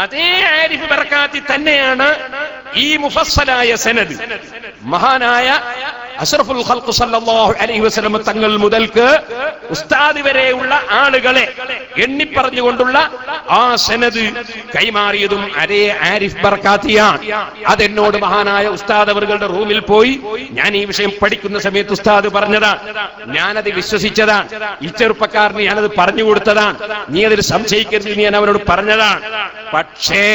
അതേ ആരിഫ് ബർക്കാത്തി തന്നെയാണ്. ഈ മുഫസ്സലായ സനദ് മഹാനായ അഷ്റഫുൽ ഖൽഖ് സല്ലല്ലാഹു അലൈഹി വസല്ലം തങ്ങൾ മുതൽക്ക് ഉസ്താദ് വരെയുള്ള ആളുകളെ എണ്ണിപ്പറഞ്ഞുകൊണ്ടുള്ള ആ സനദ് കൈമാറിയതും അതേ ആരിഫ് ബർക്കാത്തിയാണ്. അതെന്നോട് മഹാനായ ഉസ്താദ് അവറുകളുടെ റൂമിൽ പോയി ഞാൻ ഈ വിഷയം പഠിക്കുന്ന സമയത്ത് ഉസ്താദ് പറഞ്ഞതാണ്. ഞാനത് വിശ്വസിച്ചതാണ്. ഈ ചെറുപ്പക്കാരന് ഞാനത് പറഞ്ഞു കൊടുത്തതാണ്. നീ അതിൽ സംശയിക്കരുത് ഞാൻ അവനോട് പറഞ്ഞതാണ്. പക്ഷേ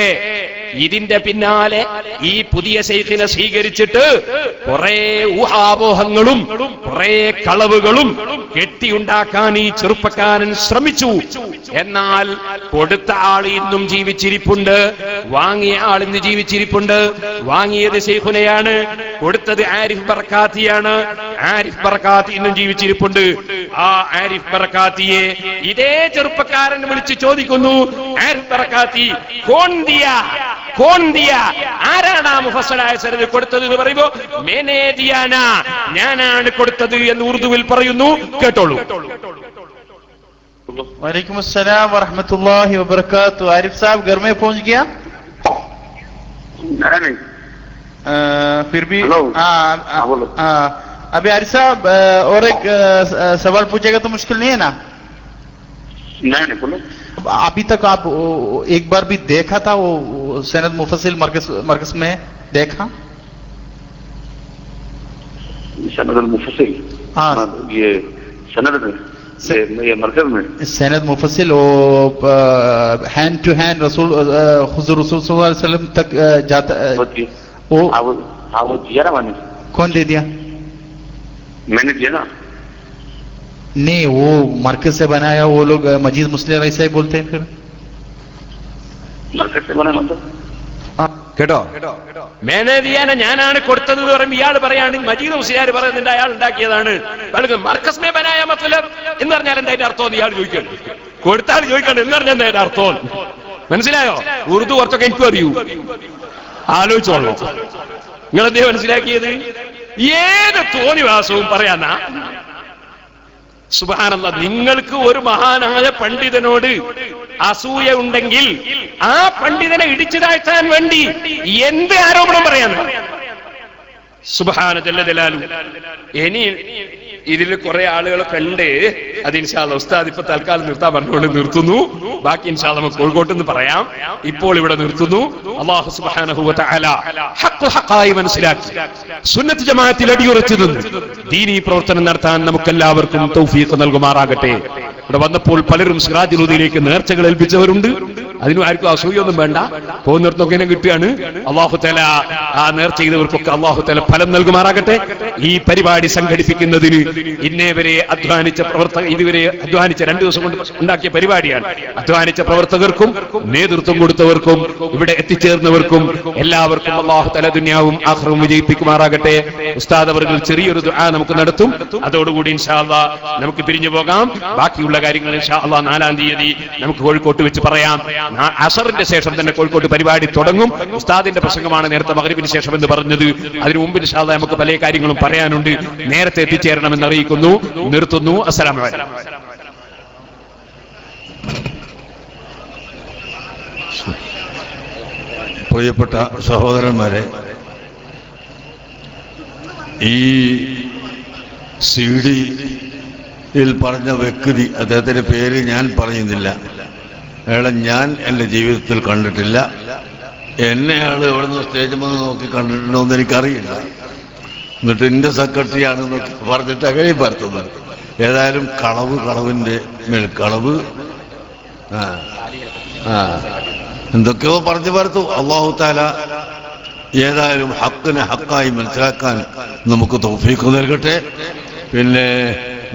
ഇതിന്റെ പിന്നാലെ ഈ പുതിയ ശൈഖിനെ സ്വീകരിച്ചിട്ട് കുറെ ഊഹാപോഹങ്ങളും കുറെ കളവുകളും കെട്ടിയുണ്ടാക്കാൻ ഈ ചെറുപ്പക്കാരൻ ശ്രമിച്ചു. എന്നാൽ കൊടുത്ത ആൾ ഇന്നും ജീവിച്ചിരിപ്പുണ്ട്, വാങ്ങിയ ആൾ ഇന്ന് ജീവിച്ചിരിപ്പുണ്ട്. വാങ്ങിയത് ശൈഖുനെയാണ്, കൊടുത്തത് ആരിഫ് ബർക്കാത്തിയാണ്. ആരിഫ് ബർക്കാത്തി ഇന്നും ജീവിച്ചിരിപ്പുണ്ട്. ആ ആരിഫ് ബർക്കാത്തിയെ ഇതേ ചെറുപ്പക്കാരൻ വിളിച്ച് ചോദിക്കുന്നു, ആരിഫ് ബർക്കാത്തി കോൺ ദിയ, ആരാണ് ആ മുഫസ്സലായ സനദ് കൊടുത്തത് എന്ന് പറയുമ്പോ മേനേ ദിയാന, ഞാനാണ് കൊടുത്തത് എന്ന് ഉറുദുവിൽ പറയുന്നു. കേട്ടോളൂ. वालेकुम अस्सलाम वरहमतुल्लाहि वबरकातुहू। आरिफ साहब घर में पहुंच गया? नहीं। फिर भी अभी आरिफ साहब और एक सवाल पूछेगा तो मुश्किल नहीं है ना? नहीं बोलो। अभी तक आप एक बार भी देखा था वो सनद मुफस्सिल मरकज में देखा? सनद मुफस्सिल, हाँ ये सनद में ये मरकज में सनद मुफस्सिल वो हैंड टू हैंड रसूल हुजूर रसूल सल्लल्लाहु अलैहि वसल्लम तक जाता वो दिया ना मैंने। कौन दे दिया? मैंने दिया ना। नहीं, वो मरकज से बनाया, वो लोग मजीद मुस्लिम ऐसा ही बोलते हैं। फिर मरकज से बना मतलब കേട്ടോ, മേനേദിയാനെ ഞാനാണ് കൊടുത്തത് എന്ന് പറയുമ്പോൾ ഇയാൾ പറയാണ് മജീദ് മുസ്ലിയാർ പറയുന്നുണ്ട് അയാൾ ഉണ്ടാക്കിയതാണ്. മർക്കസ് മേ ബനായ മത്ലബ് എന്ന് പറഞ്ഞാൽ എന്താ അതിന്റെ അർത്ഥം? ഇയാൾ ചോദിക്കണം, കൊടുത്താൽ ചോദിക്കണം എന്ന് പറഞ്ഞാൽ എന്താ അതിന്റെ അർത്ഥം? മനസ്സിലായോ? ഉറുദു കുറച്ചൊക്കെ എനിക്കും അറിയൂ, ആലോചിച്ചോളൂ. നിങ്ങളെന്തേ മനസ്സിലാക്കിയത്? ഏത് തോന്നിവാസവും പറയാന്നാ. സുബ്ഹാനല്ലാഹ്, നിങ്ങൾക്ക് ഒരു മഹാനായ പണ്ഡിതനോട് അസൂയ ഉണ്ടെങ്കിൽ ആ പണ്ഡിതനെ ഇടിച്ചു താഴ്ത്താൻ വേണ്ടി എന്ത് ആരോപണം പറയാന്ന്? സുബ്ഹാന ജല്ല ജലാലു. ഇനി ഇതിൽ കുറെ ആളുകളൊക്കെ ഉണ്ട്. അത് ഇൻഷാ അല്ലാഹ് ഉസ്താദ് ഇപ്പൊ തൽക്കാലം നിർത്താൻ പറഞ്ഞുകൊണ്ട് നിർത്തുന്നു. ബാക്കി ഇൻഷാ അല്ലാഹ് നമുക്ക് കോഴിക്കോട്ട് നിന്ന് പറയാം. ഇപ്പോൾ ഇവിടെ നിർത്തുന്നു. അല്ലാഹു സുബ്ഹാനഹു വ തആല ഹഖ് ഹഖായി മനസ്സിലാക്കി സുന്നത്ത് ജമാഅത്തിൽ അടിയുറച്ചു നിന്ന് ദീനീ പ്രവർത്തനം നടത്താൻ നമുക്കെല്ലാവർക്കും തൗഫീഖ് നൽകുമാറാകട്ടെ. ഇവിടെ വന്നപ്പോൾ പലരും സിറാജുൽ ഹുദയിലേക്ക് നേർച്ചകൾ ഏൽപ്പിച്ചവരുണ്ട്. അതിനും ആർക്കും അസൂയൊന്നും വേണ്ട, പോകുന്നിടത്തൊക്കെ ഇങ്ങനെ കിട്ടുകയാണ്. അല്ലാഹു തആല ആ നേർച്ച ചെയ്തവർക്കൊക്കെ അല്ലാഹു തആല ഫലം നൽകുമാറാകട്ടെ. ഈ പരിപാടി സംഘടിപ്പിക്കുന്നതിന് ഇന്നേവരെ അധ്വാനിച്ച പ്രവർത്തകർ, ഇതുവരെ അധ്വാനിച്ച 2 ദിവസം കൊണ്ട് ഉണ്ടാക്കിയ പരിപാടിയാണ്. അധ്വാനിച്ച പ്രവർത്തകർക്കും നേതൃത്വം കൊടുത്തവർക്കും ഇവിടെ എത്തിച്ചേർന്നവർക്കും എല്ലാവർക്കും അല്ലാഹു തആല ദുനിയാവും ആഖിറവും വിജയിപ്പിക്കുമാറാകട്ടെ. ഉസ്താദ് അവர்கள் ചെറിയൊരു ദുആ നമുക്ക് നടത്തും. അതോടുകൂടി ഇൻഷാ അല്ലാഹ് നമുക്ക് പിരിഞ്ഞു പോകാം. ബാക്കിയുള്ള കാര്യങ്ങൾ ഇൻഷാ അല്ലാഹ് 4-ാം തീയതി നമുക്ക് കോഴിക്കോട്ട് വെച്ച് പറയാം. അസറിന്റെ ശേഷം തന്നെ കോഴിക്കോട്ട് പരിപാടി തുടങ്ങും. ഉസ്താദിന്റെ പ്രസംഗമാണ് നേരത്തെ മഗ്‌രിബിന് ശേഷം എന്ന് പറഞ്ഞത്. അതിനു മുമ്പ് ഇൻഷാ അല്ലാഹ് നമുക്ക് പല കാര്യങ്ങളും പറയാനുണ്ട്. നേരത്തെ എത്തിച്ചേരണമെന്ന് അറിയിക്കുന്നു. നിർത്തുന്നു. അസ്സലാമു അലൈക്കും. പ്രിയപ്പെട്ട സഹോദരന്മാരെ, ഈ CD-യിൽ പറഞ്ഞ വ്യക്തി, അദ്ദേഹത്തിന്റെ പേര് ഞാൻ പറയുന്നില്ല, അയാളെ ഞാൻ എൻ്റെ ജീവിതത്തിൽ കണ്ടിട്ടില്ല. എന്നെ അയാൾ എവിടുന്ന് സ്റ്റേജിൽ വന്ന് നോക്കി കണ്ടിട്ടുണ്ടോ എന്ന് എനിക്കറിയില്ല. എന്നിട്ട് എൻ്റെ സെക്രട്ടറിയാണെന്ന് പറഞ്ഞിട്ട് കഴി പരത്തുന്നത്. ഏതായാലും കളവിൻ്റെ മേൽ കളവ്, എന്തൊക്കെയോ പറഞ്ഞു പരത്തു. അല്ലാഹു തആല ഏതായാലും ഹക്കിനെ ഹക്കായി മനസ്സിലാക്കാൻ നമുക്ക് തൗഫീഖ് നൽകട്ടെ. പിന്നെ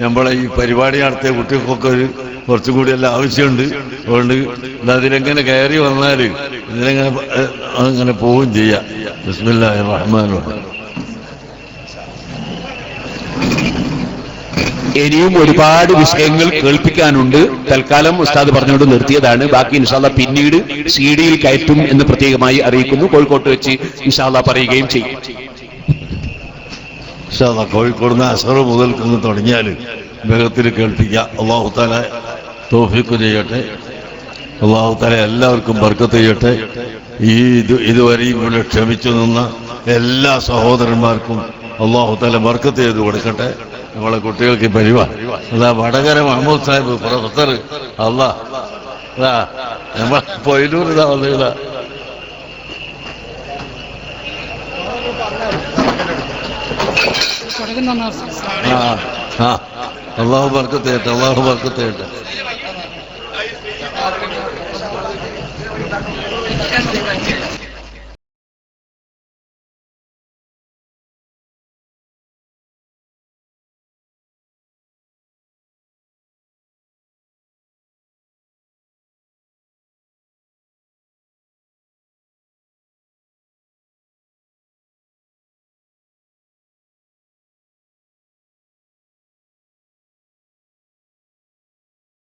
നമ്മളെ ഈ പരിപാടി നടത്തിയ കുട്ടികൾക്കൊക്കെ കുറച്ചും കൂടി എല്ലാം ആവശ്യമുണ്ട്. അതുകൊണ്ട് അതിലെങ്ങനെ കയറി വന്നാൽ ഇതിലെങ്ങനെ അങ്ങനെ പോവുകയും ചെയ്യാം. ബിസ്മില്ലാഹിർ റഹ്മാനിർ റഹീം. ഇനിയും ഒരുപാട് വിഷയങ്ങൾ കേൾപ്പിക്കാനുണ്ട്. തൽക്കാലം ഉസ്താദ് പറഞ്ഞുകൊണ്ട് നിർത്തിയതാണ്. ബാക്കി ഇൻഷാ അല്ലാഹ് പിന്നീട് CD-യിൽ കയറ്റും എന്ന് പ്രത്യേകമായി അറിയിക്കുന്നു. കോഴിക്കോട്ട് വെച്ച് ഇൻഷാ അല്ലാഹ് പറയുകയും ചെയ്യും. കോഴിക്കോട് നിന്ന് അസർ മുതൽ തുടങ്ങിയാൽ വേഗത്തിൽ കേൾപ്പിക്കാം. അല്ലാഹു തആല തൗഫീഖ് ചെയ്യട്ടെ. അല്ലാഹു തആല എല്ലാവർക്കും ബർക്കത്ത് ചെയ്യട്ടെ. ഇതുവരെയും ഇവിടെ ക്ഷമിച്ചു നിന്ന എല്ലാ സഹോദരന്മാർക്കും അല്ലാഹു തആല ബർക്കത്ത് ചെയ്ത് കൊടുക്കട്ടെ. നമ്മളെ കുട്ടികൾക്ക് പരിപാടി അതാ വടകര മഹമ്മൂദ് സാഹിബ് പ്രൊഫസർ നമ്മളെ പൊയിലൂർ ഇതാ വന്നില്ല. തുടങ്ങുന്ന അള്ളാഹു ബർക്കത്ത് ചെയ്യട്ടെ. അള്ളാഹു ബർക്കത്ത് ചെയ്യട്ടെ.